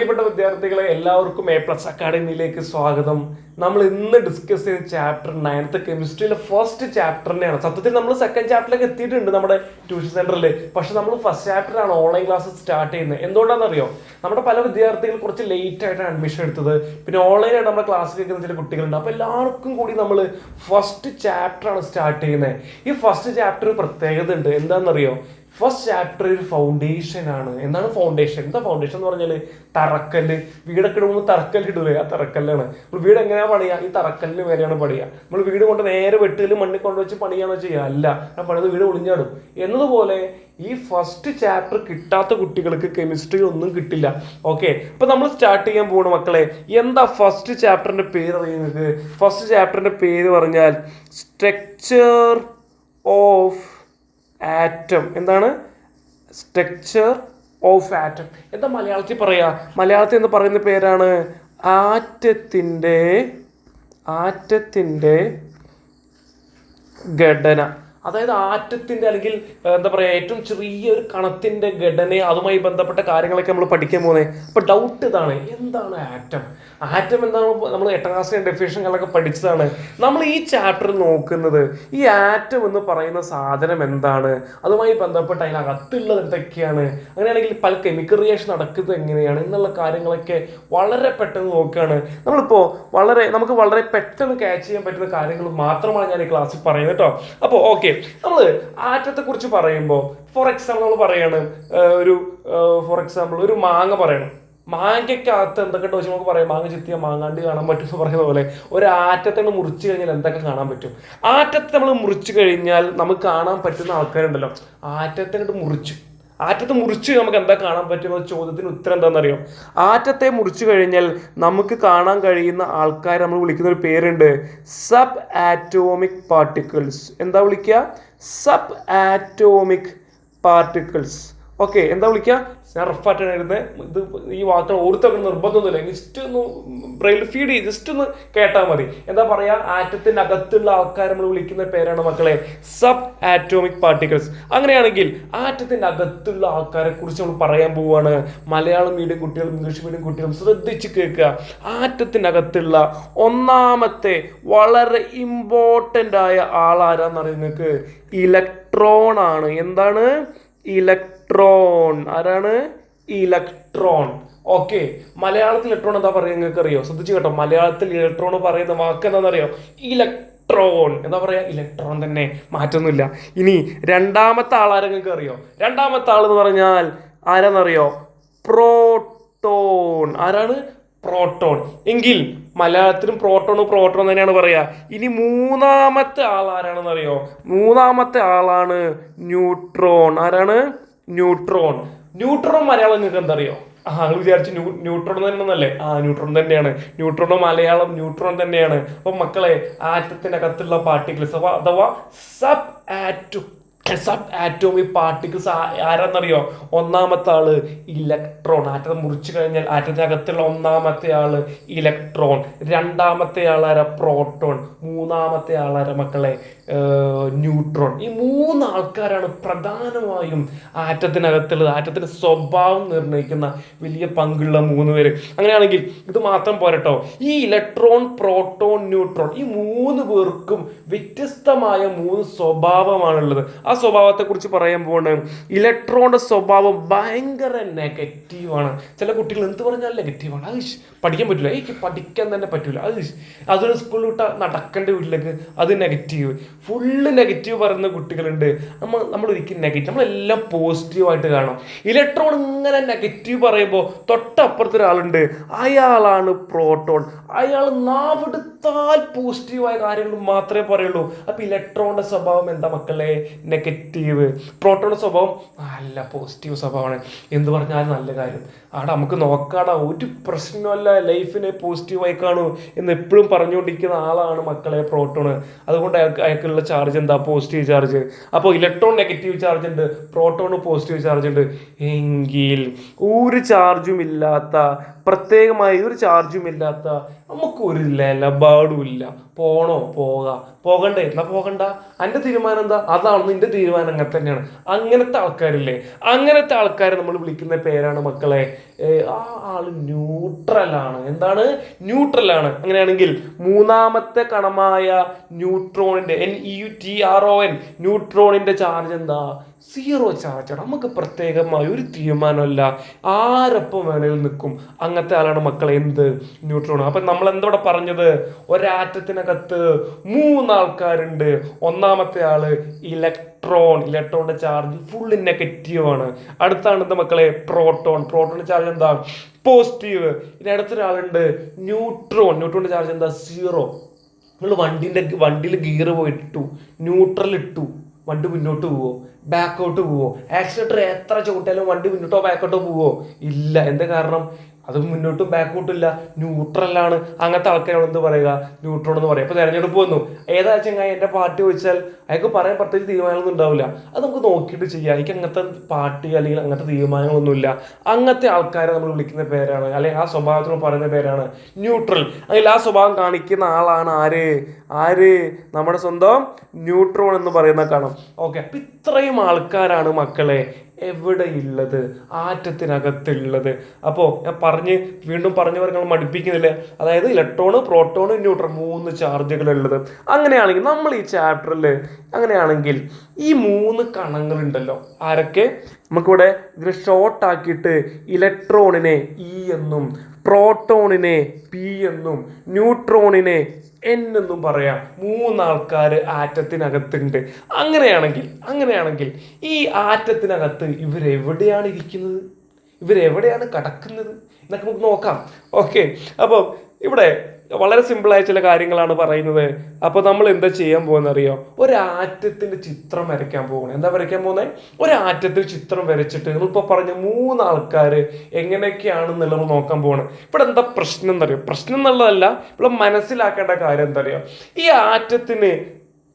പ്രിയപ്പെട്ട വിദ്യാർത്ഥികളെ, എല്ലാവർക്കും A+ അക്കാഡമിയിലേക്ക് സ്വാഗതം. നമ്മൾ ഇന്ന് ഡിസ്കസ് ചെയ്യുന്ന ചാപ്റ്റർ 9th കെമിസ്ട്രിയിലെ ഫസ്റ്റ് ചാപ്റ്ററിനെയാണ്. സത്യത്തിൽ നമ്മൾ സെക്കൻഡ് ചാപ്റ്ററിലേക്ക് എത്തിയിട്ടുണ്ട് നമ്മുടെ ട്യൂഷൻ സെന്ററിൽ. പക്ഷെ നമ്മൾ ഫസ്റ്റ് ചാപ്റ്ററാണ് ഓൺലൈൻ ക്ലാസ് സ്റ്റാർട്ട് ചെയ്യുന്നത്. എന്തുകൊണ്ടാണെന്നറിയോ? നമ്മുടെ പല വിദ്യാർത്ഥികൾ കുറച്ച് ലേറ്റ് ആയിട്ടാണ് അഡ്മിഷൻ എടുത്തത്. പിന്നെ ഓൺലൈനായിട്ട് നമ്മുടെ ക്ലാസ് കേൾക്കുന്ന ചില കുട്ടികളുണ്ട്. അപ്പോൾ എല്ലാവർക്കും കൂടി നമ്മൾ ഫസ്റ്റ് ചാപ്റ്ററാണ് സ്റ്റാർട്ട് ചെയ്യുന്നത്. ഈ ഫസ്റ്റ് ചാപ്റ്റർ പ്രത്യേകത ഉണ്ട്. എന്താണെന്നറിയോ? ഫസ്റ്റ് ചാപ്റ്റർ ഒരു ഫൗണ്ടേഷൻ ആണ്. എന്താണ് ഫൗണ്ടേഷൻ? എന്താ ഫൗണ്ടേഷൻ എന്ന് പറഞ്ഞാൽ തറക്കല്ല്. വീടൊക്കെ ഇടുമ്പോൾ തറക്കല്ല് ഇടൂലേ? ആ തറക്കല്ലാണ്. നമ്മൾ വീട് എങ്ങനെയാണ് പണിയുക? ഈ തറക്കല്ലിന് മേലെയാണ് പണിയുക. നമ്മൾ വീട് കൊണ്ട് നേരെ വെട്ടുകല്ല് മണ്ണിൽ കൊണ്ടുവച്ച് പണിയാണോ ചെയ്യുക? അല്ല, ആ പണിത് വീട് ഒളിഞ്ഞാടും. എന്നതുപോലെ ഈ ഫസ്റ്റ് ചാപ്റ്റർ കിട്ടാത്ത കുട്ടികൾക്ക് കെമിസ്ട്രി ഒന്നും കിട്ടില്ല. ഓക്കെ, അപ്പൊ നമ്മൾ സ്റ്റാർട്ട് ചെയ്യാൻ പോകണം മക്കളെ. എന്താ ഫസ്റ്റ് ചാപ്റ്ററിന്റെ പേര് അറിയുന്നത്? ഫസ്റ്റ് ചാപ്റ്ററിന്റെ പേര് പറഞ്ഞാൽ സ്ട്രക്ചർ ഓഫ് ആറ്റം. എന്താണ് സ്ട്രക്ചർ ഓഫ് ആറ്റം? എന്താ മലയാളത്തിൽ പറയാ? മലയാളത്തിൽ എന്ന് പറയുന്ന പേരാണ് ആറ്റത്തിന്റെ ഘടന. അതായത് ആറ്റത്തിന്റെ അല്ലെങ്കിൽ എന്താ പറയുക, ഏറ്റവും ചെറിയൊരു കണത്തിന്റെ ഘടന, അതുമായി ബന്ധപ്പെട്ട കാര്യങ്ങളൊക്കെ നമ്മൾ പഠിക്കാൻ പോകുന്നത്. അപ്പൊ ഡൗട്ട് ഇതാണ്, എന്താണ് ആറ്റം? ആറ്റം എന്താണ്? നമ്മൾ 8ാം ക്ലാസ്സിലെ ഡെഫിനിഷനുകളൊക്കെ പഠിച്ചതാണ്. നമ്മൾ ഈ ചാപ്റ്ററിൽ നോക്കുന്നത് ഈ ആറ്റം എന്ന് പറയുന്ന സാധനം എന്താണ്, അതുമായി ബന്ധപ്പെട്ട് അതിനകത്തുള്ളത് എന്തൊക്കെയാണ്, അങ്ങനെയാണെങ്കിൽ പല കെമിക്കൽ റിയാക്ഷൻ നടക്കുന്നത് എങ്ങനെയാണ് എന്നുള്ള കാര്യങ്ങളൊക്കെ വളരെ പെട്ടെന്ന് നോക്കുകയാണ്. നമുക്ക് വളരെ പെട്ടെന്ന് ക്യാച്ച് ചെയ്യാൻ പറ്റുന്ന കാര്യങ്ങൾ മാത്രമാണ് ഞാൻ ഈ ക്ലാസ്സിൽ പറയുന്നത് കേട്ടോ. അപ്പോൾ ഓക്കെ, നമ്മൾ ആറ്റത്തെ കുറിച്ച് പറയുമ്പോൾ ഫോർ എക്സാമ്പിൾ നമ്മൾ പറയാണ്, ഒരു മാങ്ങ പറയണം. മാങ്ങയ്ക്കകത്ത് എന്തൊക്കെ വെച്ച് നമുക്ക് പറയാം, മാങ്ങ ചെത്തിയ മാങ്ങാണ്ടി കാണാൻ പറ്റും എന്ന് പറയുന്ന പോലെ ഒരു ആറ്റത്തെ നമ്മൾ മുറിച്ച് കഴിഞ്ഞാൽ എന്തൊക്കെ കാണാൻ പറ്റും? ആറ്റത്തെ നമ്മൾ മുറിച്ച് കഴിഞ്ഞാൽ നമുക്ക് കാണാൻ പറ്റുന്ന ആൾക്കാരുണ്ടല്ലോ, ആറ്റത്തെ മുറിച്ച് നമുക്ക് എന്താ കാണാൻ പറ്റുന്ന ചോദ്യത്തിന് ഉത്തരം എന്താണെന്നറിയോ? ആറ്റത്തെ മുറിച്ചു കഴിഞ്ഞാൽ നമുക്ക് കാണാൻ കഴിയുന്ന ആൾക്കാരെ നമ്മൾ വിളിക്കുന്ന ഒരു പേരുണ്ട്, സബ് ആറ്റോമിക് പാർട്ടിക്കിൾസ്. എന്താ വിളിക്കുക? Sub atomic particles. ഓക്കെ, എന്താ വിളിക്കുക? ഞാൻ റഫായിട്ടാണ് എഴുതുന്നത്. ഇത് ഈ വാക്കുകൾ ഓർത്തവർക്ക് നിർബന്ധമൊന്നുമില്ല, ജസ്റ്റ് ഒന്ന് ബ്രെയിൽ ഫീഡ് ചെയ്ത് ജസ്റ്റ് ഒന്ന് കേട്ടാൽ മതി. എന്താ പറയാ? ആറ്റത്തിന്റെ അകത്തുള്ള ആൾക്കാരെ നമ്മൾ വിളിക്കുന്ന പേരാണ് മക്കളെ സബ് ആറ്റോമിക് പാർട്ടിക്കിൾസ്. അങ്ങനെയാണെങ്കിൽ ആറ്റത്തിന്റെ അകത്തുള്ള ആൾക്കാരെ കുറിച്ച് നമ്മൾ പറയാൻ പോവുകയാണ്. മലയാളം മീഡിയം കുട്ടികളും ഇംഗ്ലീഷ് മീഡിയം കുട്ടികളും ശ്രദ്ധിച്ച് കേൾക്കുക. ആറ്റത്തിന്റെ അകത്തുള്ള ഒന്നാമത്തെ വളരെ ഇമ്പോർട്ടൻ്റ് ആയ ആളാരാന്ന് അറിയുന്നത് ഇലക്ട്രോൺ ആണ്. എന്താണ്? ഇലക്ട്രോൺ. ആരാണ്? ഇലക്ട്രോൺ. ഓക്കെ, മലയാളത്തിൽ ഇലക്ട്രോൺ എന്താ പറയുക നിങ്ങൾക്ക് അറിയോ? ശ്രദ്ധിച്ചു കേട്ടോ. മലയാളത്തിൽ ഇലക്ട്രോൺ പറയുന്ന വാക്ക് എന്താണെന്നറിയോ? ഇലക്ട്രോൺ. എന്താ പറയാ? ഇലക്ട്രോൺ തന്നെ, മാറ്റൊന്നുമില്ല. ഇനി രണ്ടാമത്തെ ആളാരെ നിങ്ങൾക്ക് അറിയോ? രണ്ടാമത്തെ ആൾ എന്ന് പറഞ്ഞാൽ ആരാന്നറിയോ? പ്രോട്ടോൺ. ആരാണ്? പ്രോട്ടോൺ. എങ്കിൽ മലയാളത്തിലും പ്രോട്ടോൺ തന്നെയാണ് പറയാ. ഇനി മൂന്നാമത്തെ ആൾ ആരാണെന്ന് അറിയോ? മൂന്നാമത്തെ ആളാണ് ന്യൂട്രോൺ. ആരാണ്? ന്യൂട്രോൺ. ന്യൂട്രോൺ മലയാളം നിങ്ങൾക്ക് എന്താ അറിയോ? നിങ്ങൾ വിചാരിച്ചു ന്യൂട്രോൺ തന്നെയാണെന്നല്ലേ? ന്യൂട്രോൺ തന്നെയാണ്. ന്യൂട്രോൺ മലയാളം ന്യൂട്രോൺ തന്നെയാണ്. അപ്പൊ മക്കളെ, ആറ്റത്തിനകത്തുള്ള പാർട്ടിക്കിൾസ് അഥവാ സബ് ആറ്റോമിക് പാർട്ടിക്കിൾസ് ആരാന്നറിയോ? ഒന്നാമത്തെ ആള് ഇലക്ട്രോൺ. ആറ്റത്തെ മുറിച്ചു കഴിഞ്ഞാൽ ആറ്റത്തിനകത്തുള്ള ഒന്നാമത്തെ ആള് ഇലക്ട്രോൺ. രണ്ടാമത്തെ ആളാര? പ്രോട്ടോൺ. മൂന്നാമത്തെ ആളാര മക്കളെ? ന്യൂട്രോൺ. ഈ 3 ആൾക്കാരാണ് പ്രധാനമായും ആറ്റത്തിനകത്തുള്ളത്. ആറ്റത്തിന്റെ സ്വഭാവം നിർണ്ണയിക്കുന്ന വലിയ പങ്കുള്ള 3 പേര്. അങ്ങനെയാണെങ്കിൽ ഇത് മാത്രം പോരട്ടോ, ഈ ഇലക്ട്രോൺ, പ്രോട്ടോൺ, ന്യൂട്രോൺ ഈ 3 പേർക്കും വ്യത്യസ്തമായ 3 സ്വഭാവമാണുള്ളത്. ആ സ്വഭാവത്തെ കുറിച്ച് പറയാൻ പോവാണ്. ഇലക്ട്രോണിന്റെ സ്വഭാവം ഭയങ്കര നെഗറ്റീവാണ്. ചില കുട്ടികൾ എന്ത് പറഞ്ഞാലും നെഗറ്റീവാണ്. അത് പഠിക്കാൻ പറ്റില്ല, എനിക്ക് പഠിക്കാൻ തന്നെ പറ്റില്ല, അതൊരു സ്കൂളിൽ വിട്ട നടക്കേണ്ട വീട്ടിലേക്ക് അത് നെഗറ്റീവ്. ഫുള്ള് നെഗറ്റീവ് പറയുന്ന കുട്ടികളുണ്ട്. നമ്മൾ ഒരിക്കലും നെഗറ്റീവ്, നമ്മളെല്ലാം പോസിറ്റീവായിട്ട് കാണണം. ഇലക്ട്രോൺ ഇങ്ങനെ നെഗറ്റീവ് പറയുമ്പോൾ തൊട്ടപ്പുറത്ത് ഒരാളുണ്ട്, അയാളാണ് പ്രോട്ടോൺ. അയാൾ നാവെടുത്താൽ പോസിറ്റീവായ കാര്യങ്ങൾ മാത്രമേ പറയുള്ളൂ. അപ്പൊ ഇലക്ട്രോണിന്റെ സ്വഭാവം എന്താ മക്കളെ? നെഗറ്റീവ്. പ്രോട്ടോണിന്റെ സ്വഭാവം നല്ല പോസിറ്റീവ് സ്വഭാവമാണ്. എന്ത് പറഞ്ഞാലും നല്ല കാര്യം. നമുക്ക് നോക്കാടാ, ഒരു പ്രശ്നമല്ല, ലൈഫിനെ പോസിറ്റീവായി കാണൂ എന്ന് എപ്പോഴും പറഞ്ഞുകൊണ്ടിരിക്കുന്ന ആളാണ് മക്കളെ പ്രോട്ടോൺ. അതുകൊണ്ട് അയാൾക്കുള്ള ചാർജ് എന്താ? Positive charge. അപ്പോൾ ഇലക്ട്രോൺ നെഗറ്റീവ് ചാർജ് ഉണ്ട്, പ്രോട്ടോൺ പോസിറ്റീവ് ചാർജ് ഉണ്ട്. എങ്കിൽ ഒരു ചാർജും ഇല്ലാത്ത, പ്രത്യേകമായി ഒരു ചാർജും ഇല്ലാത്ത നമുക്കൊരു നിലപാടും ഇല്ല. പോകണ്ടേ? എന്നാ പോകണ്ട. എൻ്റെ തീരുമാനം എന്താ? അതാണ് നിന്റെ തീരുമാനം. അങ്ങനെ തന്നെയാണ്. അങ്ങനത്തെ ആൾക്കാരില്ലേ? അങ്ങനത്തെ ആൾക്കാരെ നമ്മൾ വിളിക്കുന്ന പേരാണ് മക്കളെ ആ ആള് ന്യൂട്രലാണ്. എന്താണ്? ന്യൂട്രലാണ്. അങ്ങനെയാണെങ്കിൽ മൂന്നാമത്തെ കണമായ ന്യൂട്രോണിന്റെ NEUTRON ന്യൂട്രോണിന്റെ ചാർജ് എന്താ? 0 ചാർജാണ്. നമുക്ക് പ്രത്യേകമായ ഒരു തീരുമാനമല്ല, ആരൊപ്പം വേണേലും നിൽക്കും. അങ്ങനത്തെ ആളാണ് മക്കളെ എന്ത്? ന്യൂട്രോൺ. അപ്പൊ നമ്മൾ എന്തോടെ പറഞ്ഞത്? ഒരാറ്റത്തിനകത്ത് 3 ആൾക്കാരുണ്ട്. ഒന്നാമത്തെ ആള് ഇലക്ട്രോണിന്റെ ചാർജ് ഫുള്ള് നെഗറ്റീവ് ആണ്. അടുത്താണ് എന്താ മക്കളെ? പ്രോട്ടോണിന്റെ ചാർജ് എന്താ? പോസിറ്റീവ്. ഇനി അടുത്തൊരാളുണ്ട് ന്യൂട്രോണിന്റെ ചാർജ് എന്താ? 0. നിങ്ങൾ വണ്ടിയിൽ ഗിയർ പോയിട്ടു, ന്യൂട്രൽ ഇട്ടു, വണ്ടി മുന്നോട്ട് പോവോ? ബാക്കോട്ട് പോവോ? ആക്സിലേറ്റർ എത്ര ചവിട്ടിയാലും വണ്ടി മുന്നോട്ടോ ബാക്കോട്ടോ പോവോ? ഇല്ല. എന്താ കാരണം? അത് മുന്നോട്ടും ബാക്കോട്ടും ഇല്ല, ന്യൂട്രലാണ്. അങ്ങനത്തെ ആൾക്കാരാണ് എന്ത് പറയുക? ന്യൂട്രോൺ എന്ന് പറയുക. ഇപ്പൊ തെരഞ്ഞെടുപ്പ് വന്നു, ഏതാ ചങ്ങായി എന്റെ പാർട്ടി ചോദിച്ചാൽ അയാൾക്ക് പറയാൻ പ്രത്യേകിച്ച് തീരുമാനങ്ങളൊന്നും ഉണ്ടാവില്ല. അത് നമുക്ക് നോക്കിയിട്ട് ചെയ്യാം. എനിക്ക് അങ്ങനത്തെ പാർട്ടി അല്ലെങ്കിൽ അങ്ങനത്തെ തീരുമാനങ്ങളൊന്നുമില്ല. അങ്ങനത്തെ ആൾക്കാരെ നമ്മൾ വിളിക്കുന്ന പേരാണ്, അല്ലെങ്കിൽ ആ സ്വഭാവത്തിന് പറയുന്ന പേരാണ് ന്യൂട്രൽ. അല്ലെങ്കിൽ ആ സ്വഭാവം കാണിക്കുന്ന ആളാണ് ആര്? നമ്മുടെ സ്വന്തം ന്യൂട്രോൺ എന്ന് പറയുന്ന കാണാം. ഓക്കെ, അപ്പൊ ഇത്രയും ആൾക്കാരാണ് മക്കളെ എവിടെയുള്ളത്? ആറ്റത്തിനകത്തുള്ളത്. അപ്പോൾ ഞാൻ വീണ്ടും പറഞ്ഞവർ മടുപ്പിക്കുന്നില്ല. അതായത് ഇലക്ട്രോണ്, പ്രോട്ടോണ്, ന്യൂട്രോൺ 3 ചാർജുകൾ ഉള്ളത്. അങ്ങനെയാണെങ്കിൽ നമ്മൾ ഈ ചാപ്റ്ററിൽ അങ്ങനെയാണെങ്കിൽ ഈ 3 കണങ്ങളുണ്ടല്ലോ, ആരൊക്കെ? നമുക്കിവിടെ ഇതിനെ ഷോർട്ട് ആക്കിയിട്ട് ഇലക്ട്രോണിനെ E എന്നും, പ്രോട്ടോണിനെ P എന്നും, ന്യൂട്രോണിനെ N എന്നും പറയാം. 3 ആൾക്കാർ ആറ്റത്തിനകത്തുണ്ട്. അങ്ങനെയാണെങ്കിൽ ഈ ആറ്റത്തിനകത്ത് ഇവരെവിടെയാണ് ഇരിക്കുന്നത്? ഇവരെവിടെയാണ് കിടക്കുന്നത് എന്നൊക്കെ നമുക്ക് നോക്കാം. ഓക്കെ, അപ്പം ഇവിടെ വളരെ സിമ്പിളായ ചില കാര്യങ്ങളാണ് പറയുന്നത്. അപ്പോൾ നമ്മൾ എന്താ ചെയ്യാൻ പോകുന്നത് അറിയോ? ഒരാറ്റത്തിന്റെ ചിത്രം വരയ്ക്കാൻ പോകണം. എന്താ വരയ്ക്കാൻ പോകുന്നത്? ഒരാറ്റത്തിൽ ചിത്രം വരച്ചിട്ട് നമ്മളിപ്പോൾ പറഞ്ഞ 3 ആൾക്കാർ എങ്ങനെയൊക്കെയാണെന്നുള്ളത് നോക്കാൻ പോകണം. ഇവിടെ എന്താ പ്രശ്നം എന്നറിയോ? പ്രശ്നം എന്നുള്ളതല്ല, ഇവിടെ മനസ്സിലാക്കേണ്ട കാര്യം എന്താ അറിയോ? ഈ ആറ്റത്തിന്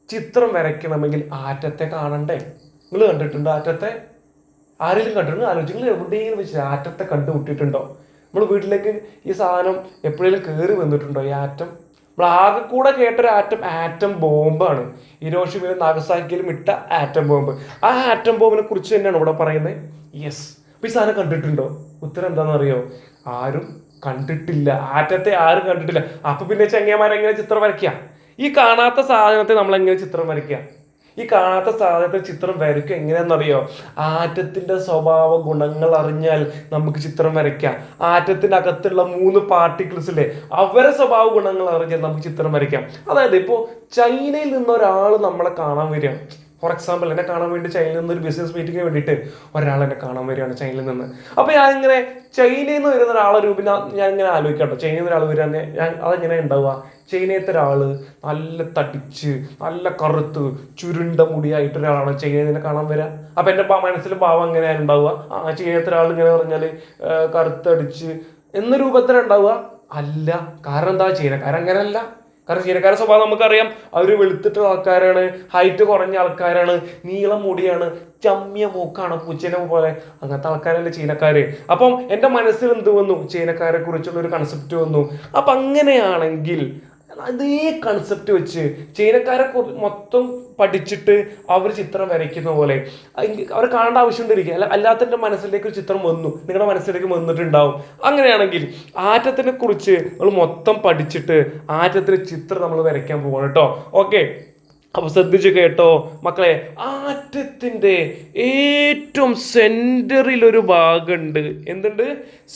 ചിത്രം വരയ്ക്കണമെങ്കിൽ ആറ്റത്തെ കാണണ്ടേ? നിങ്ങൾ കണ്ടിട്ടുണ്ടോ ആറ്റത്തെ? ആരെങ്കിലും കണ്ടിട്ടുണ്ടോ? ആലോചിച്ച് നിങ്ങൾ എവിടെയെങ്കിലും വെച്ച് ആറ്റത്തെ കണ്ടുമുട്ടിയിട്ടുണ്ടോ? നമ്മൾ വീട്ടിലേക്ക് ഈ സാധനം എപ്പോഴെങ്കിലും കയറി വന്നിട്ടുണ്ടോ? ഈ ആറ്റം നമ്മൾ ആകെ കൂടെ കേട്ടൊരു ആറ്റം ബോംബാണ്. ഹിരോഷിമയിലും നാഗസാക്കിയിലും ഇട്ട ആറ്റം ബോംബ്. ആ ആറ്റം ബോംബിനെ കുറിച്ച് തന്നെയാണ് ഇവിടെ പറയുന്നത്. യെസ്. അപ്പൊ ഈ സാധനം കണ്ടിട്ടുണ്ടോ? ഉത്തരം എന്താണെന്നറിയോ? ആരും കണ്ടിട്ടില്ല. ആറ്റത്തെ ആരും കണ്ടിട്ടില്ല. അപ്പൊ പിന്നെ ചെങ്ങന്മാരെങ്ങനെ ചിത്രം വരയ്ക്കുക? ഈ കാണാത്ത സാധനത്തെ നമ്മൾ എങ്ങനെ ചിത്രം വരയ്ക്കുക? ഈ കാണാത്ത സാധനത്തെ ചിത്രം വരയ്ക്കുക എങ്ങനെയാണെന്നറിയോ? ആറ്റത്തിന്റെ സ്വഭാവ ഗുണങ്ങൾ അറിഞ്ഞാൽ നമുക്ക് ചിത്രം വരയ്ക്കാം. ആറ്റത്തിന്റെ അകത്തുള്ള 3 പാർട്ടിക്കിൾസിലെ അവരെ സ്വഭാവ ഗുണങ്ങൾ അറിഞ്ഞാൽ നമുക്ക് ചിത്രം വരയ്ക്കാം. അതായത് ഇപ്പോ ചൈനയിൽ നിന്ന് ഒരാൾ നമ്മളെ കാണാൻ വരിക. ഫോർ എക്സാമ്പിൾ, എന്നെ കാണാൻ വേണ്ടി ചൈനയിൽ നിന്ന് ഒരു ബിസിനസ് മീറ്റിങ്ങിന് വേണ്ടിയിട്ട് ഒരാൾ എന്നെ കാണാൻ വരികയാണ് ചൈനയിൽ നിന്ന്. അപ്പൊ ഞാനിങ്ങനെ ചൈനയിൽ നിന്ന് വരുന്ന ഒരാളെ രൂപം ഞാൻ ഇങ്ങനെ ആലോചിക്കാട്ടോ. ചൈനയിൽ നിന്ന് ഒരാൾ വരികയാണെ അതെങ്ങനെ ഉണ്ടാവുക? ചൈനയത്തെ ഒരാള് നല്ല തടിച്ച്, നല്ല കറുത്ത്, ചുരുണ്ട മുടിയായിട്ട് ഒരാളാണ് ചൈനയിൽ നിന്ന് കാണാൻ വരിക. അപ്പൊ എന്റെ മനസ്സിലെ ഭാവം എങ്ങനെയാണ് ഉണ്ടാവുക? ചൈനയത്തെ ഒരാൾ ഇങ്ങനെ പറഞ്ഞാല് കറുത്തടിച്ച് എന്ന രൂപത്തിലുണ്ടാവുക? അല്ല. കാരണം എന്താ? ചൈനക്കാരൻ അങ്ങനെയല്ല. കാരണം ചീനക്കാരുടെ സ്വഭാവം നമുക്കറിയാം. അവർ വെളുത്തിട്ടുള്ള ആൾക്കാരാണ്, ഹൈറ്റ് കുറഞ്ഞ ആൾക്കാരാണ്, നീളം മുടിയാണ്, ചമ്മിയ മൂക്കാണ്, പൂച്ചേനെ പോലെ. അങ്ങനത്തെ ആൾക്കാരല്ലേ ചീനക്കാര്. അപ്പം എൻ്റെ മനസ്സിൽ എന്ത് വന്നു? ചീനക്കാരെ കുറിച്ചുള്ള ഒരു കൺസെപ്റ്റ് വന്നു. അപ്പം അങ്ങനെയാണെങ്കിൽ അതേ കൺസെപ്റ്റ് വെച്ച് ചൈനക്കാരെ മൊത്തം പഠിച്ചിട്ട് അവർ ചിത്രം വരയ്ക്കുന്ന പോലെ അവർ കാണേണ്ട ആവശ്യമുണ്ടിരിക്കുക. അല്ലാത്തതിൻ്റെ മനസ്സിലേക്ക് ഒരു ചിത്രം വന്നു, നിങ്ങളുടെ മനസ്സിലേക്ക് വന്നിട്ടുണ്ടാവും. അങ്ങനെയാണെങ്കിൽ ആറ്റത്തിനെ കുറിച്ച് നമ്മൾ മൊത്തം പഠിച്ചിട്ട് ആറ്റത്തിൻ്റെ ചിത്രം നമ്മൾ വരയ്ക്കാൻ പോകണം കേട്ടോ. ഓക്കെ, അപ്പൊ ശ്രദ്ധിച്ച് കേട്ടോ മക്കളെ. ആറ്റത്തിന്റെ ഏറ്റവും സെന്ററിലൊരു ഭാഗമുണ്ട്. എന്തുണ്ട്?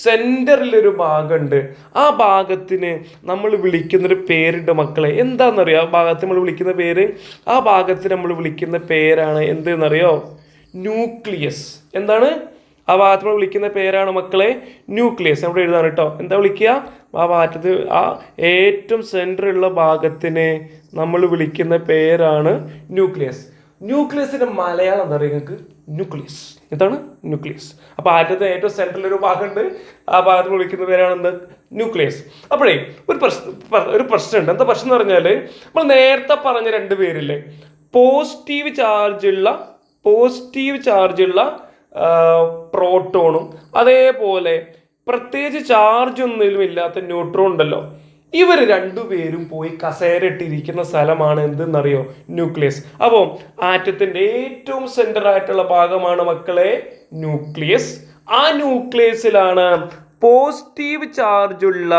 സെന്ററിലൊരു ഭാഗമുണ്ട്. ആ ഭാഗത്തിന് നമ്മൾ വിളിക്കുന്നൊരു പേരുണ്ട് മക്കളെ. എന്താണെന്നറിയോ? ആ ഭാഗത്ത് നമ്മൾ വിളിക്കുന്ന പേര്, ആ ഭാഗത്തിന് നമ്മൾ വിളിക്കുന്ന പേരാണ് എന്തെന്നറിയോ? ന്യൂക്ലിയസ്. എന്താണ്? ആ ഭാഗത്ത് നമ്മൾ വിളിക്കുന്ന പേരാണ് മക്കളെ ന്യൂക്ലിയസ്. അവിടെ എഴുതാൻ കേട്ടോ. എന്താ വിളിക്കുക? ആ ഭാഗത്ത് ആ ഏറ്റവും സെൻറ്ററുള്ള ഭാഗത്തിന് നമ്മൾ വിളിക്കുന്ന പേരാണ് ന്യൂക്ലിയസ്. ന്യൂക്ലിയസിന്റെ മലയാളം എന്താ പറയുക നിങ്ങൾക്ക്? ന്യൂക്ലിയസ്. എന്താണ്? ന്യൂക്ലിയസ്. അപ്പൊ ആറ്റത്തെ ഏറ്റവും സെൻട്രൽ ഒരു ഭാഗമുണ്ട്, ആ ഭാഗത്ത് വിളിക്കുന്ന പേരാണ് എന്ത്? ന്യൂക്ലിയസ്. അപ്പോഴേ ഒരു പ്രശ്നമുണ്ട്. എന്താ പ്രശ്നം എന്ന് പറഞ്ഞാല്, നമ്മൾ നേരത്തെ പറഞ്ഞ 2 പേരില്ലേ, പോസിറ്റീവ് ചാർജുള്ള പ്രോട്ടോണും അതേപോലെ പ്രത്യേകിച്ച് ചാർജ് ഒന്നും ഇല്ലാത്ത ന്യൂട്രോൺ ഉണ്ടല്ലോ, ഇവർ 2 പേരും പോയി കസേര ഇട്ടിരിക്കുന്ന സ്ഥലമാണ് എന്തെന്നറിയോ? ന്യൂക്ലിയസ്. അപ്പോൾ ആറ്റത്തിന്റെ ഏറ്റവും സെന്റർ ആയിട്ടുള്ള ഭാഗമാണ് മക്കളെ ന്യൂക്ലിയസ്. ആ ന്യൂക്ലിയസിലാണ് പോസിറ്റീവ് ചാർജുള്ള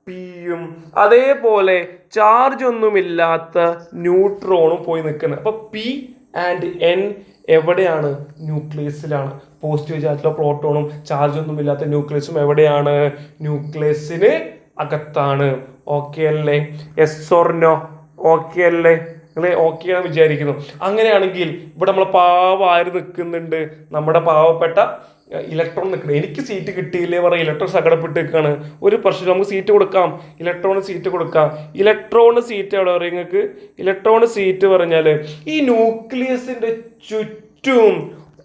പിയും അതേപോലെ ചാർജ് ഒന്നുമില്ലാത്ത ന്യൂട്രോണും പോയി നിൽക്കുന്നത്. അപ്പൊ പി ആൻഡ് എൻ എവിടെയാണ്? ന്യൂക്ലിയസിലാണ്. പോസിറ്റീവ് ചാർജുള്ള പ്രോട്ടോണും ചാർജ് ഒന്നും ഇല്ലാത്ത ന്യൂക്ലിയസും എവിടെയാണ്? ന്യൂക്ലിയസിന് അകത്താണ്. ഓക്കെ അല്ലേ? Yes or no? ഓക്കെ അല്ലേ? നിങ്ങൾ ഓക്കെ ആണെന്ന് വിചാരിക്കുന്നു. അങ്ങനെയാണെങ്കിൽ ഇവിടെ നമ്മൾ പാവം നിൽക്കുന്നുണ്ട്, നമ്മുടെ പാവപ്പെട്ട ഇലക്ട്രോൺ നിൽക്കുന്നത്. എനിക്ക് സീറ്റ് കിട്ടിയില്ലേ പറയും, ഇലക്ട്രോൺ സങ്കടപ്പെട്ട് നിൽക്കുകയാണ്. ഒരു പ്രശ്നം, നമുക്ക് സീറ്റ് കൊടുക്കാം, ഇലക്ട്രോണ് സീറ്റ് കൊടുക്കാം. ഇലക്ട്രോണ് സീറ്റ് എവിടെ പറയും നിങ്ങൾക്ക്? ഇലക്ട്രോണ് സീറ്റ് പറഞ്ഞാൽ ഈ ന്യൂക്ലിയസിന്റെ ചുറ്റും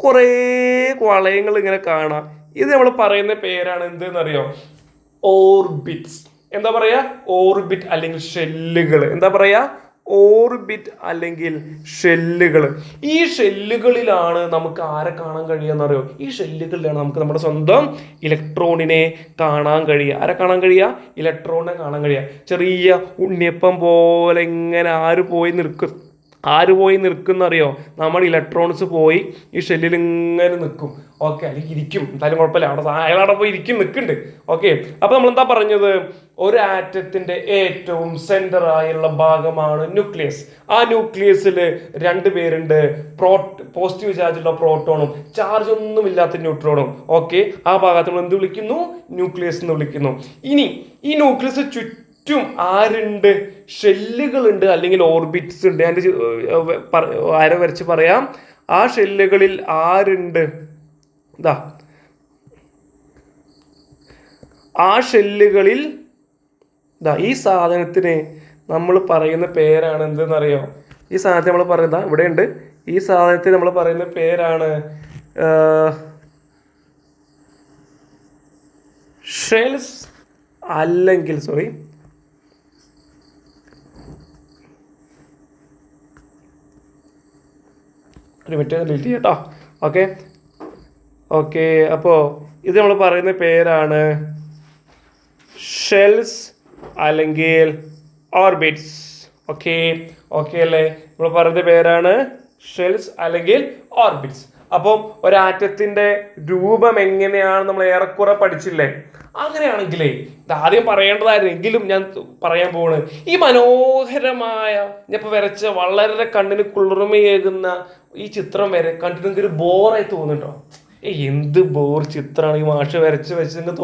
കുറേ വളയങ്ങൾ ഇങ്ങനെ കാണാം. ഇത് നമ്മൾ പറയുന്ന പേരാണ് എന്തെന്നറിയോ? ഓർബിറ്റ്സ്. എന്താ പറയാ? ഓർബിറ്റ് അല്ലെങ്കിൽ ഷെല്ലുകൾ. എന്താ പറയാ? ഓർബിറ്റ് അല്ലെങ്കിൽ ഷെല്ലുകൾ. ഈ ഷെല്ലുകളിലാണ് നമുക്ക് ആരെ കാണാൻ കഴിയുമെന്നറിയോ? ഈ ഷെല്ലുകളിലാണ് നമുക്ക് നമ്മുടെ സ്വന്തം ഇലക്ട്രോണിനെ കാണാൻ കഴിയുക. ആരെ കാണാൻ കഴിയുക? ഇലക്ട്രോണിനെ കാണാൻ കഴിയുക. ചെറിയ ഉണ്ണിയപ്പം പോലെ ഇങ്ങനെ ആര് പോയി നിൽക്കുന്നറിയോ? നമ്മുടെ ഇലക്ട്രോൺസ് പോയി ഈ ഷെല്ലിൽ ഇങ്ങനെ നിൽക്കും. ഓക്കെ, അല്ലെങ്കിൽ ഇരിക്കും, എന്തായാലും കുഴപ്പമില്ല, അയാളവിടെ പോയി നിൽക്കുന്നുണ്ട്. ഓക്കെ, അപ്പൊ നമ്മൾ എന്താ പറഞ്ഞത്? ഒരു ആറ്റത്തിന്റെ ഏറ്റവും സെന്റർ ആയുള്ള ഭാഗമാണ് ന്യൂക്ലിയസ്. ആ ന്യൂക്ലിയസിൽ രണ്ട് പേരുണ്ട്, പോസിറ്റീവ് ചാർജുള്ള പ്രോട്ടോണും ചാർജ് ഒന്നും ഇല്ലാത്ത ന്യൂട്രോണും. ഓക്കെ, ആ ഭാഗത്ത് നമ്മൾ എന്ത് വിളിക്കുന്നു? ന്യൂക്ലിയസ് എന്ന് വിളിക്കുന്നു. ഇനി ഈ ന്യൂക്ലിയസ് ചുറ്റും ആരുണ്ട്? ഷെല്ലുകളുണ്ട് അല്ലെങ്കിൽ ഓർബിറ്റ്സ് ഉണ്ട്. അതിന്റെ ആരോ വരച്ച് പറയാം. ആ ഷെല്ലുകളിൽ ആരുണ്ട്? ഇതാ, ആ ഷെല്ലുകളിൽ ഈ സാധനത്തിന് നമ്മൾ പറയുന്ന പേരാണ് എന്തെന്നറിയോ? ഈ സാധനത്തെ നമ്മൾ പറയുന്നത് ഇവിടെ ഉണ്ട്. ഈ സാധനത്തിന് നമ്മൾ പറയുന്ന പേരാണ് ഷെൽസ് അല്ലെങ്കിൽ ഒരു മിനിറ്റ് ഡിലീറ്റ് ചെയ്യട്ടോ. ഓക്കെ, അപ്പോൾ ഇത് നമ്മൾ പറയുന്ന പേരാണ് ഷെൽസ് അല്ലെങ്കിൽ ഓർബിറ്റ്സ്. ഓക്കെ അല്ലേ? നമ്മൾ പറയുന്ന പേരാണ് ഷെൽസ് അല്ലെങ്കിൽ ഓർബിറ്റ്സ്. അപ്പം ഒരാറ്റത്തിന്റെ രൂപം എങ്ങനെയാണ് നമ്മൾ ഏറെക്കുറെ പഠിച്ചില്ലേ? അങ്ങനെയാണെങ്കിലേ ഇത് ആദ്യം പറയേണ്ടതായിരുന്നു, എങ്കിലും ഞാൻ പറയാൻ പോവാണ്. ഈ മനോഹരമായ ഞാനിപ്പോൾ വരച്ച വളരെ കണ്ണിന് കുളിർമയേകുന്ന ഈ ചിത്രം കണ്ടിട്ട് നിങ്ങൾക്ക് ഒരു ബോറായി തോന്നുന്നുണ്ടോ? എന്ത് ബോർ ചിത്രമാണ് ഈ മാഷ് വരച്ച് വെച്ച് നിങ്ങൾക്ക്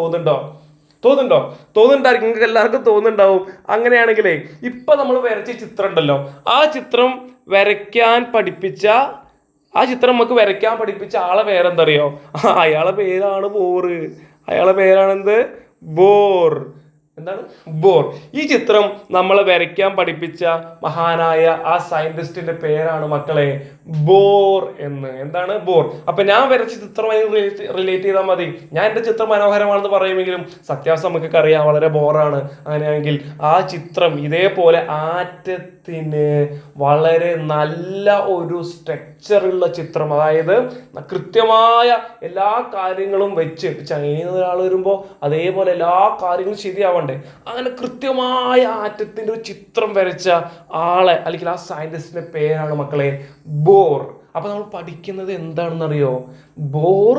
തോന്നുന്നുണ്ടായിരിക്കും, നിങ്ങൾക്ക് എല്ലാവർക്കും തോന്നുന്നുണ്ടാവും. അങ്ങനെയാണെങ്കിലേ ഇപ്പൊ നമ്മൾ വരച്ച ചിത്രം ഉണ്ടല്ലോ, ആ ചിത്രം നമുക്ക് വരയ്ക്കാൻ പഠിപ്പിച്ച ആളെ പേരെന്തറിയോ? അയാളെ പേരാണ് ബോറ്. അയാളെ പേരാണെന്ത്? ബോർ. എന്താണ്? ബോർ. ഈ ചിത്രം നമ്മളെ വരയ്ക്കാൻ പഠിപ്പിച്ച മഹാനായ ആ സയന്റിസ്റ്റിന്റെ പേരാണ് മക്കളെ ബോർ എന്ന്. എന്താണ്? ബോർ. അപ്പൊ ഞാൻ വരച്ച ചിത്രമായി റിലേറ്റ് ചെയ്താൽ മതി. ഞാൻ എന്റെ ചിത്രം മനോഹരമാണെന്ന് പറയുമെങ്കിലും സത്യാവസ്ഥ നമുക്കൊക്കെ അറിയാം, വളരെ ബോറാണ്. അങ്ങനെയാണെങ്കിൽ ആ ചിത്രം ഇതേപോലെ ആറ്റത്തിന് വളരെ നല്ല ഒരു സ്ട്രക്ചറുള്ള ചിത്രം, അതായത് കൃത്യമായ എല്ലാ കാര്യങ്ങളും വെച്ച് ചൈനയിൽ നിന്ന് ഒരാൾ വരുമ്പോൾ അതേപോലെ എല്ലാ കാര്യങ്ങളും ശരിയാവണം. അങ്ങനെ കൃത്യമായ ആറ്റത്തിന്റെ ഒരു ചിത്രം വരച്ച ആളെ അല്ലെങ്കിൽ ആ സയന്റിസ്റ്റിന്റെ പേരാണ് മക്കളെ ബോർ. അപ്പൊ നമ്മൾ പഠിക്കുന്നത് എന്താണെന്നറിയോ? Bore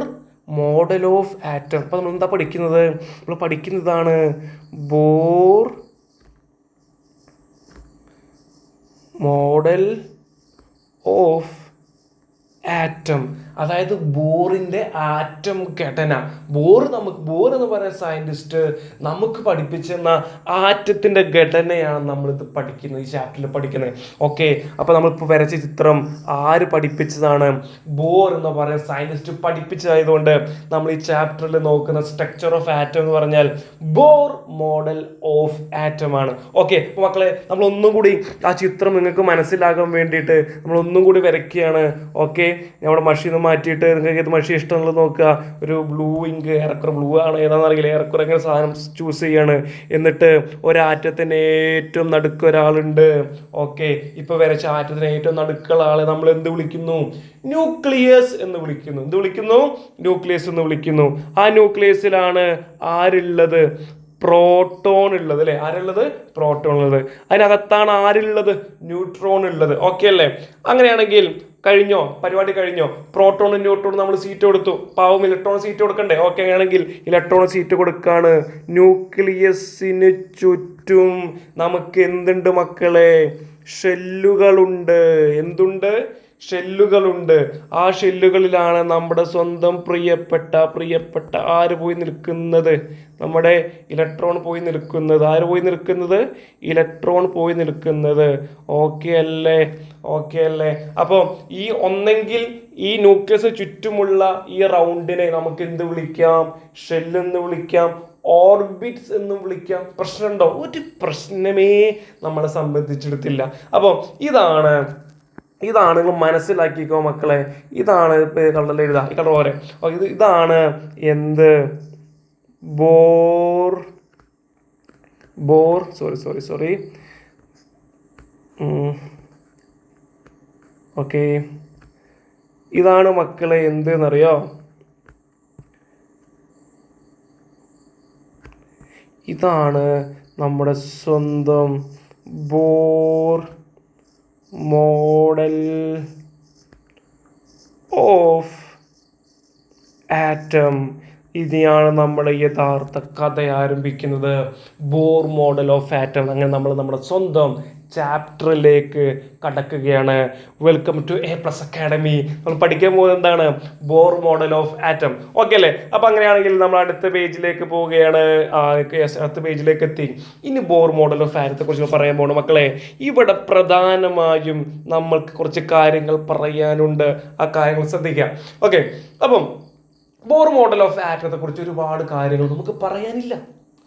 model of atom. അപ്പൊ നമ്മൾ എന്താ പഠിക്കുന്നത്? നമ്മൾ പഠിക്കുന്നതാണ് ബോർ മോഡൽ ഓഫ് ആറ്റം, അതായത് ബോറിന്റെ ആറ്റം ഘടന. ബോർ എന്ന് പറയുന്ന സയന്റിസ്റ്റ് നമുക്ക് പഠിപ്പിച്ചെന്ന ആറ്റത്തിന്റെ ഘടനയാണ് നമ്മളിത് പഠിക്കുന്നത്, ഈ ചാപ്റ്ററിൽ പഠിക്കുന്നത്. ഓക്കെ, അപ്പൊ നമ്മളിപ്പോൾ വരച്ച ചിത്രം ആര് പഠിപ്പിച്ചതാണ്? ബോർ എന്ന് പറയുന്ന സയന്റിസ്റ്റ് പഠിപ്പിച്ചതായതുകൊണ്ട് നമ്മൾ ഈ ചാപ്റ്ററിൽ നോക്കുന്ന സ്ട്രക്ചർ ഓഫ് ആറ്റം എന്ന് പറഞ്ഞാൽ ബോർ മോഡൽ ഓഫ് ആറ്റം ആണ്. ഓക്കെ, അപ്പൊ മക്കളെ നമ്മൾ ഒന്നും കൂടി ആ ചിത്രം നിങ്ങൾക്ക് മനസ്സിലാകാൻ വേണ്ടിയിട്ട് നമ്മൾ ഒന്നും കൂടി വരയ്ക്കുകയാണ്. ഓക്കെ, നമ്മുടെ മഷീന്ന് മാറ്റിയിട്ട് നിങ്ങൾക്ക് ഏത് മഷി ഇഷ്ടമുള്ളത് നോക്കുക. ഒരു ബ്ലൂ ഇങ്ക്, ഏറെക്കുറെ ബ്ലൂ ആണ്, ഏതാണെന്ന് അറിയില്ല, ഏറെക്കുറെ ഇങ്ങനെ സാധനം ചൂസ് ചെയ്യാണ്. എന്നിട്ട് ഒരാറ്റത്തിന് ഏറ്റവും നടുക്ക് ഒരാളുണ്ട്. ഓക്കെ, ഇപ്പൊ വരച്ച ആറ്റത്തിന് ഏറ്റവും നടുക്കുള്ള ആളെ നമ്മൾ എന്ത് വിളിക്കുന്നു? ന്യൂക്ലിയസ് എന്ന് വിളിക്കുന്നു. ന്യൂക്ലിയസ് എന്ന് വിളിക്കുന്നു. ആ ന്യൂക്ലിയസിലാണ് ആരുള്ളത്? പ്രോട്ടോൺ ഉള്ളത് അല്ലേ? ആരുള്ളത്? പ്രോട്ടോൺ ഉള്ളത്. അതിനകത്താണ് ആരുള്ളത്? ന്യൂട്രോൺ ഉള്ളത്. ഓക്കെ അല്ലേ? അങ്ങനെയാണെങ്കിൽ കഴിഞ്ഞോ? പരിപാടി കഴിഞ്ഞോ? പ്രോട്ടോണും ന്യൂട്രോണും നമ്മൾ സീറ്റ് കൊടുത്തു. പാവം ഇലക്ട്രോൺ സീറ്റ് കൊടുക്കണ്ടേ? ഓക്കെ, അങ്ങനെയാണെങ്കിൽ ഇലക്ട്രോൺ സീറ്റ് കൊടുക്കാണ്. ന്യൂക്ലിയസിന് ചുറ്റും നമുക്ക് എന്തുണ്ട് മക്കളെ? ഷെല്ലുകളുണ്ട്. എന്തുണ്ട്? ഷെല്ലുകളുണ്ട്. ആ ഷെല്ലുകളിലാണ് നമ്മുടെ സ്വന്തം പ്രിയപ്പെട്ട ആര് പോയി നിൽക്കുന്നത്? നമ്മുടെ ഇലക്ട്രോൺ പോയി നിൽക്കുന്നത്. ആര് പോയി നിൽക്കുന്നത്? ഇലക്ട്രോൺ പോയി നിൽക്കുന്നത്. ഓക്കെ അല്ലേ? ഓക്കെ അല്ലേ? അപ്പോൾ ഈ ഒന്നെങ്കിൽ ഈ ന്യൂക്ലിയസ് ചുറ്റുമുള്ള ഈ റൗണ്ടിനെ നമുക്ക് എന്ത് വിളിക്കാം? ഷെല്ലെന്ന് വിളിക്കാം, ഓർബിറ്റ്സ് എന്നും വിളിക്കാം. പ്രശ്നമുണ്ടോ? ഒരു പ്രശ്നമേ നമ്മളെ സംബന്ധിച്ചെടുത്തില്ല. അപ്പോൾ ഇതാണ് നിങ്ങൾ മനസ്സിലാക്കിക്കോ മക്കളെ. ഇതാണ് കളറിൽ എഴുതാ, ഈ കളർ പോരെ. ഇതാണ് എന്ത്? ബോർ സോറി ഓക്കെ, ഇതാണ് മക്കളെ എന്ത് എന്നറിയോ? ഇതാണ് നമ്മുടെ സ്വന്തം ബോർ മോഡൽ ഓഫ് ആറ്റം. ഇതിനെയാണ് നമ്മുടെ യഥാർത്ഥ കഥ ആരംഭിക്കുന്നത്. Bohr model of atom. അങ്ങനെ നമ്മൾ നമ്മുടെ സ്വന്തം ചാപ്റ്ററിലേക്ക് കടക്കുകയാണ്. Welcome to A+ academy. നമ്മൾ പഠിക്കാൻ പോകുന്നത് എന്താണ്? Bohr model of atom. Okay അല്ലേ? അപ്പം അങ്ങനെയാണെങ്കിൽ നമ്മൾ അടുത്ത പേജിലേക്ക് പോവുകയാണ്. അടുത്ത പേജിലേക്ക് എത്തി. ഇനി ബോർ മോഡൽ ഓഫ് ആറ്റത്തെ കുറിച്ച് പറയാൻ പോകണം മക്കളെ. ഇവിടെ പ്രധാനമായും നമ്മൾക്ക് കുറച്ച് കാര്യങ്ങൾ പറയാനുണ്ട്. ആ കാര്യങ്ങൾ ശ്രദ്ധിക്കാം. ഓക്കെ, അപ്പം ബോർ മോഡൽ ഓഫ് ആറ്റത്തെ കുറിച്ച് ഒരുപാട് കാര്യങ്ങൾ നമുക്ക് പറയാനില്ല.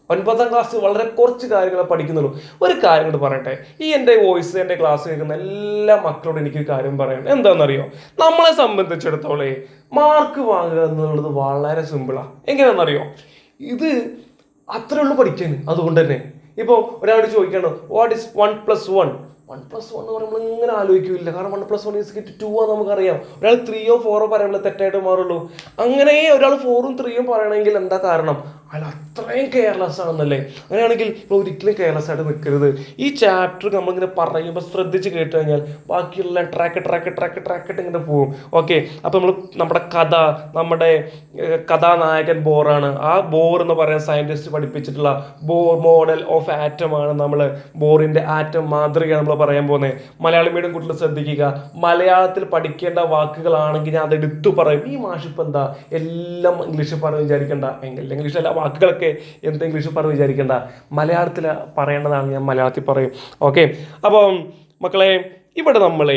9ാം ക്ലാസ് വളരെ കുറച്ച് കാര്യങ്ങൾ പഠിക്കുന്നുള്ളൂ. ഒരു കാര്യം കൊണ്ട് പറയട്ടെ, എൻ്റെ വോയിസ്, എൻ്റെ ക്ലാസ് കേൾക്കുന്ന എല്ലാ മക്കളോടും എനിക്കൊരു കാര്യം പറയണം. എന്താണെന്നറിയോ? നമ്മളെ സംബന്ധിച്ചിടത്തോളം മാർക്ക് വാങ്ങുക എന്നുള്ളത് വളരെ സിമ്പിളാണ്. എങ്ങനെയാണെന്നറിയോ? ഇത് അത്രേ ഉള്ളൂ പഠിക്കാൻ. അതുകൊണ്ട് തന്നെ ഇപ്പോൾ ഒരാളോട് ചോദിക്കണം വാട്ട് ഈസ് 1+1? 1+1 എന്ന് പറയുമ്പോൾ ഇങ്ങനെ ആലോചിക്കില്ല. കാരണം 1+1 = 2 ആണ് നമുക്കറിയാം. ഒരാൾ 3ഓ 4ഓ പറയുമ്പോൾ തെറ്റായിട്ട് മാറുള്ളൂ. അങ്ങനെ ഒരാൾ 4ഉം 3ഉം പറയണമെങ്കിൽ എന്താ കാരണം? അയാൾ അത്രയും കെയർലെസ് ആണെന്നല്ലേ? അങ്ങനെയാണെങ്കിൽ ഒരിക്കലും കെയർലെസ് ആയിട്ട് നിൽക്കരുത്. ഈ ചാപ്റ്റർ നമ്മളിങ്ങനെ പറയുമ്പോൾ ശ്രദ്ധിച്ച് കേട്ട് കഴിഞ്ഞാൽ ബാക്കിയുള്ള ട്രാക്ക് ഇങ്ങനെ പോകും. ഓക്കെ, അപ്പോൾ നമ്മുടെ കഥ, നമ്മുടെ കഥാനായകൻ ബോറാണ്. ആ ബോർ എന്ന് പറയുന്ന സയൻറ്റിസ്റ്റ് പഠിപ്പിച്ചിട്ടുള്ള ബോർ മോഡൽ ഓഫ് ആറ്റം ആണ് നമ്മൾ. ബോറിൻ്റെ ആറ്റം മാതൃകയാണ് നമ്മൾ പറയാൻ പോകുന്നത്. മലയാളം മീഡിയം കുട്ടികൾ ശ്രദ്ധിക്കുക. മലയാളത്തിൽ പഠിക്കേണ്ട വാക്കുകളാണെങ്കിൽ ഞാൻ അതെടുത്തു പറയും. ഈ മാഷിപ്പോൾ എന്താ എല്ലാം ഇംഗ്ലീഷിൽ പറഞ്ഞ് വിചാരിക്കേണ്ട. ഇംഗ്ലീഷ് അല്ല, വാക്കുകളൊക്കെ എന്ത് ഇംഗ്ലീഷിൽ പറഞ്ഞ് വിചാരിക്കേണ്ട. മലയാളത്തിൽ പറയേണ്ടതാണ്, ഞാൻ മലയാളത്തിൽ പറയും. ഓക്കെ, അപ്പം മക്കളെ ഇവിടെ നമ്മൾ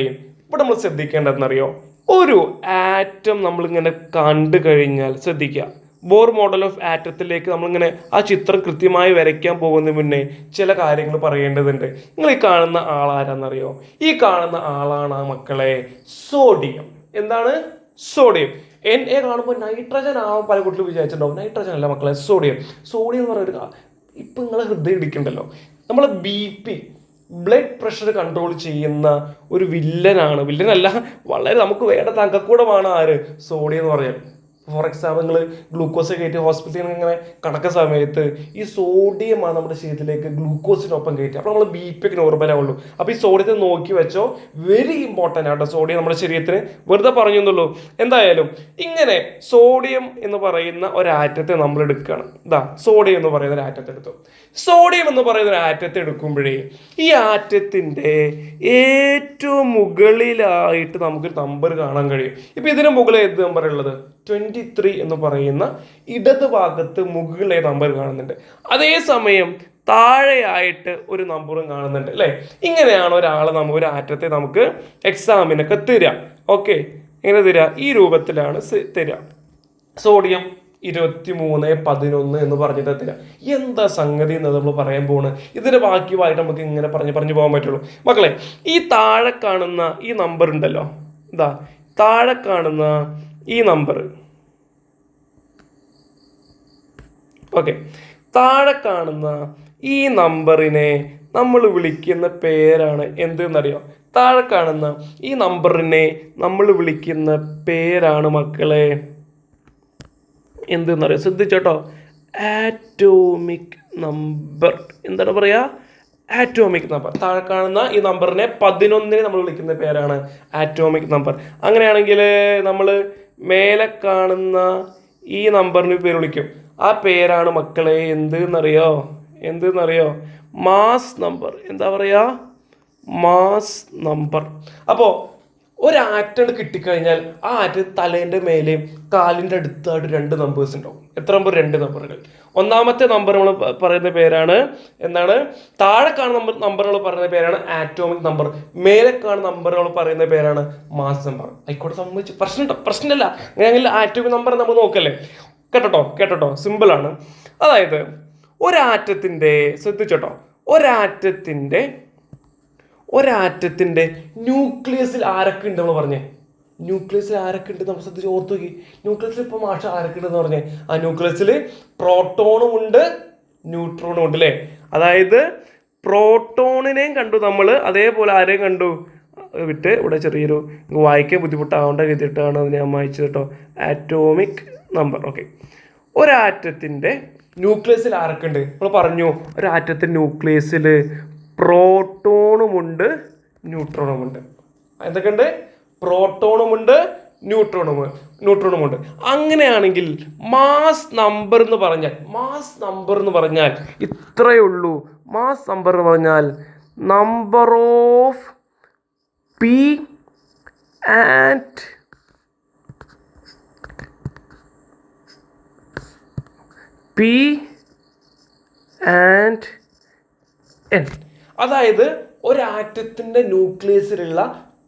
ശ്രദ്ധിക്കേണ്ടതെന്നറിയോ? ഒരു ആറ്റം നമ്മളിങ്ങനെ കണ്ടു കഴിഞ്ഞാൽ ശ്രദ്ധിക്കുക. ബോർ മോഡൽ ഓഫ് ആറ്റത്തിലേക്ക് നമ്മളിങ്ങനെ ആ ചിത്രം കൃത്യമായി വരയ്ക്കാൻ പോകുന്നതിന് മുന്നേ ചില കാര്യങ്ങൾ പറയേണ്ടതുണ്ട്. നിങ്ങൾ ഈ കാണുന്ന ആളാരാന്നറിയോ? ഈ കാണുന്ന ആളാണ് മക്കളെ സോഡിയം. എന്താണ്? സോഡിയം. Na കാണുമ്പോൾ നൈട്രജൻ ആവാൻ പല കുട്ടികൾ വിചാരിച്ചിട്ടുണ്ടാവും. നൈട്രജൻ അല്ല മക്കളെ, സോഡിയം. സോഡിയം എന്ന് പറയുന്നത് ഇപ്പം നിങ്ങളെ ഹൃദയം ഇടിക്കണ്ടല്ലോ, നമ്മളെ BP ബ്ലഡ് പ്രഷർ കൺട്രോൾ ചെയ്യുന്ന ഒരു വില്ലനാണ്. വില്ലനല്ല, വളരെ നമുക്ക് വേണ്ട തങ്കക്കൂടമാണ് ആര്? സോഡിയം എന്ന് പറഞ്ഞാൽ. ഫോർ എക്സാമ്പിൾ, നിങ്ങൾ ഗ്ലൂക്കോസ് കയറ്റി ഹോസ്പിറ്റലിൽ ഇങ്ങനെ കടക്കുന്ന സമയത്ത് ഈ സോഡിയമാണ് നമ്മുടെ ശരീരത്തിലേക്ക് ഗ്ലൂക്കോസിനൊപ്പം കയറ്റി. അപ്പോൾ നമ്മൾ BP ഒക്കെ നോർമലാവുള്ളൂ. അപ്പോൾ ഈ സോഡിയത്തെ നോക്കി വെച്ചോ, വെരി ഇമ്പോർട്ടൻ്റ് ആട്ടോ സോഡിയം നമ്മുടെ ശരീരത്തിന്. വെറുതെ പറഞ്ഞു എന്നുള്ളൂ. എന്തായാലും ഇങ്ങനെ സോഡിയം എന്ന് പറയുന്ന ഒരു ആറ്റത്തെ നമ്മൾ എടുക്കുകയാണ്. സോഡിയം എന്ന് പറയുന്ന ഒരു ആറ്റത്തെ എടുത്തു. സോഡിയം എന്ന് പറയുന്ന ഒരു ആറ്റത്തെ എടുക്കുമ്പോഴേ ഈ ആറ്റത്തിൻ്റെ ഏറ്റവും മുകളിലായിട്ട് നമുക്കൊരു നമ്പർ കാണാൻ കഴിയും. ഇപ്പം ഇതിന് മുകളിൽ ഏത് നമ്പർ ഉള്ളത്? 23 എന്ന് പറയുന്ന ഇടത് ഭാഗത്ത് മുകളിലെ നമ്പർ കാണുന്നുണ്ട്. അതേസമയം താഴെയായിട്ട് ഒരു നമ്പറും കാണുന്നുണ്ട് അല്ലേ? ഇങ്ങനെയാണ് ഒരു ആറ്റത്തെ നമുക്ക് എക്സാമിനൊക്കെ തരിക. ഓക്കെ, എങ്ങനെ തരിക? ഈ രൂപത്തിലാണ് തരിക. സോഡിയം 2311 എന്ന് പറഞ്ഞിട്ട് തരിക. എന്താ സംഗതി എന്ന് നമ്മൾ പറയാൻ പോകുന്നത്. ഇതിന്റെ ബാക്കിയുമായിട്ട് നമുക്ക് ഇങ്ങനെ പറഞ്ഞു പോകാൻ പറ്റുള്ളൂ. മക്കളെ, ഈ താഴെ കാണുന്ന ഈ നമ്പർ ഉണ്ടല്ലോ, താഴെ കാണുന്ന ഈ നമ്പർ, ഓക്കെ, താഴെ കാണുന്ന ഈ നമ്പറിനെ നമ്മൾ വിളിക്കുന്ന പേരാണ് എന്തെന്നറിയോ? താഴെ കാണുന്ന ഈ നമ്പറിനെ നമ്മൾ വിളിക്കുന്ന പേരാണ് മക്കളെ എന്തെന്നറിയോ? ശ്രദ്ധിച്ചോട്ടോ, ആറ്റോമിക് നമ്പർ. എന്താണ് പറയുക? Atomic number. താഴെ കാണുന്ന ഈ നമ്പറിനെ 11 നമ്മൾ വിളിക്കുന്ന പേരാണ് ആറ്റോമിക് നമ്പർ. അങ്ങനെയാണെങ്കിൽ നമ്മൾ മേലെ കാണുന്ന ഈ നമ്പറിന് പേര് വിളിക്കും. ആ പേരാണ് മക്കളെ എന്തെന്നറിയോ? Mass number. എന്താ പറയുക? Mass number. അപ്പോൾ ഒരാറ്റം കിട്ടിക്കഴിഞ്ഞാൽ ആ ആറ്റം തലേൻ്റെ മേലെയും കാലിൻ്റെ അടുത്തായിട്ട് 2 നമ്പേഴ്സ് ഉണ്ടാവും. എത്ര നമ്പർ? 2 നമ്പറുകൾ. ഒന്നാമത്തെ നമ്പർ നമ്മൾ പറയുന്ന പേരാണ് എന്താണ്? താഴെ കാണുന്ന നമ്പറുകൾ പറയുന്ന പേരാണ് ആറ്റോമിക് നമ്പർ. മേലെ കാണുന്ന നമ്പറുകൾ പറയുന്ന പേരാണ് മാസ് നമ്പർ. ആയിക്കോട്ടെ, സംബന്ധിച്ച് പ്രശ്നമില്ല. അങ്ങനെയെങ്കിൽ ആറ്റോമിക് നമ്പർ നമ്മൾ നോക്കല്ലേ? കേട്ടോ, സിമ്പിളാണ്. അതായത് ഒരാറ്റത്തിൻ്റെ ശ്രദ്ധിച്ചോട്ടോ, ഒരാറ്റത്തിൻ്റെ ന്യൂക്ലിയസിൽ ആരൊക്കെ ഉണ്ട് നമ്മൾ പറഞ്ഞേ? ന്യൂക്ലിയസിൽ ആരൊക്കെ ഉണ്ട് നമ്മൾ ശ്രദ്ധിച്ച് ഓർത്തു നോക്കി. ന്യൂക്ലിയസിൽ ഇപ്പോൾ ആരൊക്കെ ഉണ്ടെന്ന് പറഞ്ഞേ? ആ ന്യൂക്ലിയസിൽ പ്രോട്ടോണും ഉണ്ട്, ന്യൂട്രോണും ഉണ്ട് അല്ലേ? അതായത് പ്രോട്ടോണിനെയും കണ്ടു നമ്മൾ, അതേപോലെ ആരെയും കണ്ടു വിട്ട് ഇവിടെ ചെറിയൊരു വായിക്കാൻ ബുദ്ധിമുട്ടാവേണ്ട രീതിയിട്ടാണ് അതിനെ ഞാൻ വായിച്ചത് കേട്ടോ. Atomic number. ഓക്കെ, ഒരാറ്റത്തിൻ്റെ ന്യൂക്ലിയസിൽ ആരൊക്കെ ഉണ്ട് നമ്മൾ പറഞ്ഞു? ഒരാറ്റത്തിൻ്റെ ന്യൂക്ലിയസിൽ പ്രോട്ടോണുമുണ്ട്, ന്യൂട്രോണുമുണ്ട്. എന്തൊക്കെയുണ്ട്? പ്രോട്ടോണുമുണ്ട്, ന്യൂട്രോണുമുണ്ട്. അങ്ങനെയാണെങ്കിൽ മാസ് നമ്പർ എന്ന് പറഞ്ഞാൽ ഇത്രയേ ഉള്ളൂ. മാസ് നമ്പർ എന്ന് പറഞ്ഞാൽ number of P and N. അതായത് ഒരാറ്റത്തിൻ്റെ ന്യൂക്ലിയസിലുള്ള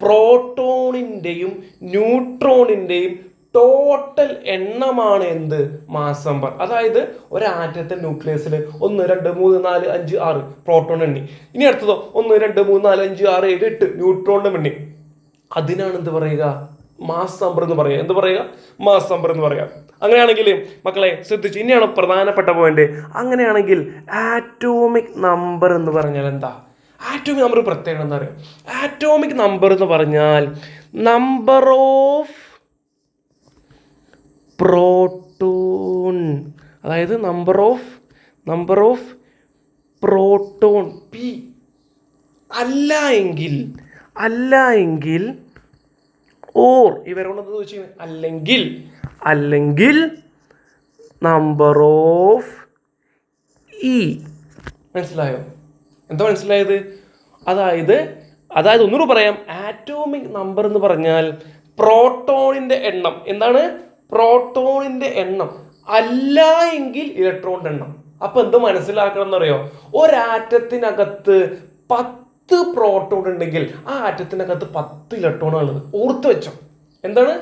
പ്രോട്ടോണിൻ്റെയും ന്യൂട്രോണിൻ്റെയും ടോട്ടൽ എണ്ണമാണ് എന്ത്? Mass number. അതായത് ഒരാറ്റത്തിൻ്റെ ന്യൂക്ലിയസിൽ 1 2 3 4 5 6 പ്രോട്ടോൺ എണ്ണി. ഇനി അടുത്തതോ 1 2 3 4 5 6 7 8 ന്യൂട്രോണിൻ്റെ എണ്ണി. അതിനാണ് എന്ത് പറയുക? മാസ് നമ്പർ എന്ന് പറയുക. എന്ത് പറയുക? മാസ് നമ്പർ എന്ന് പറയുക. അങ്ങനെയാണെങ്കിൽ മക്കളെ ശ്രദ്ധിച്ചു, ഇനിയാണ് പ്രധാനപ്പെട്ട പോയിന്റ്. അങ്ങനെയാണെങ്കിൽ ആറ്റോമിക് നമ്പർ എന്ന് പറഞ്ഞാൽ എന്താ? ആറ്റോമിക് നമ്പർ പ്രത്യേകത എന്താ പറയുക? ആറ്റോമിക് നമ്പർ എന്ന് പറഞ്ഞാൽ നമ്പർ ഓഫ് പ്രോട്ടോൺ. അതായത് നമ്പർ ഓഫ് പ്രോട്ടോൺ പി. അല്ല എങ്കിൽ ഓർ ഇവരോടൊന്ന് ചോദിച്ചു, അല്ലെങ്കിൽ നമ്പർ ഓഫ് ഇ. മനസ്സിലായോ? എന്താ മനസ്സിലായത്? അതായത് ഒന്നുകൂടി പറയാം. ആറ്റോമിക് നമ്പർ എന്ന് പറഞ്ഞാൽ പ്രോട്ടോണിന്റെ എണ്ണം. എന്താണ്? പ്രോട്ടോണിന്റെ എണ്ണം. അല്ല എങ്കിൽ ഇലക്ട്രോണിന്റെ എണ്ണം. അപ്പൊ എന്ത് മനസ്സിലാക്കണം എന്നറിയോ? ഒരാറ്റത്തിനകത്ത് 10 പ്രോട്ടോൺ ഉണ്ടെങ്കിൽ ആ ആറ്റത്തിനകത്ത് 10 ഇലക്ട്രോണാണ് ഉള്ളത്. ഓർത്ത് വെച്ചോ. എന്താണ്?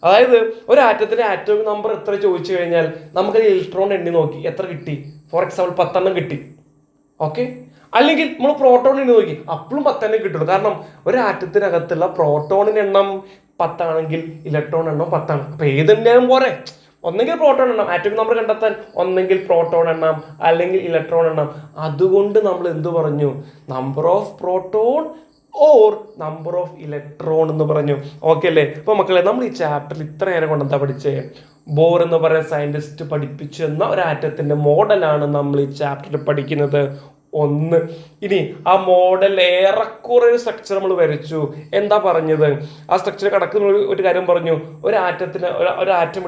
അതായത് ഒരാറ്റത്തിന്റെ ആറ്റോമിക് നമ്പർ എത്ര ചോദിച്ചു കഴിഞ്ഞാൽ നമുക്ക് ഇലക്ട്രോൺ എണ്ണി നോക്കി എത്ര കിട്ടി? ഫോർ എക്സാമ്പിൾ 10 കിട്ടി. ഓക്കെ, അല്ലെങ്കിൽ നമ്മൾ പ്രോട്ടോൺ എണ്ണി നോക്കി അപ്പോഴും 10 കിട്ടുള്ളൂ. കാരണം ഒരാറ്റത്തിനകത്തുള്ള പ്രോട്ടോണിന് എണ്ണം 10 ആണെങ്കിൽ ഇലക്ട്രോൺ എണ്ണം 10 ആണ്. അപ്പൊ ഏതെണ്ണയും പോരെ? ഒന്നെങ്കിൽ പ്രോട്ടോൺ എണ്ണം, ആറ്റോമിക് നമ്പർ കണ്ടെത്താൻ ഒന്നെങ്കിൽ പ്രോട്ടോൺ എണ്ണം അല്ലെങ്കിൽ ഇലക്ട്രോൺ എണ്ണം. അതുകൊണ്ട് നമ്മൾ എന്ത് പറഞ്ഞു? Number of proton or number of electron എന്ന് പറഞ്ഞു. ഓക്കെ അല്ലേ? അപ്പൊ മക്കളെ, നമ്മൾ ഈ ചാപ്റ്ററിൽ ഇത്ര നേരം കൊണ്ട് എന്താ പഠിച്ചേ? ബോർ എന്ന് പറയുന്ന സയന്റിസ്റ്റ് പഠിപ്പിച്ചു തന്ന ഒരു ആറ്റത്തിന്റെ മോഡലാണ് നമ്മൾ ഈ ചാപ്റ്ററിൽ പഠിക്കുന്നത്. 1. ഇനി ആ മോഡൽ ഏറെക്കുറെ ഒരു സ്ട്രക്ചർ നമ്മൾ വരച്ചു. എന്താ പറഞ്ഞത്? ആ സ്ട്രക്ചർ കിടക്കുന്ന ഒരു കാര്യം പറഞ്ഞു. ഒരു ആറ്റം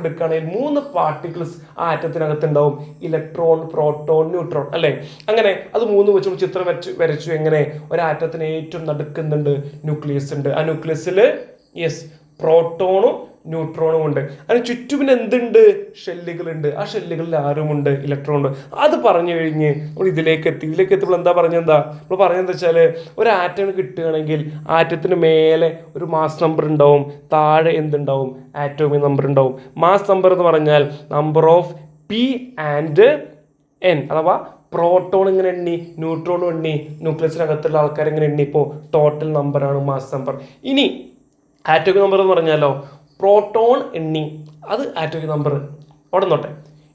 എടുക്കുകയാണെങ്കിൽ 3 പാർട്ടിക്കിൾസ് ആ ആറ്റത്തിനകത്ത് ഉണ്ടാവും. ഇലക്ട്രോൺ, പ്രോട്ടോൺ, ന്യൂട്രോൺ അല്ലേ? അങ്ങനെ അത് 3 വെച്ച് ചിത്രം വരച്ചു. എങ്ങനെ? ഒരാറ്റത്തിന് ഏറ്റവും നടുക്കുന്നുണ്ട് ന്യൂക്ലിയസ് ഉണ്ട്. ആ ന്യൂക്ലിയസിൽ പ്രോട്ടോണും ന്യൂട്രോണും ഉണ്ട്. അതിന് ചുറ്റുപിന് എന്തുണ്ട്? ഷെല്ലുകളുണ്ട്. ആ ഷെല്ലുകളിൽ ആരുമുണ്ട്? ഇലക്ട്രോൺ ഉണ്ട്. അത് പറഞ്ഞു കഴിഞ്ഞ് നമ്മൾ ഇതിലേക്ക് എത്തിയപ്പോൾ എന്താ പറഞ്ഞെന്താ? നമ്മൾ പറഞ്ഞെന്താ വെച്ചാൽ ഒരു ആറ്റം കിട്ടുകയാണെങ്കിൽ ആറ്റത്തിന് മേലെ ഒരു മാസ് നമ്പർ ഉണ്ടാവും, താഴെ എന്തുണ്ടാവും? ആറ്റോമിക് നമ്പർ ഉണ്ടാവും. മാസ് നമ്പർ എന്ന് പറഞ്ഞാൽ number of P and N. അഥവാ പ്രോട്ടോൺ ഇങ്ങനെ എണ്ണി, ന്യൂട്രോണും എണ്ണി, ന്യൂക്ലിയസിനകത്തുള്ള ആൾക്കാർ ഇങ്ങനെ എണ്ണി, ഇപ്പോൾ ടോട്ടൽ നമ്പറാണ് മാസ് നമ്പർ. ഇനി ആറ്റോമിക് നമ്പർ എന്ന് പറഞ്ഞാലോ, പ്രോട്ടോൺ എണ്ണി, അത് ആറ്റോമിക് നമ്പർ അവിടെ നോട്ടെ.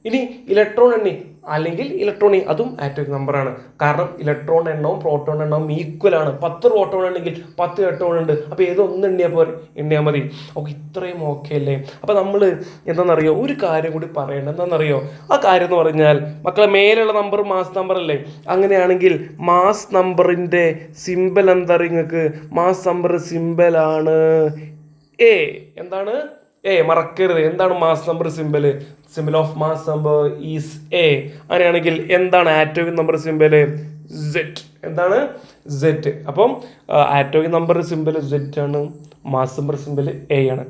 ഇനി ഇലക്ട്രോൺ എണ്ണി, അല്ലെങ്കിൽ ഇലക്ട്രോൺ അതും ആറ്റോമിക് നമ്പറാണ്. കാരണം ഇലക്ട്രോൺ എണ്ണവും പ്രോട്ടോൺ എണ്ണവും ഈക്വൽ ആണ്. 10 പ്രോട്ടോൺ ഉണ്ടെങ്കിൽ 10 ഇലക്ട്രോൺ ഉണ്ട്. അപ്പോൾ ഏതൊന്ന് എണ്ണിയാൽ മതി. ഓക്കെ, ഇത്രയും ഓക്കെ അല്ലേ? അപ്പോൾ നമ്മൾ എന്താണെന്നറിയോ, ഒരു കാര്യം കൂടി പറയേണ്ടത് എന്താണെന്നറിയോ, ആ കാര്യം എന്ന് പറഞ്ഞാൽ മക്കളെ മേലുള്ള നമ്പർ മാസ് നമ്പർ അല്ലേ? അങ്ങനെയാണെങ്കിൽ മാസ് നമ്പറിൻ്റെ സിമ്പൽ എന്താ നിങ്ങൾക്ക്? മാസ് നമ്പർ സിമ്പലാണ് എ. എന്താണ്? എ. മറക്കരുത്. എന്താണ് mass number symbol? Symbol of mass number is A. അങ്ങനെയാണെങ്കിൽ എന്താണ് ആറ്റോമിക് നമ്പർ സിമ്പൽ? സെറ്റ്. എന്താണ്? സെറ്റ്. അപ്പം ആറ്റോമിക് നമ്പർ സിമ്പൽ സെറ്റ് ആണ്, മാസ് നമ്പർ സിമ്പൽ എ ആണ്.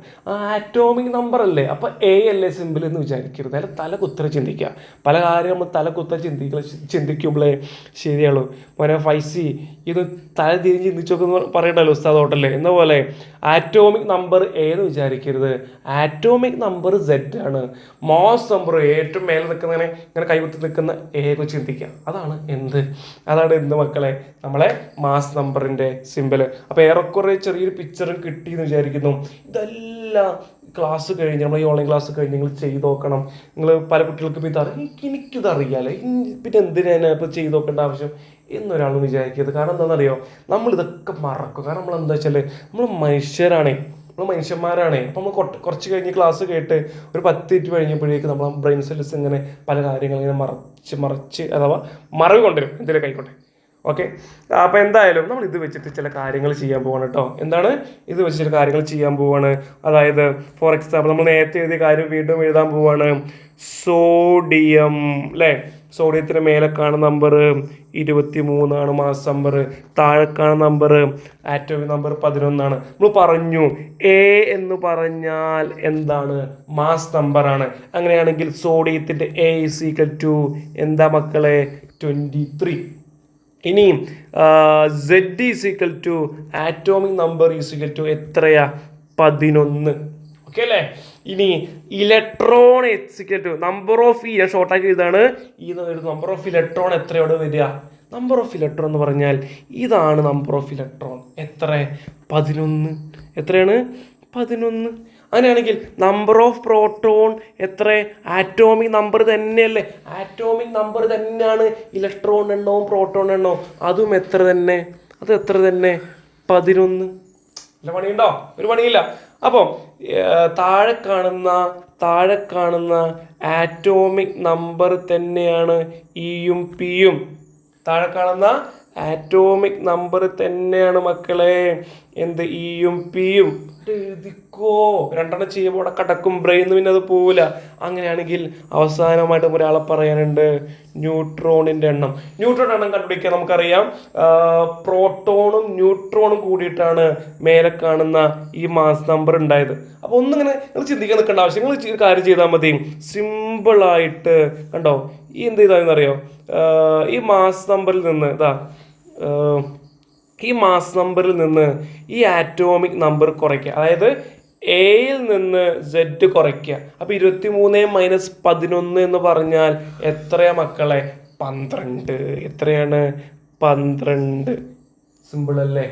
ആറ്റോമിക് നമ്പർ അല്ലേ, അപ്പോൾ എ അല്ലേ സിമ്പിൾ എന്ന് വിചാരിക്കരുത്. അല്ല, തല കുത്തര ചിന്തിക്കുക. പല കാര്യം നമ്മൾ തല കുത്തര ചിന്തിക്കുമ്പോഴേ ശരിയുള്ളൂ. മോനെ ഫൈസി ഇത് തല തിരിഞ്ഞ് ചിന്തിച്ചോക്കെന്ന് പറയണ്ടല്ലോ ഉസ്താദ് ഹോട്ടല്ലേ എന്ന പോലെ. ആറ്റോമിക് നമ്പർ എ എന്ന് വിചാരിക്കരുത്. ആറ്റോമിക് നമ്പർ സെറ്റ് ആണ്. മാസ് നമ്പർ ഏറ്റവും മേലെ നിൽക്കുന്നതിനെ ഇങ്ങനെ കൈകുത്തി നിൽക്കുന്ന എ എന്ന് ചിന്തിക്കുക. അതാണ് എന്ത് മക്കളെ, നമ്മളെ മാസ് നമ്പറിൻ്റെ സിമ്പിൾ. അപ്പോൾ ഏറെക്കുറെ ചെറിയൊരു പിക്ചറും കിട്ടിയെന്ന് വിചാരിക്കുന്നു. ഇതെല്ലാം ക്ലാസ് കഴിഞ്ഞ് നമ്മൾ ഈ ഓൺലൈൻ ക്ലാസ് കഴിഞ്ഞ് നിങ്ങൾ ചെയ്ത് നോക്കണം. നിങ്ങൾ പല കുട്ടികൾക്കും എനിക്കിത് അറിയാലേ, പിന്നെ എന്തിനാണ് ഇപ്പോൾ ചെയ്ത് നോക്കേണ്ട ആവശ്യം എന്നൊരാളും വിചാരിക്കരുത്. കാരണം എന്താണെന്നറിയോ, നമ്മളിതൊക്കെ മറക്കും. കാരണം നമ്മൾ എന്താ വെച്ചാൽ നമ്മൾ മനുഷ്യന്മാരാണ്. അപ്പോൾ നമ്മൾ കുറച്ച് കഴിഞ്ഞ് ക്ലാസ് കേട്ട് ഒരു 10 മിനിറ്റ് കഴിഞ്ഞപ്പോഴേക്ക് നമ്മൾ ബ്രെയിൻ സെൽസ് ഇങ്ങനെ പല കാര്യങ്ങളിങ്ങനെ മറച്ച് അഥവാ മറവ് കൊണ്ടുവരും എന്തെങ്കിലും കൈക്കോട്ടെ. ഓക്കെ, അപ്പോൾ എന്തായാലും നമ്മൾ ഇത് വെച്ചിട്ട് ചില കാര്യങ്ങൾ ചെയ്യാൻ പോവാണ് കേട്ടോ. എന്താണ് ഇത് വെച്ചിട്ട് ചില കാര്യങ്ങൾ ചെയ്യാൻ പോവാണ്? അതായത് ഫോർ എക്സാമ്പിൾ നമ്മൾ നേരത്തെ എഴുതിയ കാര്യം വീണ്ടും എഴുതാൻ പോവാണ്. സോഡിയം അല്ലേ? സോഡിയത്തിന് മേലെ കാണുന്ന നമ്പർ 23 മാസ് നമ്പർ. താഴെ കാണുന്ന നമ്പർ ആറ്റോമിക് നമ്പർ 11. നമ്മൾ പറഞ്ഞു എ എന്ന് പറഞ്ഞാൽ എന്താണ്? മാസ് നമ്പറാണ്. അങ്ങനെയാണെങ്കിൽ സോഡിയത്തിൻ്റെ എ ഈസ് ഈക്വൽ ടു എന്താ മക്കളെ? 23. ഇനി Z is equal to atomic number is equal to എത്രയാ? 11. ഓക്കെ അല്ലേ? ഇനി electron equal to number of ഞാൻ ഷോർട്ടാക്കി ഇതാണ് നമ്പർ ഓഫ് ഇലക്ട്രോൺ എത്രയോട് വരിക? നമ്പർ ഓഫ് ഇലക്ട്രോൺ എന്ന് പറഞ്ഞാൽ ഇതാണ് നമ്പർ ഓഫ് ഇലക്ട്രോൺ. എത്ര? 11. എത്രയാണ്? 11. അങ്ങനെയാണെങ്കിൽ നമ്പർ ഓഫ് പ്രോട്ടോൺ എത്ര? ആറ്റോമിക് നമ്പർ തന്നെയല്ലേ? ആറ്റോമിക് നമ്പർ തന്നെയാണ് ഇലക്ട്രോൺ എണ്ണവും പ്രോട്ടോൺ എണ്ണവും. അതും എത്ര തന്നെ? അത് എത്ര തന്നെ? 11. അല്ല, പണിയുണ്ടോ? ഒരു പണിയില്ല. അപ്പം താഴെ കാണുന്ന ആറ്റോമിക് നമ്പർ തന്നെയാണ് ഇയും പിയും. താഴെ കാണുന്ന ആറ്റോമിക് നമ്പർ തന്നെയാണ് മക്കളെ എന്ത്? ഇയും പിയും. എഴുതിക്കോ, രണ്ടെണ്ണം ചെയ്യുമ്പോൾ അവിടെ കടക്കും ബ്രെയിന്ന്, പിന്നെ അത് പോവില്ല. അങ്ങനെയാണെങ്കിൽ അവസാനമായിട്ട് ഒരാളെ പറയാനുണ്ട്, ന്യൂട്രോണിൻ്റെ എണ്ണം. ന്യൂട്രോൺ എണ്ണം കണ്ടുപിടിക്കാൻ നമുക്കറിയാം, പ്രോട്ടോണും ന്യൂട്രോണും കൂടിയിട്ടാണ് മേലെ കാണുന്ന ഈ മാസ് നമ്പർ ഉണ്ടായത്. അപ്പോൾ ഒന്നിങ്ങനെ നിങ്ങൾ ചിന്തിക്കാൻ നിൽക്കേണ്ട ആവശ്യം, നിങ്ങൾ കാര്യം ചെയ്താൽ മതി. സിമ്പിളായിട്ട് കണ്ടോ, ഈ എന്ത് ചെയ്താലെന്നറിയോ, ഈ മാസ് നമ്പറിൽ നിന്ന് ഈ ആറ്റോമിക് നമ്പർ കുറയ്ക്കുക. അതായത് എയിൽ നിന്ന് സെഡ് കുറയ്ക്കുക. അപ്പോൾ 23 - 11 എന്ന് പറഞ്ഞാൽ എത്രയാ മക്കളെ? 12. എത്രയാണ്? 12. സിമ്പിളല്ലേ?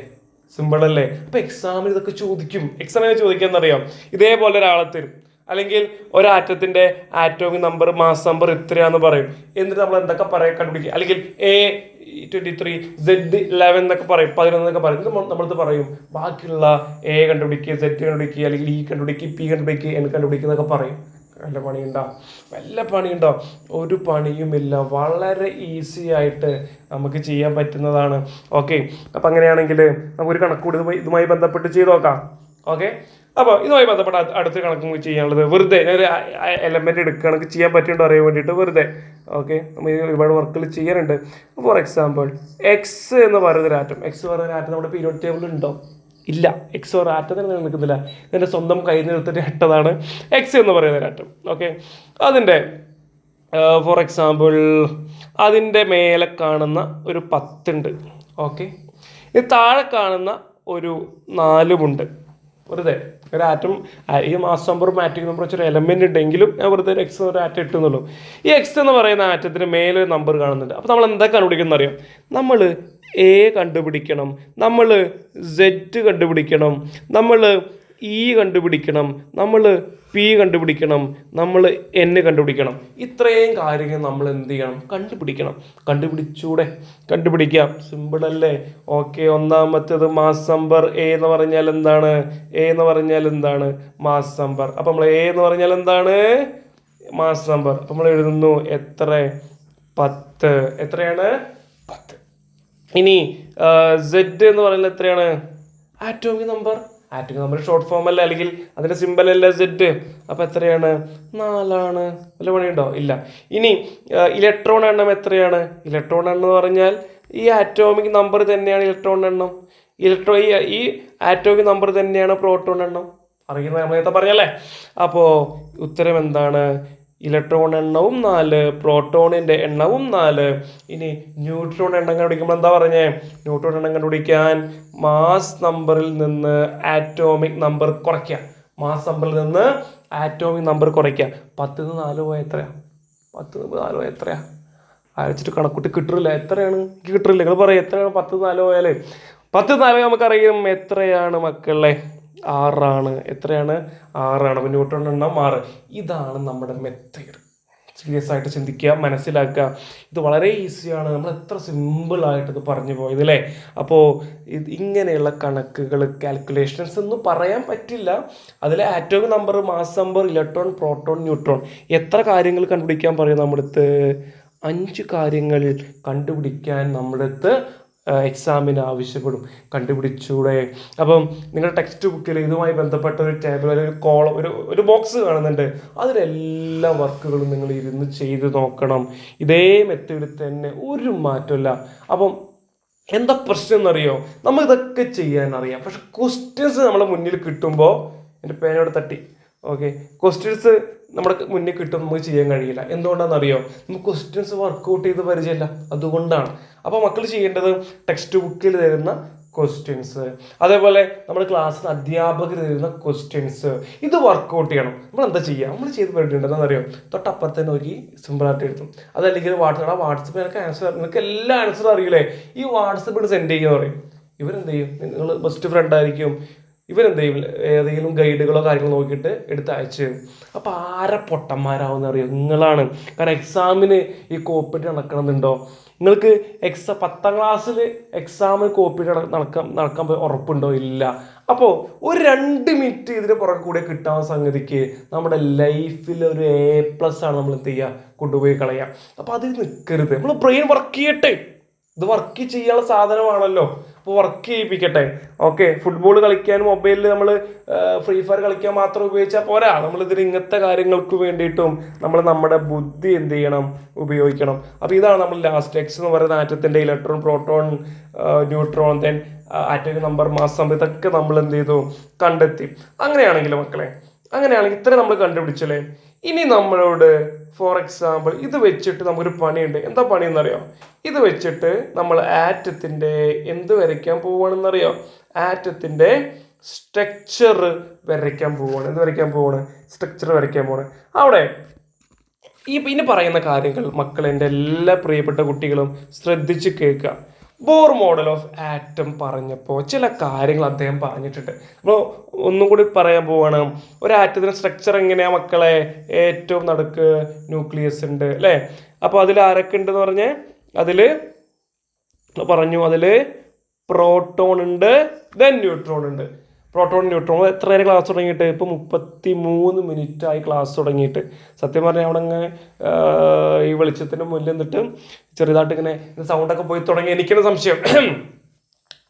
അപ്പോൾ എക്സാമിൽ ഇതൊക്കെ ചോദിക്കും. എക്സാമിന് ചോദിക്കാന്നറിയാം, ഇതേപോലെ ഒരാളെ തരും, അല്ലെങ്കിൽ ഒരാറ്റത്തിൻ്റെ ആറ്റോമിക് നമ്പർ മാസ് നമ്പർ എത്രയാന്ന് പറയും. എന്നിട്ട് നമ്മൾ എന്തൊക്കെ കണ്ടുപിടിക്കുക, അല്ലെങ്കിൽ A 23 Z 11 എന്നൊക്കെ പറയും, 11 എന്നൊക്കെ പറയും. നമ്മളിത് പറയും, ബാക്കിയുള്ള A കണ്ടുപിടിക്കുക, Z കണ്ടുപിടിക്കുക, അല്ലെങ്കിൽ E കണ്ടുപിടിക്കുക, P കണ്ടുപിടിക്കുക, N കണ്ടുപിടിക്കുക എന്നൊക്കെ പറയും. വല്ല പണിയുണ്ടോ? ഒരു പണിയുമില്ല. വളരെ ഈസി ആയിട്ട് നമുക്ക് ചെയ്യാൻ പറ്റുന്നതാണ്. ഓക്കെ, അപ്പം അങ്ങനെയാണെങ്കിൽ നമുക്കൊരു കണക്കൂടി ഇതുമായി ബന്ധപ്പെട്ട് ചെയ്ത് നോക്കാം. ഓക്കെ, അപ്പോൾ ഇതുമായി ബന്ധപ്പെട്ട അടുത്ത കണക്ക് നമുക്ക് ചെയ്യാനുള്ളത്, വെറുതെ ഒരു എലമെൻ്റ് എടുക്കുകയാണെങ്കിൽ ചെയ്യാൻ പറ്റുന്നുണ്ടോ അറിയാൻ വേണ്ടിയിട്ട് വെറുതെ. ഓക്കെ, നമ്മൾ ഒരുപാട് വർക്കുകൾ ചെയ്യാനുണ്ട്. ഫോർ എക്സാമ്പിൾ എക്സ് എന്ന് പറയുന്നൊരു ആറ്റം നമ്മുടെ പീരിയോഡിക് ടേബിളിൽ ഉണ്ടോ? ഇല്ല. എക്സ് ഒരു ആറ്റം തന്നെ നിൽക്കുന്നില്ല. ഇതിൻ്റെ സ്വന്തം കയ്യിൽ നിന്ന് എടുത്തിട്ട് ഇട്ടതാണ് എക്സ് എന്ന് പറയുന്ന ഒരു ആറ്റം. ഓക്കെ, അതിൻ്റെ ഫോർ എക്സാമ്പിൾ അതിൻ്റെ മേലെ കാണുന്ന ഒരു 10 ഉണ്ട്. ഓക്കെ, ഇത് താഴെ കാണുന്ന ഒരു 4 ഉണ്ട്. വെറുതെ ഒരു ആറ്റം, ഈ മാസ് നമ്പറും ആറ്റോമിക് നമ്പർ വെച്ചൊരു എലമെൻ്റ് ഉണ്ടെങ്കിലും ഞാൻ വെറുതെ ഒരു എക്സ് ഒരു ആറ്റം ഇട്ടുന്നുള്ളൂ. ഈ എക്സ് എന്ന് പറയുന്ന ആറ്റത്തിന് മേലെ ഒരു നമ്പർ കാണുന്നുണ്ട്. അപ്പോൾ നമ്മൾ എന്താ കണ്ടുപിടിക്കുന്നത് അറിയാം? നമ്മൾ എ കണ്ടുപിടിക്കണം, നമ്മൾ സെഡ് കണ്ടുപിടിക്കണം, നമ്മൾ ഇ കണ്ടുപിടിക്കണം, നമ്മൾ പി കണ്ടുപിടിക്കണം, നമ്മൾ എൻ കണ്ടുപിടിക്കണം. ഇത്രയും കാര്യങ്ങൾ നമ്മൾ എന്ത് ചെയ്യണം? കണ്ടുപിടിക്കണം. കണ്ടുപിടിച്ചൂടെ? കണ്ടുപിടിക്കാം. സിമ്പിൾ അല്ലേ? ഓക്കെ, ഒന്നാമത്തേത് മാസ് നമ്പർ. എ എന്ന് പറഞ്ഞാൽ എന്താണ്? എ എന്ന് പറഞ്ഞാൽ എന്താണ്? Mass number. അപ്പം നമ്മൾ എ എന്ന് പറഞ്ഞാൽ എന്താണ്? Mass number. അപ്പം നമ്മൾ എഴുതുന്നു എത്ര? 10. എത്രയാണ്? 10. ഇനി സെഡ് എന്ന് പറയുന്നത് എത്രയാണ്? Atomic number. Atomic number short form അല്ല, അല്ലെങ്കിൽ അതിൻ്റെ സിമ്പൽ അല്ല സെഡ്. അപ്പോൾ എത്രയാണ്? 4 വല്ല പണിയുണ്ടോ? ഇല്ല. ഇനി ഇലക്ട്രോൺ എണ്ണം എത്രയാണ്? ഇലക്ട്രോൺ എണ്ണം എന്ന് പറഞ്ഞാൽ ഈ ആറ്റോമിക് നമ്പർ തന്നെയാണ് ഇലക്ട്രോൺ എണ്ണം. ഈ ആറ്റോമിക് നമ്പർ തന്നെയാണ് പ്രോട്ടോൺ എണ്ണം. അറിയുന്നത് നമ്മൾ നേരത്തെ പറഞ്ഞല്ലേ. അപ്പോൾ ഉത്തരം എന്താണ്? ഇലക്ട്രോൺ എണ്ണവും 4, പ്രോട്ടോണിൻ്റെ എണ്ണവും 4. ഇനി ന്യൂട്രോൺ എണ്ണം കണ്ടുപിടിക്കുമ്പോൾ എന്താ പറഞ്ഞേ? ന്യൂട്രോൺ എണ്ണം കണ്ടുപിടിക്കാൻ മാസ് നമ്പറിൽ നിന്ന് ആറ്റോമിക് നമ്പർ കുറയ്ക്കുക. മാസ് നമ്പറിൽ നിന്ന് ആറ്റോമിക് നമ്പർ കുറയ്ക്കുക. 10 ന് 4 പോയാൽ എത്രയാണ്? 10 ന് 4 പോയാൽ എത്രയാണ്? അയച്ചിട്ട് കണക്കൂട്ടി കിട്ടില്ല. എത്രയാണ്? എനിക്ക് കിട്ടില്ല. നിങ്ങൾ പറയും എത്രയാണ് 10 ന് 4 പോയാൽ? 10 ന് 4 നമുക്കറിയാം എത്രയാണ് മക്കളെ? 6. എത്രയാണ്? 6. അപ്പോൾ ന്യൂട്രോൺ എണ്ണം 6. ഇതാണ് നമ്മുടെ മെത്തേഡ്. സീരിയസ് ആയിട്ട് ചിന്തിക്കുക, മനസ്സിലാക്കുക. ഇത് വളരെ ഈസിയാണ്. നമ്മൾ എത്ര സിമ്പിളായിട്ട് ഇത് പറഞ്ഞു പോയത് അല്ലേ. അപ്പോൾ ഇങ്ങനെയുള്ള കണക്കുകൾ, കാൽക്കുലേഷൻസ് ഒന്നും പറയാൻ പറ്റില്ല. അതിലെ atomic number, mass number, electron, proton, neutron, എത്ര കാര്യങ്ങൾ കണ്ടുപിടിക്കാൻ പറയും നമ്മുടെ അടുത്ത്? 5 കാര്യങ്ങൾ കണ്ടുപിടിക്കാൻ നമ്മുടെ അടുത്ത് എക്സാമിന് ആവശ്യപ്പെടും. കണ്ടുപിടിച്ചൂടെ? അപ്പം നിങ്ങളുടെ ടെക്സ്റ്റ് ബുക്കിൽ ഇതുമായി ബന്ധപ്പെട്ട ഒരു ടേബിൾ, ഒരു കോളം, ഒരു ബോക്സ് കാണുന്നുണ്ട്. അതിലെല്ലാ വർക്കുകളും നിങ്ങൾ ഇരുന്ന് ചെയ്ത് നോക്കണം. ഇതേ മെത്തേഡിൽ തന്നെ, ഒരു മാറ്റമില്ല. അപ്പം എന്താ പ്രശ്നം എന്നറിയോ? നമ്മൾ ഇതൊക്കെ ചെയ്യാൻ അറിയാം, പക്ഷെ ക്വസ്റ്റ്യൻസ് നമ്മളെ മുന്നിൽ കിട്ടുമ്പോൾ, എൻ്റെ പേനയോട് തട്ടി, ഓക്കെ, ക്വസ്റ്റ്യൻസ് നമ്മുടെ മുന്നിൽ കിട്ടും, നമുക്ക് ചെയ്യാൻ കഴിയില്ല. എന്തുകൊണ്ടാണെന്നറിയോ? നമുക്ക് ക്വസ്റ്റ്യൻസ് വർക്കൗട്ട് ചെയ്ത് പരിചയമില്ല, അതുകൊണ്ടാണ്. അപ്പോൾ മക്കൾ ചെയ്യേണ്ടത് ടെക്സ്റ്റ് ബുക്കിൽ തരുന്ന ക്വസ്റ്റ്യൻസ്, അതേപോലെ നമ്മുടെ ക്ലാസ്സിൽ അധ്യാപകർ തരുന്ന ക്വസ്റ്റ്യൻസ്, ഇത് വർക്കൗട്ട് ചെയ്യണം. നമ്മൾ എന്താ ചെയ്യുക? നമ്മൾ ചെയ്ത് പരിചയമുണ്ടെന്ന് അറിയോ? തൊട്ടപ്പുറത്ത് നോക്കി സിമ്പിളായിട്ട് എഴുതും. അതല്ലെങ്കിൽ വാട്സപ്പ് എനിക്ക് ആൻസർ, നിങ്ങൾക്ക് എല്ലാ ആൻസറും അറിയില്ലേ? ഈ വാട്സപ്പിൽ സെൻഡ് ചെയ്യുക പറയും. ഇവരെന്ത് ചെയ്യും? നിങ്ങൾ ബെസ്റ്റ് ഫ്രണ്ട് ആയിരിക്കും. ഇവരെന്ത് ചെയ്യും? ഏതെങ്കിലും ഗൈഡുകളോ കാര്യങ്ങളോ നോക്കിയിട്ട് എടുത്ത് അയച്ചു തരും. അപ്പോൾ ആരെ പൊട്ടന്മാരാവുമെന്ന് അറിയോ? നിങ്ങളാണ്. കാരണം എക്സാമിന് ഈ കോപ്പിട്ട് നടക്കണമെന്നുണ്ടോ? നിങ്ങൾക്ക് 10ാം ക്ലാസ്സിൽ എക്സാമിന് കോപ്പിട്ട് നടക്കാൻ ഉറപ്പുണ്ടോ? ഇല്ല. അപ്പോൾ ഒരു 2 മിനിറ്റ് ഇതിന് പുറകെ കൂടെ കിട്ടാവുന്ന സംഗതിക്ക് നമ്മുടെ ലൈഫിൽ ഒരു A+ ആണ് നമ്മൾ എന്ത് ചെയ്യുക? കൊണ്ടുപോയി കളയുക. അപ്പോൾ അതിൽ നിൽക്കരുത്. നമ്മൾ ബ്രെയിൻ വർക്ക് ചെയ്യട്ടെ. ഇത് വർക്ക് ചെയ്യാനുള്ള സാധനമാണല്ലോ. അപ്പോൾ വർക്ക് ചെയ്യിപ്പിക്കട്ടെ. ഓക്കെ, ഫുട്ബോൾ കളിക്കാനും മൊബൈലിൽ നമ്മൾ ഫ്രീ ഫയർ കളിക്കാൻ മാത്രം ഉപയോഗിച്ചാൽ പോരാ. നമ്മളിതിന് ഇങ്ങനത്തെ കാര്യങ്ങൾക്ക് വേണ്ടിയിട്ടും നമ്മുടെ ബുദ്ധി എന്ത് ചെയ്യണം? ഉപയോഗിക്കണം. അപ്പോൾ ഇതാണ് നമ്മൾ ലാസ്റ്റ് എക്സ് എന്ന് പറയുന്ന ആറ്റത്തിൻ്റെ electron, proton, neutron, then atomic number, mass number, ഇതൊക്കെ നമ്മൾ എന്ത് ചെയ്തു? കണ്ടെത്തി. അങ്ങനെയാണെങ്കിൽ മക്കളെ, അങ്ങനെയാണെങ്കിൽ ഇത്ര നമ്മൾ കണ്ടുപിടിച്ചല്ലേ. ഇനി നമ്മളോട് ഫോർ എക്സാമ്പിൾ ഇത് വെച്ചിട്ട് നമുക്കൊരു പണിയുണ്ട്. എന്താ പണി എന്നറിയോ? ഇത് വെച്ചിട്ട് നമ്മൾ ആറ്റത്തിൻ്റെ എന്ത് വരയ്ക്കാൻ പോവുകയാണെന്നറിയോ? ആറ്റത്തിൻ്റെ സ്ട്രക്ചർ വരയ്ക്കാൻ പോവുകയാണ്. എന്ത് വരയ്ക്കാൻ പോവാണ്? സ്ട്രക്ചർ വരയ്ക്കാൻ പോവാണ്. അവിടെ ഇനി പറയുന്ന കാര്യങ്ങൾ മക്കൾ, എൻ്റെ എല്ലാ പ്രിയപ്പെട്ട കുട്ടികളും ശ്രദ്ധിച്ച് കേൾക്കുക. ബോർ മോഡൽ ഓഫ് ആറ്റം പറഞ്ഞപ്പോൾ ചില കാര്യങ്ങൾ അദ്ദേഹം പറഞ്ഞിട്ടുണ്ട്. അപ്പോൾ ഒന്നും കൂടി പറയാൻ പോവാണ്. ഒരു ആറ്റത്തിൻ്റെ സ്ട്രക്ചർ എങ്ങനെയാണ് മക്കളെ? ഏറ്റവും നടുക്ക് ന്യൂക്ലിയസ് ഉണ്ട് അല്ലേ. അപ്പോൾ അതിൽ ആരൊക്കെ ഉണ്ടെന്ന് പറഞ്ഞേ? അതിൽ പ്രോട്ടോൺ ഉണ്ട്, ദെൻ ന്യൂട്രോൺ ഉണ്ട്. പ്രോട്ടോൺ, ന്യൂട്രോൺ എത്ര നേരം ക്ലാസ് തുടങ്ങിയിട്ട്? ഇപ്പോൾ 33 മിനിറ്റായി ക്ലാസ് തുടങ്ങിയിട്ട്. സത്യം പറഞ്ഞാൽ അവിടെ ഇങ്ങനെ ഈ വെളിച്ചത്തിൻ്റെ മുന്നിൽ നിന്നിട്ട് ചെറുതായിട്ട് ഇങ്ങനെ സൗണ്ടൊക്കെ പോയി തുടങ്ങി. എനിക്കാണ് സംശയം.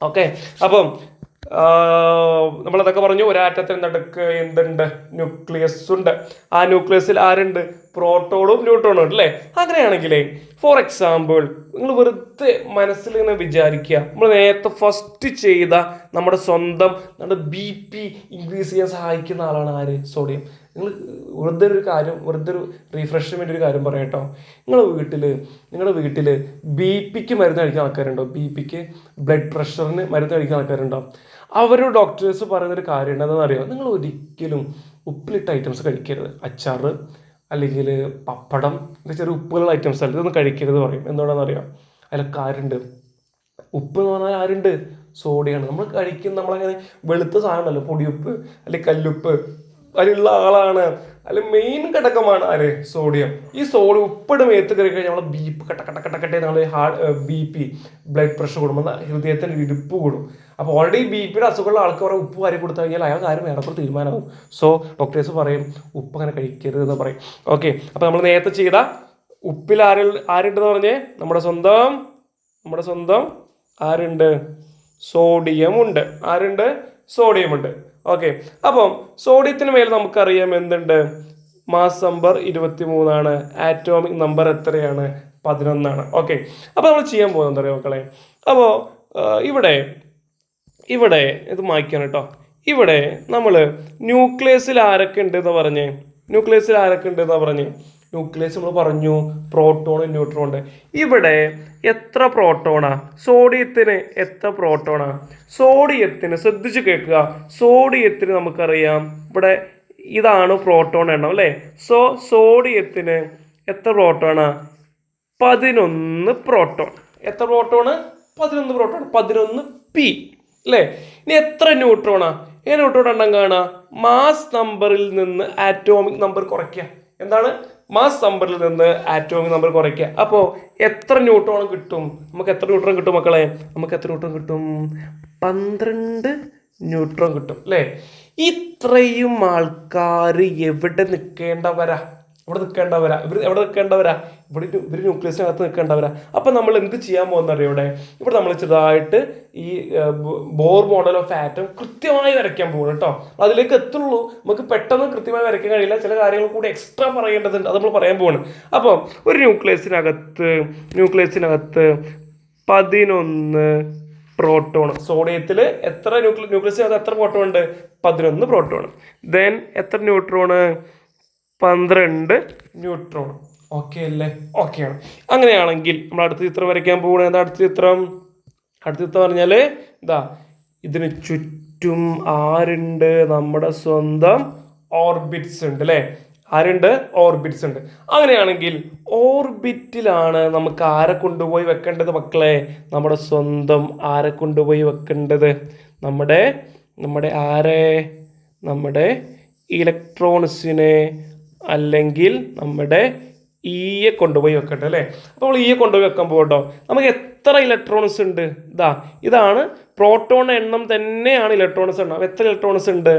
ഓക്കെ, അപ്പം നമ്മളതൊക്കെ പറഞ്ഞു. ഒരാറ്റത്തിന് നടുക്ക് എന്തുണ്ട്? ന്യൂക്ലിയസ് ഉണ്ട്. ആ ന്യൂക്ലിയസിൽ ആരുണ്ട്? പ്രോട്ടോണും ന്യൂട്രോണും ഉണ്ട് അല്ലേ. അങ്ങനെയാണെങ്കിലേ ഫോർ എക്സാമ്പിൾ നിങ്ങൾ വെറുതെ മനസ്സിൽ ഇങ്ങനെ വിചാരിക്കുക, നമ്മൾ നേരത്തെ ഫസ്റ്റ് ചെയ്ത നമ്മുടെ സ്വന്തം BP ഇൻക്രീസ് ചെയ്യാൻ സഹായിക്കുന്ന ആളാണ് ആര്? സോഡിയം. നിങ്ങൾ വെറുതെ ഒരു റീഫ്രഷ്മെൻ്റ് ഒരു കാര്യം പറയാം കേട്ടോ. നിങ്ങളുടെ വീട്ടിൽ BPക്ക് മരുന്ന് കഴിക്കുന്ന ആൾക്കാരുണ്ടോ? BPക്ക് ബ്ലഡ് പ്രഷറിന് മരുന്ന് കഴിക്കുന്ന ആൾക്കാരുണ്ടോ? അവരുടെ ഡോക്ടേഴ്സ് പറയുന്നൊരു കാര്യം ഉണ്ടെന്ന് അറിയാം. നിങ്ങൾ ഒരിക്കലും ഉപ്പിലിട്ട ഐറ്റംസ് കഴിക്കരുത്. അച്ചാർ അല്ലെങ്കിൽ പപ്പടം, ചെറിയ ഉപ്പുകളുള്ള ഐറ്റംസ് അല്ല, ഇതൊന്നും കഴിക്കരുത് പറയും. എന്തുകൊണ്ടാണെന്ന് അറിയാം? അതിലൊക്കെ ആരുണ്ട്? ഉപ്പ് എന്ന് പറഞ്ഞാൽ ആരുണ്ട്? സോഡിയമാണ്. നമ്മൾ കഴിക്കുന്ന നമ്മളങ്ങനെ വെളുത്ത സാധനമല്ലോ, പൊടിയുപ്പ് അല്ലെങ്കിൽ കല്ലുപ്പ്, അതിലുള്ള ആളാണ്, അതിൽ മെയിൻ ഘടകമാണ് ആര്? സോഡിയം. ഈ സോഡിയം ഉപ്പിട് മേത്ത് കയറി കഴിഞ്ഞാൽ നമ്മളെ ബീപ്പ് കട്ട കട്ട കട്ട കട്ടേ നമ്മൾ BP, ബ്ലഡ് പ്രഷർ കൂടുമ്പോൾ ഹൃദയത്തിന് ഇടുപ്പ് കൂടും. അപ്പോൾ ഓൾറെഡി BP-യുടെ അസുഖമുള്ള ആൾക്ക് കുറെ ഉപ്പ് വാരി കൊടുത്തു കഴിഞ്ഞാൽ അയാൾ കാര്യം ഏറെക്കുറെ തീരുമാനമാകും. സോ ഡോക്ടേഴ്സ് പറയും ഉപ്പ് അങ്ങനെ കഴിക്കരുത് എന്ന് പറയും. ഓക്കെ, അപ്പോൾ നമ്മൾ നേരത്തെ ചെയ്ത ഉപ്പിൽ ആരുണ്ടെന്ന് പറഞ്ഞേ? നമ്മുടെ സ്വന്തം ആരുണ്ട്? സോഡിയം ഉണ്ട്. ആരുണ്ട്? സോഡിയം ഉണ്ട്. ഓക്കെ, അപ്പം സോഡിയത്തിന് മേൽ നമുക്കറിയാം എന്തുണ്ട്? മാസ് നമ്പർ 23 ആറ്റോമിക് നമ്പർ എത്രയാണ്? 11. ഓക്കെ, അപ്പോൾ നമ്മൾ ചെയ്യാൻ പോകുന്നത് എന്താ പറയുക മക്കളെ? അപ്പോൾ ഇവിടെ ഇത് മായ്ക്കാണ് കേട്ടോ. ഇവിടെ നമ്മൾ ന്യൂക്ലിയസിൽ ആരൊക്കെ ഉണ്ടെന്ന് പറഞ്ഞേ? ന്യൂക്ലിയസ് നമ്മൾ പറഞ്ഞു പ്രോട്ടോൺ, ന്യൂട്രോൺ ഉണ്ട്. ഇവിടെ എത്ര പ്രോട്ടോണാ? സോഡിയത്തിന് എത്ര പ്രോട്ടോണാ? സോഡിയത്തിന്, ശ്രദ്ധിച്ച് കേൾക്കുക, സോഡിയത്തിന് നമുക്കറിയാം ഇവിടെ ഇതാണ് പ്രോട്ടോൺ എണ്ണം അല്ലേ? സോഡിയത്തിന് എത്ര പ്രോട്ടോണാ? 11 പ്രോട്ടോൺ. എത്ര പ്രോട്ടോണ്? 11 പ്രോട്ടോൺ. 11p അല്ലേ? ഇനി എത്ര ന്യൂട്രോണാ? ന്യൂട്രോൺ എണ്ണം കാണാം. മാസ് നമ്പറിൽ നിന്ന് ആറ്റോമിക് നമ്പർ കുറയ്ക്കുക. എന്താണ്? മാസ് നമ്പറിൽ നിന്ന് ആറ്റോമിക് നമ്പർ കുറയ്ക്കുക. അപ്പോൾ എത്ര ന്യൂട്രോൺ കിട്ടും? നമുക്ക് എത്ര ന്യൂട്രോൺ കിട്ടും മക്കളെ? നമുക്ക് എത്ര ന്യൂട്രോൺ കിട്ടും? 12 ന്യൂട്രോൺ കിട്ടും അല്ലേ? ഇത്രയും ആൾക്കാർ എവിടെ നിൽക്കേണ്ടവരാ? ഇവർ ന്യൂക്ലിയസിനകത്ത് നിൽക്കേണ്ടവരാ. അപ്പം നമ്മൾ എന്ത് ചെയ്യാൻ പോകുന്നറിയോ? ഇവിടെ നമ്മൾ ചെറുതായിട്ട് ഈ ബോർ മോഡൽ ഓഫ് ആറ്റം കൃത്യമായി വരയ്ക്കാൻ പോകുന്നു കേട്ടോ. അതിലേക്ക് എത്തുള്ളൂ. നമുക്ക് പെട്ടെന്ന് കൃത്യമായി വരയ്ക്കാൻ കഴിയില്ല, ചില കാര്യങ്ങൾ കൂടി എക്സ്ട്രാ പറയേണ്ടതുണ്ട്, അത് നമ്മൾ പറയാൻ പോവാണ്. അപ്പോൾ ഒരു ന്യൂക്ലിയസിനകത്ത് 11 പ്രോട്ടോൺ. സോഡിയത്തിൽ എത്ര ന്യൂക്ലിയസിനകത്ത് എത്ര പ്രോട്ടോൺ ഉണ്ട്? 11 പ്രോട്ടോൺ. ദെൻ എത്ര ന്യൂട്രോണ്? 12 ന്യൂട്രോൺ. ഓക്കെ അല്ലേ? ഓക്കെയാണ്. അങ്ങനെയാണെങ്കിൽ നമ്മൾ അടുത്ത ചിത്രം വരയ്ക്കാൻ പോകുന്നത് എന്താ? അടുത്ത ചിത്രം പറഞ്ഞാൽ ഇതാ, ഇതിന് ചുറ്റും ആരുണ്ട്? നമ്മുടെ സ്വന്തം ഓർബിറ്റ്സ് ഉണ്ട് അല്ലേ? ആരുണ്ട്? ഓർബിറ്റ്സ് ഉണ്ട്. അങ്ങനെയാണെങ്കിൽ ഓർബിറ്റിലാണ് നമുക്ക് ആരെ കൊണ്ടുപോയി വെക്കേണ്ടത് മക്കളെ? നമ്മുടെ സ്വന്തം ആരെ കൊണ്ടുപോയി വെക്കേണ്ടത്? നമ്മുടെ ഇലക്ട്രോൺസിനെ അല്ലെങ്കിൽ നമ്മുടെ ഇയെ കൊണ്ടുപോയി വെക്കട്ടെ അല്ലേ? അപ്പോൾ നമ്മൾ ഇയെ കൊണ്ടുപോയി വെക്കാൻ പോകട്ടോ. നമുക്ക് എത്ര ഇലക്ട്രോൺസ് ഉണ്ട്? ഇതാണ് പ്രോട്ടോൺ എണ്ണം തന്നെയാണ് ഇലക്ട്രോൺസ് എണ്ണം. എത്ര ഇലക്ട്രോൺസ് ഉണ്ട്?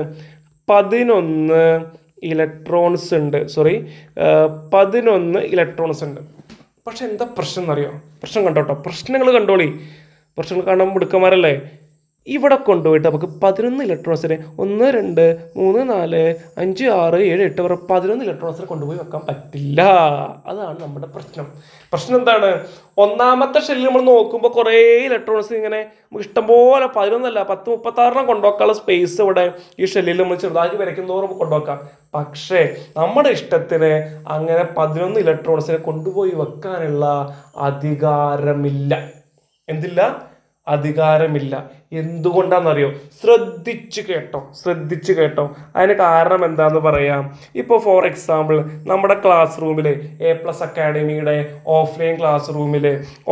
11 ഇലക്ട്രോൺസ് ഉണ്ട്. 11 ഇലക്ട്രോൺസ് ഉണ്ട്. പക്ഷെ എന്താ പ്രശ്നം എന്നറിയോ? പ്രശ്നം കണ്ടോട്ടോ, പ്രശ്നങ്ങൾ കണ്ടോളി. പ്രശ്നങ്ങൾ കാണാൻ മിടുക്കന്മാരല്ലേ? ഇവിടെ കൊണ്ടുപോയിട്ട് നമുക്ക് 11 ഇലക്ട്രോൺസിനെ 1, 2, 3, 4, 5, 6, 7, 8 വരെ 11 ഇലക്ട്രോൺസിനെ കൊണ്ടുപോയി വെക്കാൻ പറ്റില്ല. അതാണ് നമ്മുടെ പ്രശ്നം. പ്രശ്നം എന്താണ്? ഒന്നാമത്തെ ഷെല്ലിൽ നമ്മൾ നോക്കുമ്പോൾ കുറേ ഇലക്ട്രോൺസ് ഇങ്ങനെ നമുക്ക് ഇഷ്ടംപോലെ 11 അല്ല 10, 36 കൊണ്ടുവെക്കാനുള്ള സ്പേസ് ഇവിടെ ഈ ഷെല്ലിൽ നമ്മൾ ചെറുതാക്കി വരയ്ക്കുന്നതോറും കൊണ്ടുവെക്കാം. പക്ഷേ നമ്മുടെ ഇഷ്ടത്തിന് അങ്ങനെ 11 ഇലക്ട്രോൺസിനെ കൊണ്ടുപോയി വെക്കാനുള്ള അധികാരമില്ല. അധികാരമില്ല. എന്തുകൊണ്ടാണെന്നറിയോ? ശ്രദ്ധിച്ചു കേട്ടോ. അതിന് കാരണം എന്താന്ന് പറയാം. ഇപ്പോൾ ഫോർ എക്സാമ്പിൾ നമ്മുടെ ക്ലാസ് റൂമിൽ A+ അക്കാഡമിയുടെ ഓഫ്ലൈൻ ക്ലാസ് റൂമിൽ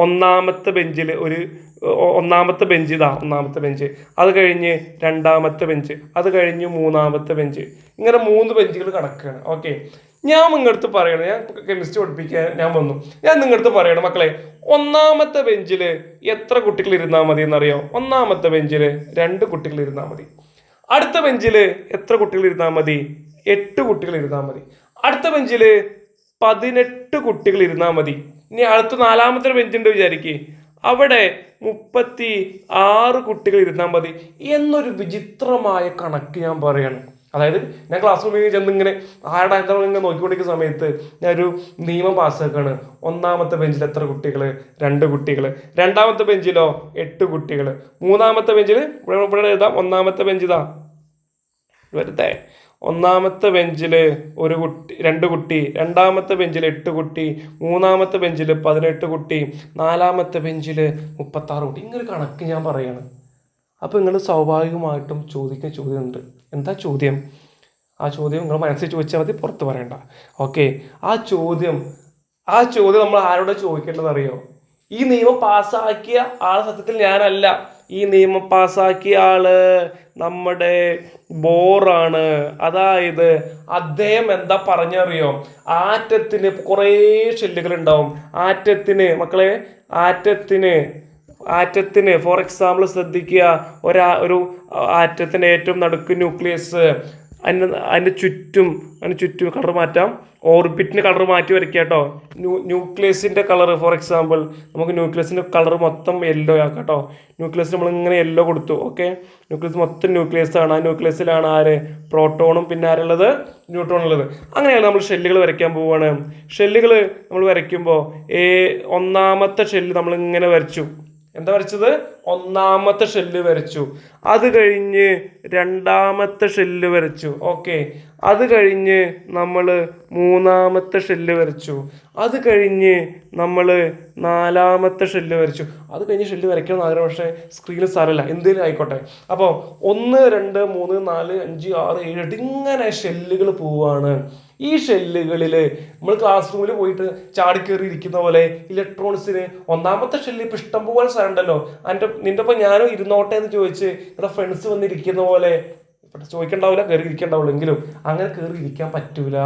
ഒന്നാമത്തെ ബെഞ്ച്, അത് കഴിഞ്ഞ് രണ്ടാമത്തെ ബെഞ്ച്, അത് കഴിഞ്ഞ് മൂന്നാമത്തെ ബെഞ്ച്, ഇങ്ങനെ 3 ബെഞ്ചുകൾ കിടക്കുകയാണ്. ഓക്കെ, ഞാൻ നിങ്ങളടുത്ത് പറയണം, ഞാൻ കെമിസ്ട്രി പഠിപ്പിക്കാൻ ഞാൻ വന്നു, ഞാൻ നിങ്ങളടുത്ത് പറയണം മക്കളെ, ഒന്നാമത്തെ ബെഞ്ചിൽ എത്ര കുട്ടികൾ ഇരുന്നാൽ മതി എന്നറിയോ? ഒന്നാമത്തെ ബെഞ്ചിൽ 2 കുട്ടികൾ ഇരുന്നാൽ മതി. അടുത്ത ബെഞ്ചിൽ എത്ര കുട്ടികൾ ഇരുന്നാൽ മതി? 8 കുട്ടികൾ ഇരുന്നാൽ മതി. അടുത്ത ബെഞ്ചിൽ 18 കുട്ടികൾ ഇരുന്നാൽ മതി. ഇനി അടുത്ത 4ാമത്തെ ബെഞ്ചുണ്ട് വിചാരിക്കേ, അവിടെ 36 കുട്ടികൾ ഇരുന്നാൽ മതി എന്നൊരു വിചിത്രമായ കണക്ക് ഞാൻ പറയാണ്. അതായത് ഞാൻ ക്ലാസ് റൂമിൽ ചെന്ന് ഇങ്ങനെ ആരുടെ ഇങ്ങനെ നോക്കിക്കൊണ്ടിരിക്കുന്ന സമയത്ത് ഞാനൊരു നിയമം പാസ്സാക്കാണ്. ഒന്നാമത്തെ ബെഞ്ചിൽ എത്ര കുട്ടികൾ? 2 കുട്ടികൾ. രണ്ടാമത്തെ ബെഞ്ചിലോ 8 കുട്ടികൾ. മൂന്നാമത്തെ ബെഞ്ചിൽ ഇവിടെ എഴുതാം, ഒന്നാമത്തെ ബെഞ്ച് ഇതാ വെറുതെ. ഒന്നാമത്തെ ബെഞ്ചിൽ 2 കുട്ടി, രണ്ടാമത്തെ ബെഞ്ചിൽ 8 കുട്ടി, മൂന്നാമത്തെ ബെഞ്ചിൽ 18 കുട്ടി, 4ാമത്തെ ബെഞ്ചിൽ 36 കുട്ടി. ഇങ്ങനെ കണക്ക് ഞാൻ പറയാണ്. അപ്പോൾ നിങ്ങൾ സ്വാഭാവികമായിട്ടും ചോദിക്കുന്ന ചോദ്യമുണ്ട്. എന്താ ചോദ്യം? ആ ചോദ്യം നിങ്ങൾ മനസ്സിൽ ചോദിച്ചാൽ മതി, പുറത്ത് പറയണ്ട. ഓക്കെ, ആ ചോദ്യം നമ്മൾ ആരോട് ചോദിക്കേണ്ടത് അറിയോ? ഈ നിയമം പാസ്സാക്കിയ ആൾ സത്യത്തിൽ ഞാനല്ല. ഈ നിയമം പാസ്സാക്കിയ ആള് നമ്മുടെ ബോറാണ്. അതായത് അദ്ദേഹം എന്താ പറഞ്ഞറിയോ, ആറ്റത്തിന് കുറേ ഷെല്ലുകൾ ഉണ്ടാവും. മക്കളെ ആറ്റത്തിന് ഫോർ എക്സാമ്പിൾ ശ്രദ്ധിക്കുക, ഒരു ആറ്റത്തിന് ഏറ്റവും നടുക്ക് ന്യൂക്ലിയസ്, അതിൻ്റെ ചുറ്റും കളർ മാറ്റാം. ഓർബിറ്റിന് കളർ മാറ്റി വരയ്ക്കുക കേട്ടോ. ന്യൂക്ലിയസിൻ്റെ കളർ ഫോർ എക്സാമ്പിൾ നമുക്ക് ന്യൂക്ലിയസിൻ്റെ കളർ മൊത്തം യെല്ലോ ആക്കാം കേട്ടോ. ന്യൂക്ലിയസ് നമ്മളിങ്ങനെ യെല്ലോ കൊടുത്തു. ഓക്കെ, ന്യൂക്ലിയസ് മൊത്തം ന്യൂക്ലിയസ് ആണ്. ആ ന്യൂക്ലിയസിലാണ് ആര്, പ്രോട്ടോണും പിന്നെ ആരുള്ളത്, ന്യൂട്രോൺ ഉള്ളത്. അങ്ങനെയാണ് നമ്മൾ ഷെല്ലുകൾ വരയ്ക്കാൻ പോവുകയാണ്. ഷെല്ലുകൾ നമ്മൾ വരയ്ക്കുമ്പോൾ ഒന്നാമത്തെ ഷെല്ല് നമ്മളിങ്ങനെ വരച്ചു. എന്താ വരച്ചത്? ഒന്നാമത്തെ ഷെല്ല് വരച്ചു. അത് കഴിഞ്ഞ് രണ്ടാമത്തെ ഷെല്ല് വരച്ചു. ഓക്കെ, അത് കഴിഞ്ഞ് നമ്മൾ മൂന്നാമത്തെ ഷെല്ല് വരച്ചു. അത് കഴിഞ്ഞ് നമ്മൾ നാലാമത്തെ ഷെല്ല് വരച്ചു. അത് കഴിഞ്ഞ് ഷെല്ല് വരയ്ക്കണം ആഗ്രഹം, പക്ഷേ സ്ക്രീനിൽ സ്ഥലമില്ല, എന്തെങ്കിലും ആയിക്കോട്ടെ. അപ്പോൾ 1 2 3 4 5 6 7 8 ഇങ്ങനെ ഷെല്ലുകൾ പോവാണ്. ഈ ഷെല്ലുകളിൽ നമ്മൾ ക്ലാസ് റൂമിൽ പോയിട്ട് ചാടിക്കേറി ഇരിക്കുന്ന പോലെ ഇലക്ട്രോൺസിന് ഒന്നാമത്തെ ഷെല്ലിൽ ഇപ്പം ഇഷ്ടംപോലെ സ്ഥലം ഉണ്ടല്ലോ. നിന്റെ ഒപ്പം ഞാനും ഇരുന്നോട്ടെ എന്ന് ചോദിച്ച് ഇവിടെ ഫ്രണ്ട്സ് വന്നിരിക്കുന്ന പോലെ ചോദിക്കണ്ടാവില്ല, കയറി ഇരിക്കണ്ടാവുള്ളൂ. എങ്കിലും അങ്ങനെ കയറി ഇരിക്കാൻ പറ്റൂല.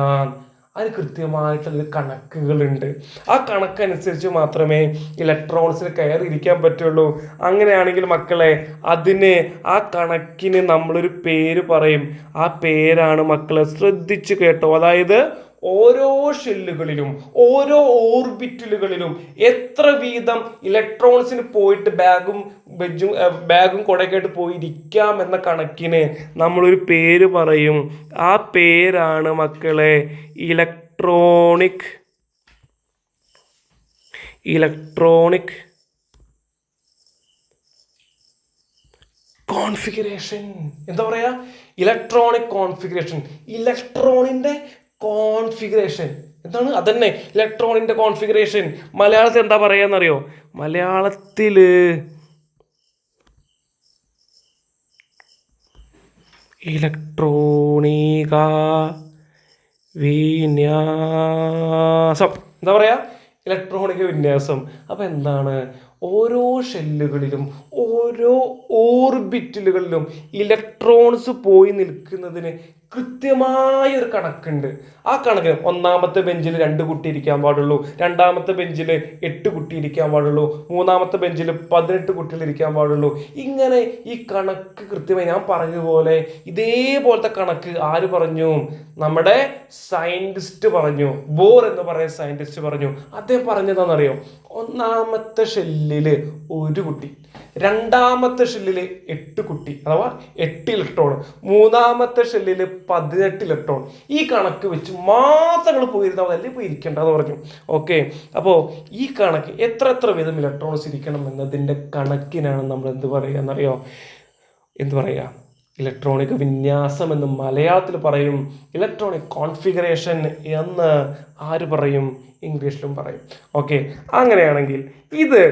അതിന് കൃത്യമായിട്ടുള്ള കണക്കുകളുണ്ട്. ആ കണക്കനുസരിച്ച് മാത്രമേ ഇലക്ട്രോൺസിന് കയറി ഇരിക്കാൻ പറ്റുള്ളൂ. അങ്ങനെയാണെങ്കിൽ മക്കളെ ആ കണക്കിന് നമ്മളൊരു പേര് പറയും. ആ പേരാണ് മക്കളെ, ശ്രദ്ധിച്ച് കേട്ടോ. അതായത് ഓരോ ഷെല്ലുകളിലും ഓരോ ഓർബിറ്റലുകളിലും എത്ര വീതം ഇലക്ട്രോൺസിന് പോയിട്ട് ബാഗും കൊടയൊക്കെയായിട്ട് പോയിരിക്കാം എന്ന കണക്കിന് നമ്മളൊരു പേര് പറയും. ആ പേരാണ് മക്കളെ ഇലക്ട്രോണിക് കോൺഫിഗറേഷൻ. എന്താ പറയാ? Electronic configuration. ഇലക്ട്രോണിന്റെ കോൺഫിഗറേഷൻ എന്താണ്? അതന്നെ ഇലക്ട്രോണിന്റെ കോൺഫിഗറേഷൻ. മലയാളത്തിൽ എന്താ പറയാന്നറിയോ? മലയാളത്തില് ഇലക്ട്രോണിക വിന്യാസം. എന്താ പറയാ? ഇലക്ട്രോണിക വിന്യാസം. അപ്പൊ എന്താണ്? ഓരോ ഷെല്ലുകളിലും ഓരോ ഓർബിറ്റലുകളിലും ഇലക്ട്രോൺസ് പോയി നിൽക്കുന്നതിന് കൃത്യമായ ഒരു കണക്കുണ്ട്. ആ കണക്ക് ഒന്നാമത്തെ ബെഞ്ചിൽ 2 കുട്ടി ഇരിക്കാൻ പാടുള്ളൂ, രണ്ടാമത്തെ ബെഞ്ചിൽ 8 കുട്ടി ഇരിക്കാൻ പാടുള്ളൂ, മൂന്നാമത്തെ ബെഞ്ചിൽ 18 കുട്ടികൾ ഇരിക്കാൻ പാടുള്ളൂ. ഇങ്ങനെ ഈ കണക്ക് കൃത്യമായി ഞാൻ പറഞ്ഞതുപോലെ ഇതേപോലത്തെ കണക്ക് ആര് പറഞ്ഞു? നമ്മുടെ സയന്റിസ്റ്റ് പറഞ്ഞു. ബോർ എന്ന് പറയുന്ന സയന്റിസ്റ്റ് പറഞ്ഞു. അദ്ദേഹം പറഞ്ഞതാണെന്നറിയോ? ഒന്നാമത്തെ ഷെല്ലില് 1 കുട്ടി, രണ്ടാമത്തെ ഷെല്ലില് 8 കുട്ടി, അഥവാ 8 ഇലക്ട്രോൺ, മൂന്നാമത്തെ ഷെല്ലില് 18 ഇലക്ട്രോൺ. ഈ കണക്ക് വെച്ച് മാസങ്ങൾ പോയിരുന്നാൽ മതി, പോയി ഇരിക്കേണ്ടതെന്ന് പറഞ്ഞു. ഓക്കെ, അപ്പോൾ ഈ കണക്ക് എത്ര വീതം ഇലക്ട്രോൺസ് ഇരിക്കണം എന്നതിൻ്റെ കണക്കിനാണ് നമ്മൾ എന്ത് പറയുക എന്നറിയോ? എന്ത് പറയുക? ഇലക്ട്രോണിക് വിന്യാസം എന്ന് മലയാളത്തിൽ പറയും. ഇലക്ട്രോണിക് കോൺഫിഗറേഷൻ എന്ന് ആര് പറയും? ഇംഗ്ലീഷിലും പറയും. ഓക്കെ, അങ്ങനെയാണെങ്കിൽ ഇത്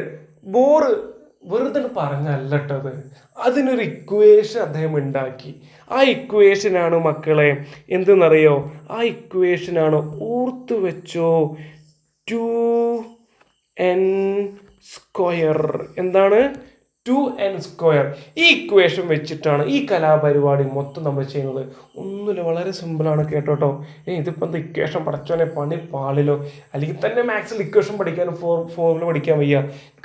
ബോർ വെറുതെ പറഞ്ഞല്ലട്ടത്. അതിനൊരു ഇക്വേഷൻ അദ്ദേഹം ഉണ്ടാക്കി. ആ ഇക്വേഷനാണ് മക്കളെ എന്തെന്നറിയോ? ആ ഇക്വേഷനാണ്, ഓർത്തു വെച്ചോ, 2n². എന്താണ്? 2n². ഈ ഇക്വേഷൻ വെച്ചിട്ടാണ് ഈ കലാപരിപാടി മൊത്തം നമ്മൾ ചെയ്യുന്നത്. ഒന്നുമില്ല, വളരെ സിമ്പിളാണ് കേട്ടോട്ടോ. ഇതിപ്പോൾ എന്താ ഇക്വേഷൻ പഠിച്ചോനെ പണി പാളിലോ. അല്ലെങ്കിൽ തന്നെ മാത്സിൽ ഇക്വേഷൻ പഠിക്കാനും ഫോർമുല പഠിക്കാൻ വയ്യ.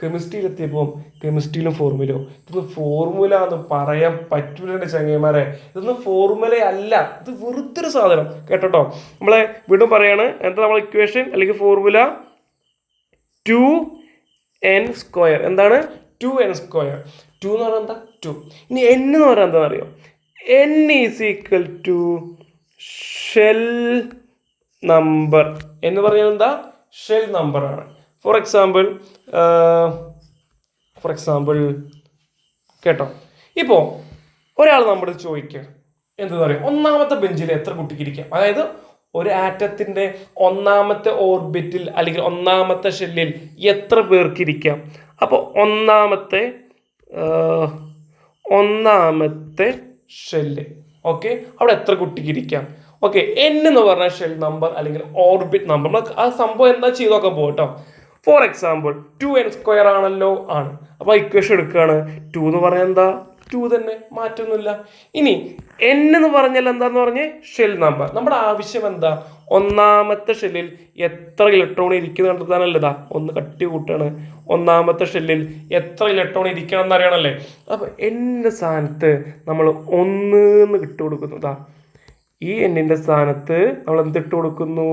കെമിസ്ട്രിയിലെത്തിയപ്പോൾ കെമിസ്ട്രിയിലും ഫോർമുലയോ. ഇതൊന്നും ഫോർമുല എന്ന് പറയാൻ പറ്റൂല എൻ്റെ ചങ്ങന്മാരെ. ഇതൊന്നും ഫോർമുലയല്ല, ഇത് വെറുതൊരു സാധനം കേട്ടോട്ടോ. നമ്മളെ വീണ്ടും പറയാണ്, എന്താ നമ്മളെ ഇക്വേഷൻ അല്ലെങ്കിൽ ഫോർമുല? 2n². എന്താണ്? 2n². 2 എന്ന് പറഞ്ഞാൽ എന്താ? 2. ഇനി n എന്ന് പറഞ്ഞാൽ എന്താണെന്ന് അറിയോ? n = shell number. എന്ന് പറഞ്ഞാൽ എന്താ? ഷെൽ നമ്പർ ആണ്. ഫോർ എക്സാമ്പിൾ കേട്ടോ. ഇപ്പോൾ ഒരാൾ നമ്മുടെ ചോദിക്കുക എന്താ പറയുക, ഒന്നാമത്തെ ബെഞ്ചിൽ എത്ര കുട്ടിക്ക് ഇരിക്കാം? അതായത് ഒരു ആറ്റത്തിന്റെ ഒന്നാമത്തെ ഓർബിറ്റിൽ അല്ലെങ്കിൽ ഒന്നാമത്തെ ഷെല്ലിൽ എത്ര പേർക്ക് ഇരിക്കാം? അപ്പോൾ ഒന്നാമത്തെ ഷെല്ല്, ഓക്കെ, അവിടെ എത്ര കുട്ടിക്ക് ഇരിക്കാം? ഓക്കെ, n എന്ന് പറഞ്ഞ ഷെൽ നമ്പർ അല്ലെങ്കിൽ ഓർബിറ്റ് നമ്പർ. ആ സംഭവം എന്താ ചെയ്ത് നോക്കാൻ പോകും കേട്ടോ. ഫോർ എക്സാമ്പിൾ 2n² ആണല്ലോ, ആണ്. അപ്പോൾ ഇക്വേഷൻ എടുക്കുകയാണ്. 2 എന്ന് പറഞ്ഞാൽ എന്താ? 2 തന്നെ, മാറ്റൊന്നുമില്ല. ഇനി n എന്ന് പറഞ്ഞാൽ എന്താന്ന് പറഞ്ഞേ? Shell number. നമ്മുടെ ആവശ്യം എന്താ? ഒന്നാമത്തെ ഷെല്ലിൽ എത്ര ഇലക്ട്രോൺ ഇരിക്കുന്നത് കണ്ടെത്താനല്ലേ? ഇതാ ഒന്ന് കട്ടി കൂട്ടാണ്. ഒന്നാമത്തെ ഷെല്ലിൽ എത്ര ഇലക്ട്രോൺ ഇരിക്കണം എന്നറിയണല്ലേ? അപ്പോൾ n സ്ഥാനത്ത് നമ്മൾ 1 എന്ന് ഇട്ട് കൊടുക്കുന്നു. ഇതാ ഈ n-ന്റെ സ്ഥാനത്ത് നമ്മൾ എന്ത് ഇട്ട് കൊടുക്കുന്നു?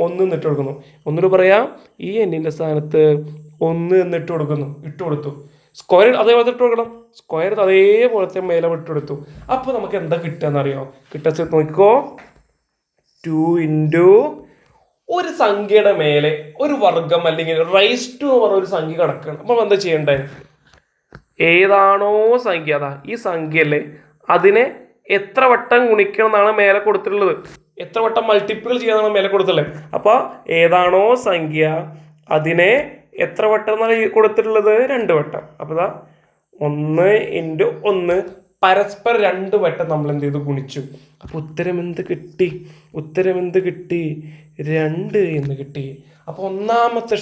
1 എന്നിട്ട് കൊടുക്കുന്നു. ഒന്നുകൂടി പറയാം, ഈ n-ന്റെ സ്ഥാനത്ത് 1 എന്നിട്ട് കൊടുക്കുന്നു. ഇട്ട് കൊടുത്തു. സ്ക്വയർ അതേപോലെ ഇട്ട് കൊടുക്കണം. സ്ക്വയർ അതേപോലത്തെ മേലെ ഇട്ട് കൊടുത്തു. അപ്പോൾ നമുക്ക് എന്താ കിട്ടുക എന്നറിയോ? കിട്ടുക നോക്കിക്കോ. 2 ഇൻറ്റു ഒരു സംഖ്യയുടെ മേലെ ഒരു വർഗം അല്ലെങ്കിൽ റൈസ് ടു എന്ന് പറഞ്ഞ ഒരു സംഖ്യ കിടക്കണം. അപ്പോൾ എന്താ ചെയ്യണ്ടേ? ഏതാണോ സംഖ്യ, അതാ ഈ സംഖ്യ അല്ലേ, അതിനെ എത്ര വട്ടം ഗുണിക്കണം എന്നാണ് മേലെ കൊടുത്തിട്ടുള്ളത്. എത്ര വട്ടം മൾട്ടിപ്പിൾ ചെയ്യാനാണ് മേലെ കൊടുത്തിട്ടുള്ളത്. അപ്പോൾ ഏതാണോ സംഖ്യ അതിനെ എത്ര വട്ടം എന്നാണ് കൊടുത്തിട്ടുള്ളത്? 2 വട്ടം. അപ്പോൾ ഇതാ 1 ഇൻറ്റു 1 പരസ്പരം 2 വട്ടം നമ്മൾ എന്ത് ചെയ്തു? ഗുണിച്ചു. അപ്പോൾ ഉത്തരം എന്ത് കിട്ടി? 2 എന്ന് കിട്ടി. അപ്പോൾ ഒന്നാമത്തെ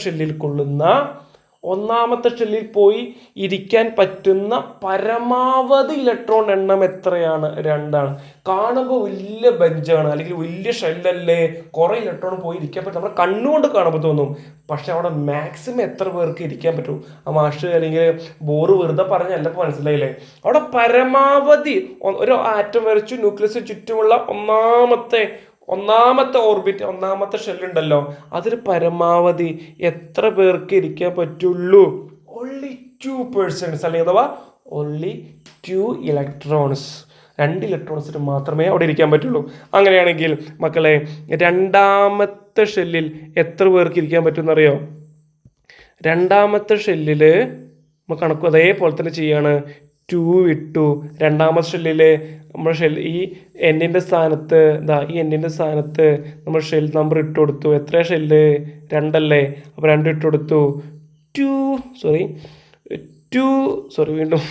ഷെല്ലിൽ പോയി ഇരിക്കാൻ പറ്റുന്ന പരമാവധി ഇലക്ട്രോൺ എണ്ണം എത്രയാണ്? 2 ആണ്. കാണുമ്പോൾ വലിയ ബെഞ്ചാണ് അല്ലെങ്കിൽ വലിയ ഷെല്ലല്ലേ, കുറെ ഇലക്ട്രോൺ പോയി ഇരിക്കാൻ പറ്റും, നമ്മുടെ കണ്ണുകൊണ്ട് കാണുമ്പോൾ തോന്നും. പക്ഷെ അവിടെ മാക്സിമം എത്ര പേർക്ക് ഇരിക്കാൻ പറ്റും? ആ മാഷ് അല്ലെങ്കിൽ ബോറ് വെറുതെ പറഞ്ഞല്ല, മനസ്സിലായില്ലേ? അവിടെ പരമാവധി ഒരു ആറ്റം വരച്ചു, ന്യൂക്ലിയസ് ചുറ്റുമുള്ള ഒന്നാമത്തെ ഓർബിറ്റ്, ഒന്നാമത്തെ ഷെല്ലുണ്ടല്ലോ, അതിൽ പരമാവധി എത്ര പേർക്ക് ഇരിക്കാൻ പറ്റുള്ളൂ? ഓൺലി 2% അല്ലെങ്കിൽ അഥവാ ഓൺലി 2 ഇലക്ട്രോൺസ്. 2 ഇലക്ട്രോൺസിന് മാത്രമേ അവിടെ ഇരിക്കാൻ പറ്റുള്ളൂ. അങ്ങനെയാണെങ്കിൽ മക്കളെ, രണ്ടാമത്തെ ഷെല്ലിൽ എത്ര പേർക്ക് ഇരിക്കാൻ പറ്റുമെന്നറിയോ? രണ്ടാമത്തെ ഷെല്ലിൽ നമ്മൾ കണക്കും അതേപോലെ തന്നെ ചെയ്യാണ്. 2 ഇട്ടു. രണ്ടാമത്തെ ഷെല്ലിൽ നമ്മൾ ഈ n-ന്റെ സ്ഥാനത്ത് ഈ n-ന്റെ സ്ഥാനത്ത് നമ്മൾ ഷെൽ നമ്പർ ഇട്ട് കൊടുത്തു. എത്ര ഷെല്ല്? 2 അല്ലേ? അപ്പോൾ 2 ഇട്ട് കൊടുത്തു. 2 വീണ്ടും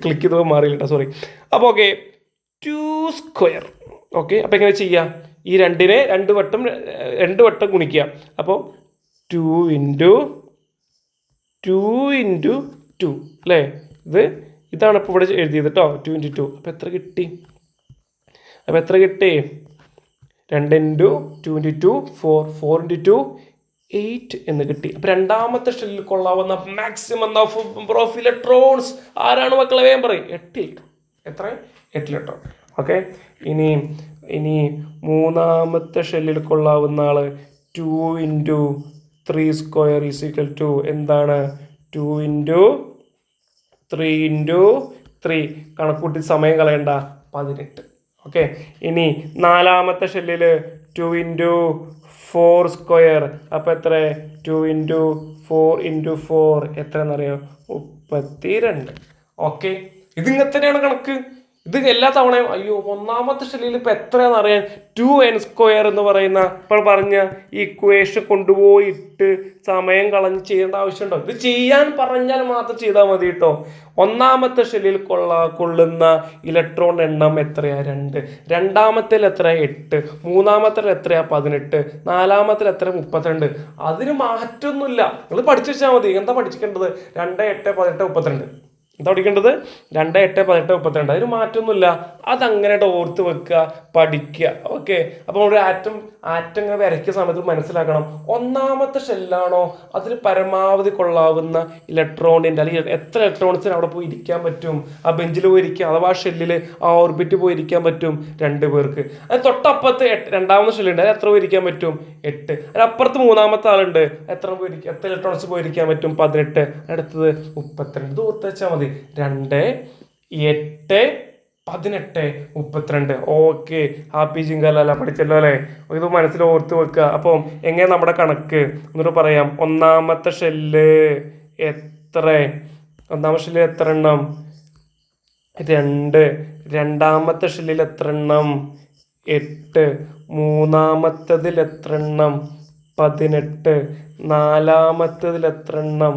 ക്ലിക്ക് ചെയ്തപ്പോൾ മാറിയില്ല, സോറി. അപ്പോൾ ഓക്കെ, 2². ഓക്കെ, അപ്പോൾ എങ്ങനെ ചെയ്യാം? ഈ 2-നെ 2 വട്ടം ഗുണിക്കുക. അപ്പോൾ 2 ഇൻറ്റു 2 അല്ലേ? ഇതാണ് ഇപ്പോൾ ഇവിടെ എഴുതിയത് കേട്ടോ, 2 ഇൻറ്റു 2. അപ്പോൾ എത്ര കിട്ടി? 2 ഇൻറ്റു 2 ഇൻറ്റു 2 4 ഇൻറ്റു 2 8 എന്ന് കിട്ടി. അപ്പോൾ രണ്ടാമത്തെ ഷെല്ലിൽ കൊള്ളാവുന്ന മാക്സിമം നമ്പർ ഓഫ് ഇലക്ട്രോൺസ് ആരാണ് മക്കളെ? വേഗം പറയും. 8 ഇലക്ട്രോൺ. എത്ര? 8 ഇലക്ട്രോൺ. ഓക്കെ, ഇനി മൂന്നാമത്തെ ഷെല്ലിൽ കൊള്ളാവുന്ന ആള് 2 ഇൻറ്റു 3² ഈസ് ഈക്വൽ ടു എന്താണ്? 2 ഇൻറ്റു 3 ഇൻറ്റു 3 കണക്കൂട്ടി സമയം കളയണ്ട, 18. ഓക്കെ, ഇനി നാലാമത്തെ ഷെല്ലിൽ 2 ഇൻറ്റു 4². അപ്പോൾ എത്ര? 2 ഇൻറ്റു 4 എത്ര എന്നറിയോ? 32. ഓക്കെ, ഇതിങ്ങനെ തന്നെയാണ് കണക്ക്. ഇത് എല്ലാ തവണയും അയ്യോ ഒന്നാമത്തെ ഷെല്ലിൽ ഇപ്പം എത്രയാണെന്ന് അറിയാൻ 2n² എന്ന് പറയുന്ന ഇപ്പോൾ പറഞ്ഞ ഈ ഇക്വേഷൻ കൊണ്ടുപോയിട്ട് സമയം കളഞ്ഞ് ചെയ്യേണ്ട ആവശ്യമുണ്ടോ? ഇത് ചെയ്യാൻ പറഞ്ഞാൽ മാത്രം ചെയ്താൽ മതി കേട്ടോ. ഒന്നാമത്തെ ഷെല്ലിൽ കൊള്ളുന്ന ഇലക്ട്രോൺ എണ്ണം എത്രയാ? 2. രണ്ടാമത്തിൽ എത്രയാ? 8. മൂന്നാമത്തിൽ എത്രയാ? 18. നാലാമത്തിൽ എത്ര? 32. അതിന് മാറ്റമൊന്നുമില്ല. നിങ്ങൾ പഠിച്ചു വെച്ചാൽ മതി. എന്താ പഠിക്കേണ്ടത്? 2 8 18 32. എന്താ പഠിക്കേണ്ടത്? 2 8 18 32. അതിന് മാറ്റമൊന്നുമില്ല. അതങ്ങനെ ഓർത്ത് വെക്കുക, പഠിക്കുക. ഓക്കെ, അപ്പോൾ ഒരു ആറ്റം ഇങ്ങനെ വരയ്ക്കുന്ന സമയത്ത് മനസ്സിലാക്കണം, ഒന്നാമത്തെ ഷെല്ലാണോ അതിൽ പരമാവധി കൊള്ളാവുന്ന ഇലക്ട്രോണിൻ്റെ അല്ലെങ്കിൽ എത്ര ഇലക്ട്രോൺസിന് അവിടെ പോയി ഇരിക്കാൻ പറ്റും? ആ ബെഞ്ചിൽ പോയി ഇരിക്കുക, അഥവാ ഷെല്ലിൽ ആ ഓർബിറ്റ് പോയി ഇരിക്കാൻ പറ്റും 2 പേർക്ക്. അത് തൊട്ടപ്പുറത്ത് രണ്ടാമത്തെ ഷെല്ലുണ്ട്, അത് എത്ര പോയി ഇരിക്കാൻ പറ്റും? 8. അതിനപ്പുറത്ത് മൂന്നാമത്തെ ആളുണ്ട്, എത്ര ഇലക്ട്രോൺസ് പോയി ഇരിക്കാൻ പറ്റും? 18. അടുത്തത് 32. ഇത് ഓർത്ത് വെച്ചാൽ മതി. 2 8 18 32. ഓക്കെ, ഹാപ്പി ജിങ്കല്ല പഠിച്ചല്ലോ അല്ലേ? ഇത് മനസ്സിൽ ഓർത്ത് വെക്കുക. അപ്പം എങ്ങനെ നമ്മുടെ കണക്ക് എന്നിട്ട് പറയാം. ഒന്നാമത്തെ ഷെല്ല് എത്ര? ഒന്നാമത്തെ ഷെല്ലിൽ എത്ര എണ്ണം? 2. രണ്ടാമത്തെ ഷെല്ലിൽ എത്ര എണ്ണം? 8. മൂന്നാമത്തതിൽ എത്ര എണ്ണം? 18. നാലാമത്തതിൽ എത്ര എണ്ണം?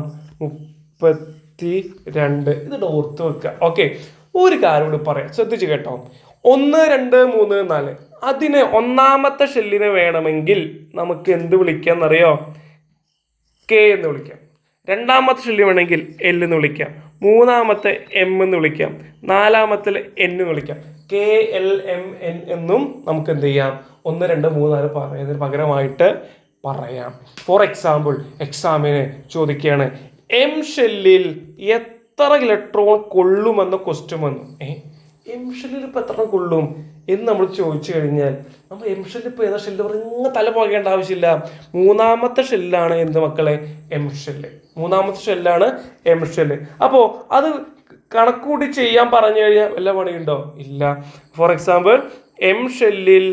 32. ഇത് ഓർത്ത് വെക്കുക. ഓക്കെ, ഒരു കാര്യം കൂടി പറയാം, ശ്രദ്ധിച്ച് കേട്ടോ. 1 2 3 4 അതിന് ഒന്നാമത്തെ ഷെല്ലിനെ വേണമെങ്കിൽ നമുക്ക് എന്ത് വിളിക്കാന്നറിയോ? കെ എന്ന് വിളിക്കാം. രണ്ടാമത്തെ ഷെല്ല് വേണമെങ്കിൽ എൽ എന്ന് വിളിക്കാം. മൂന്നാമത്തെ എം എന്ന് വിളിക്കാം. നാലാമത്തെ എൻ എന്ന് വിളിക്കാം. കെ എൽ എം എൻ എന്നും നമുക്ക് എന്ത് ചെയ്യാം? 1 2 3 4 പറയുന്നതിന് പകരമായിട്ട് പറയാം. ഫോർ എക്സാമ്പിൾ എക്സാമിന് ചോദിക്കുകയാണ് എം ഷെല്ലിൽ എത്ര ഇലക്ട്രോൺ കൊള്ളുമെന്ന് ക്വസ്റ്റ്യൻ വന്നു. എം ഷെല്ലിൽ ഇപ്പോൾ എത്ര കൊള്ളും എന്ന് നമ്മൾ ചോദിച്ചു കഴിഞ്ഞാൽ നമ്മൾ എം ഷെല്ലിൽ ഇപ്പോൾ ഏതാ ഷെല്ല് പറഞ്ഞ തല പോകേണ്ട ആവശ്യമില്ല. മൂന്നാമത്തെ ഷെല്ലാണ് എന്ത് മക്കളെ? M shell. മൂന്നാമത്തെ ഷെല്ലാണ് എം ഷെല്ല്. അപ്പോൾ അത് കണക്കൂട്ടി ചെയ്യാൻ പറഞ്ഞു കഴിഞ്ഞാൽ വല്ല പണിയുണ്ടോ? ഇല്ല. ഫോർ എക്സാമ്പിൾ എം ഷെല്ലിൽ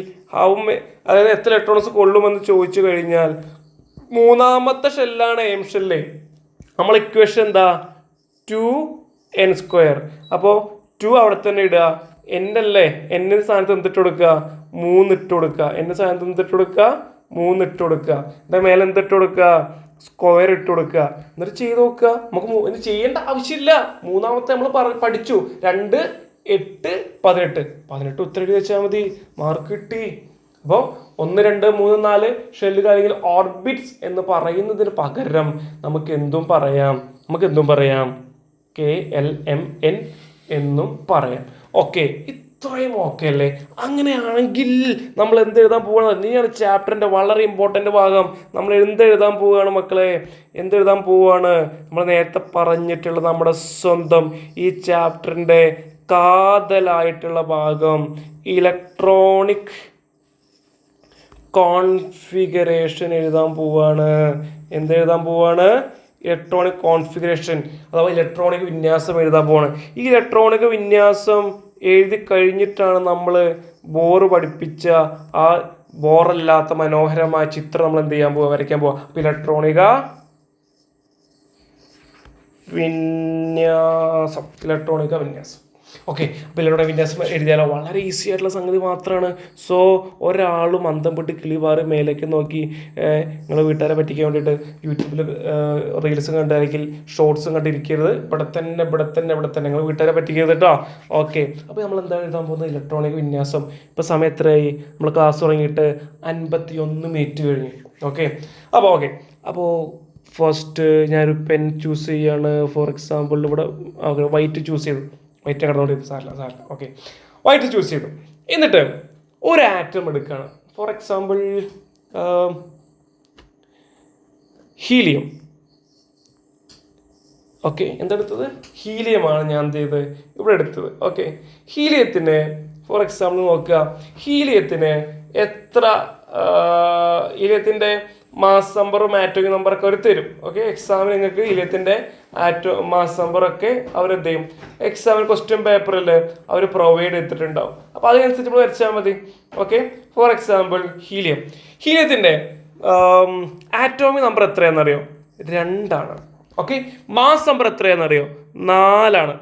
അതായത് എത്ര ഇലക്ട്രോൺസ് കൊള്ളുമെന്ന് ചോദിച്ചു കഴിഞ്ഞാൽ മൂന്നാമത്തെ ഷെല്ലാണ് എം ഷെല്ല്. നമ്മൾ ഇക്വേഷൻ എന്താ? 2n². അപ്പോൾ 2 അവിടെ തന്നെ ഇടുക. എന്നല്ലേ എന്നിൻ്റെ സ്ഥാനത്ത് എന്തിട്ട് കൊടുക്കുക? 3 ഇട്ട് കൊടുക്കുക. എൻ്റെ സ്ഥാനത്ത് എന്തിട്ട് കൊടുക്കുക? 3 ഇട്ട് കൊടുക്കുക. എൻ്റെ മേലെ എന്തിട്ട് കൊടുക്കുക? സ്ക്വയർ ഇട്ട് കൊടുക്കുക. എന്നിട്ട് ചെയ്ത് നോക്കുക. നമുക്ക് ഇത് ചെയ്യേണ്ട ആവശ്യമില്ല. മൂന്നാമത്തെ നമ്മൾ പഠിച്ചു 2 8 18 18 ഉത്തരം എഴുതി വെച്ചാൽ മതി, മാർക്ക് കിട്ടി. അപ്പോൾ 1 2 3 4 ഷെല്ലുകൾ അല്ലെങ്കിൽ ഓർബിറ്റ്സ് എന്ന് പറയുന്നതിന് പകരം നമുക്ക് എന്തും പറയാം KLMN എന്നും പറയാം. ഓക്കെ, ഇത്രയും ഓക്കെ അല്ലേ? അങ്ങനെയാണെങ്കിൽ നമ്മൾ എന്തെഴുതാൻ പോവുകയാണ്? നീയാണ് ചാപ്റ്ററിൻ്റെ വളരെ ഇമ്പോർട്ടൻ്റ് ഭാഗം. നമ്മൾ എന്തെഴുതാൻ പോവുകയാണ് മക്കളെ? എന്തെഴുതാൻ പോവുകയാണ്? നമ്മൾ നേരത്തെ പറഞ്ഞിട്ടുള്ള നമ്മുടെ സ്വന്തം ഈ ചാപ്റ്ററിൻ്റെ കാതലായിട്ടുള്ള ഭാഗം ഇലക്ട്രോണിക് കോൺഫിഗറേഷൻ എഴുതാൻ പോവാണ്. എന്തെഴുതാൻ പോവാണ്? ഇലക്ട്രോണിക് കോൺഫിഗറേഷൻ അഥവാ ഇലക്ട്രോണിക് വിന്യാസം എഴുതാൻ പോവാണ്. ഈ ഇലക്ട്രോണിക് വിന്യാസം എഴുതി കഴിഞ്ഞിട്ടാണ് നമ്മൾ ബോറ് പഠിപ്പിച്ച ആ ബോറല്ലാത്ത മനോഹരമായ ചിത്രം നമ്മൾ എന്ത് ചെയ്യാൻ പോവുക? വരയ്ക്കാൻ പോവുക. അപ്പോൾ ഇലക്ട്രോണിക വിന്യാസം. ഓക്കെ, അപ്പോൾ ഇലക്ട്രോണിക് വിന്യാസം എഴുതിയാലോ? വളരെ ഈസി ആയിട്ടുള്ള സംഗതി മാത്രമാണ്. സോ ഒരാളും അന്തം പെട്ട് കിളിവാറ് മേലേക്ക് നോക്കി നിങ്ങൾ വീട്ടുകാരെ പറ്റിക്കാൻ വേണ്ടിയിട്ട് യൂട്യൂബിൽ റീൽസും കണ്ടായിരിക്കും, ഷോർട്സും കണ്ടിരിക്കരുത്. ഇവിടെ തന്നെ നിങ്ങൾ വീട്ടുകാരെ പറ്റിക്കരുത് കേട്ടോ. ഓക്കെ, അപ്പോൾ നമ്മൾ എന്താ എഴുതാൻ പോകുന്നത്? ഇലക്ട്രോണിക് വിന്യാസം. ഇപ്പോൾ സമയം എത്രയായി? നമ്മൾ ക്ലാസ് തുടങ്ങിയിട്ട് 51 മിനിറ്റ് കഴിഞ്ഞു. ഓക്കെ, അപ്പോൾ ഫസ്റ്റ് ഞാനൊരു പെൻ ചൂസ് ചെയ്യാണ്. ഫോർ എക്സാമ്പിൾ ഇവിടെ വൈറ്റ് ചൂസ് ചെയ്തു. വൈറ്റ് കിടന്നോണ്ട് സാറില്ല. ഓക്കെ, വൈറ്റ് ചൂസ് ചെയ്തു. എന്നിട്ട് ഒരു ആറ്റം എടുക്കുകയാണ്. For example helium. ഓക്കെ, എന്തെടുത്തത്? ഹീലിയമാണ് ഞാൻ എന്ത് ചെയ്തത്? ഇവിടെ എടുത്തത്. ഓക്കെ, ഹീലിയത്തിന് ഫോർ എക്സാമ്പിൾ നോക്കുക. ഹീലിയത്തിന് എത്ര ഹീലിയത്തിൻ്റെ മാസ് നമ്പറും ആറ്റോമിക് നമ്പറൊക്കെ അവർ തരും. ഓക്കെ, എക്സാമിന് നിങ്ങൾക്ക് ഹീലിയത്തിൻ്റെ മാസ് നമ്പറൊക്കെ അവരെന്ത് ചെയ്യും? എക്സാമിന് ക്വസ്റ്റ്യൻ പേപ്പറിൽ അവർ പ്രൊവൈഡ് ചെയ്തിട്ടുണ്ടാവും. അപ്പോൾ അതിനനുസരിച്ച് നമ്മൾ വരച്ചാൽ മതി. ഓക്കെ, ഫോർ എക്സാമ്പിൾ ഹീലിയത്തിൻ്റെ ആറ്റോമിക് നമ്പർ എത്രയാണെന്നറിയോ? 2 ആണ്. Okay, mass number എത്രയാണെന്നറിയോ? 4 ആണ്.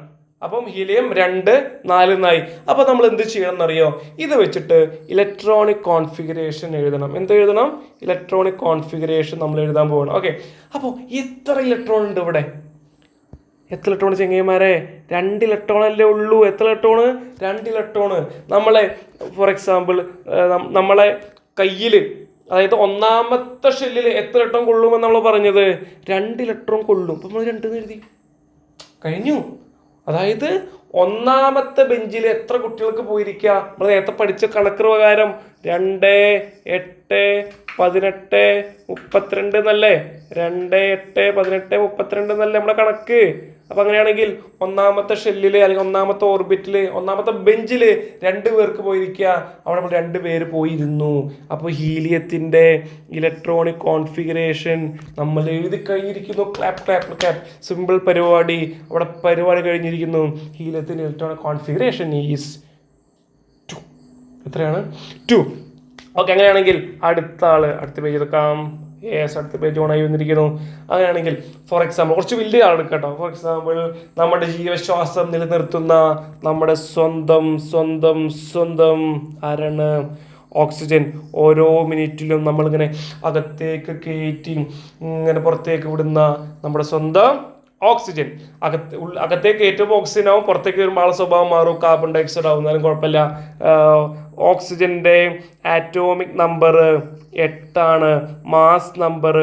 അപ്പം ഹീലിയം 2 4 എന്നായി. അപ്പോൾ നമ്മൾ എന്ത് ചെയ്യണം എന്നറിയോ? ഇത് വെച്ചിട്ട് ഇലക്ട്രോണിക് കോൺഫിഗറേഷൻ എഴുതണം. എന്തെഴുതണം? ഇലക്ട്രോണിക് കോൺഫിഗറേഷൻ നമ്മൾ എഴുതാൻ പോകണം. ഓക്കെ, അപ്പോൾ എത്ര ഇലക്ട്രോൺ ഉണ്ട് ഇവിടെ? എത്ര ഇലക്ട്രോൺ ചെങ്ങന്മാരെ? 2 ഇലക്ട്രോൺ അല്ലേ ഉള്ളൂ. എത്ര ഇലക്ട്രോൺ? 2 ഇലക്ട്രോൺ. നമ്മളെ ഫോർ എക്സാമ്പിൾ നമ്മളെ കയ്യിൽ, അതായത് ഒന്നാമത്തെ ഷെല്ലിൽ എത്ര ഇലക്ട്രോൺ കൊള്ളുമെന്ന് നമ്മൾ പറഞ്ഞത്? 2 ഇലക്ട്രോൺ കൊള്ളും. അപ്പം നമ്മൾ 2 എഴുതി കഴിഞ്ഞു. അതായത് ഒന്നാമത്തെ ബെഞ്ചിൽ എത്ര കുട്ടികൾക്ക് പോയിരിക്കുക? നമ്മൾ നേരത്തെ പഠിച്ച കണക്ക് പ്രകാരം 2 8 18 32 എന്നല്ലേ? 2 8 18 32 എന്നല്ലേ നമ്മുടെ കണക്ക്? അപ്പം അങ്ങനെയാണെങ്കിൽ ഒന്നാമത്തെ ഷെല്ലിൽ അല്ലെങ്കിൽ ഒന്നാമത്തെ ഓർബിറ്റിൽ ഒന്നാമത്തെ ബെഞ്ചിൽ 2 പേർക്ക് പോയിരിക്കുക. അവിടെ നമ്മൾ 2 പേര് പോയിരുന്നു. അപ്പോൾ ഹീലിയത്തിൻ്റെ ഇലക്ട്രോണിക് കോൺഫിഗറേഷൻ നമ്മൾ എഴുതി കഴിഞ്ഞിരിക്കുന്നു. ക്ലാപ്പ്. സിമ്പിൾ പരിപാടി. അവിടെ പരിപാടി കഴിഞ്ഞിരിക്കുന്നു. ഹീലിയത്തിൻ്റെ ഇലക്ട്രോണിക് കോൺഫിഗറേഷൻ ഈസ് 2. എത്രയാണ്? 2. ഓക്കെ, അങ്ങനെയാണെങ്കിൽ അടുത്ത പേജ് എടുക്കാം. അടുത്ത പേജ് ഓണായി വന്നിരിക്കുന്നു. അങ്ങനെയാണെങ്കിൽ ഫോർ എക്സാമ്പിൾ കുറച്ച് വലിയ ആൾ എടുക്കട്ടോ. ഫോർ എക്സാമ്പിൾ നമ്മുടെ ജീവശ്വാസം നിലനിർത്തുന്ന നമ്മുടെ സ്വന്തം ആരാണ്? ഓക്സിജൻ. ഓരോ മിനിറ്റിലും നമ്മളിങ്ങനെ അകത്തേക്ക് കയറ്റി ഇങ്ങനെ പുറത്തേക്ക് വിടുന്ന നമ്മുടെ സ്വന്തം ഓക്സിജൻ. അകത്തേക്ക് കയറ്റുമ്പോൾ ഓക്സിജൻ ആവും, പുറത്തേക്ക് വരുമ്പോൾ ആളെ സ്വഭാവം മാറും, കാർബൺ ഡയോക്സൈഡ് ആവും. എന്നാലും കുഴപ്പമില്ല. ഓക്സിജൻ്റെ ആറ്റോമിക് നമ്പർ 8 ആണ്. മാസ് നമ്പർ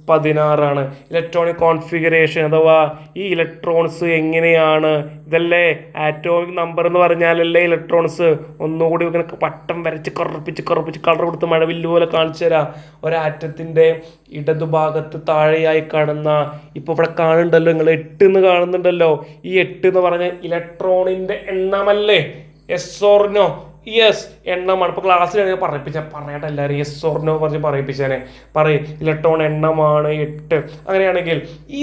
16 ഇലക്ട്രോണിക് കോൺഫിഗറേഷൻ അഥവാ ഈ ഇലക്ട്രോൺസ് എങ്ങനെയാണ്, ഇതല്ലേ ആറ്റോമിക് നമ്പർ എന്ന് പറഞ്ഞാലല്ലേ ഇലക്ട്രോൺസ്. ഒന്നുകൂടി ഇങ്ങനെ പട്ടം വരച്ച് കറുപ്പിച്ച് കളർ കൊടുത്ത് മഴവില്ല് പോലെ കാണിച്ചു തരാം. ഒരാറ്റത്തിൻ്റെ ഇടതുഭാഗത്ത് താഴെയായി കാണുന്ന, ഇപ്പോൾ ഇവിടെ കാണുന്നുണ്ടല്ലോ നിങ്ങൾ 8 എന്ന് കാണുന്നുണ്ടല്ലോ, ഈ 8 എന്ന് പറഞ്ഞാൽ ഇലക്ട്രോണിൻ്റെ എണ്ണമല്ലേ? Yes or no? യെസ്, എണ്ണമാണ്. ഇപ്പോൾ ക്ലാസ്സിൽ പറയട്ടെ എല്ലാവരും യെസ് ഓർ നോ പറഞ്ഞ് പറയിപ്പിച്ചാനെ. ഇലക്ട്രോൺ എണ്ണമാണ് 8. അങ്ങനെയാണെങ്കിൽ ഈ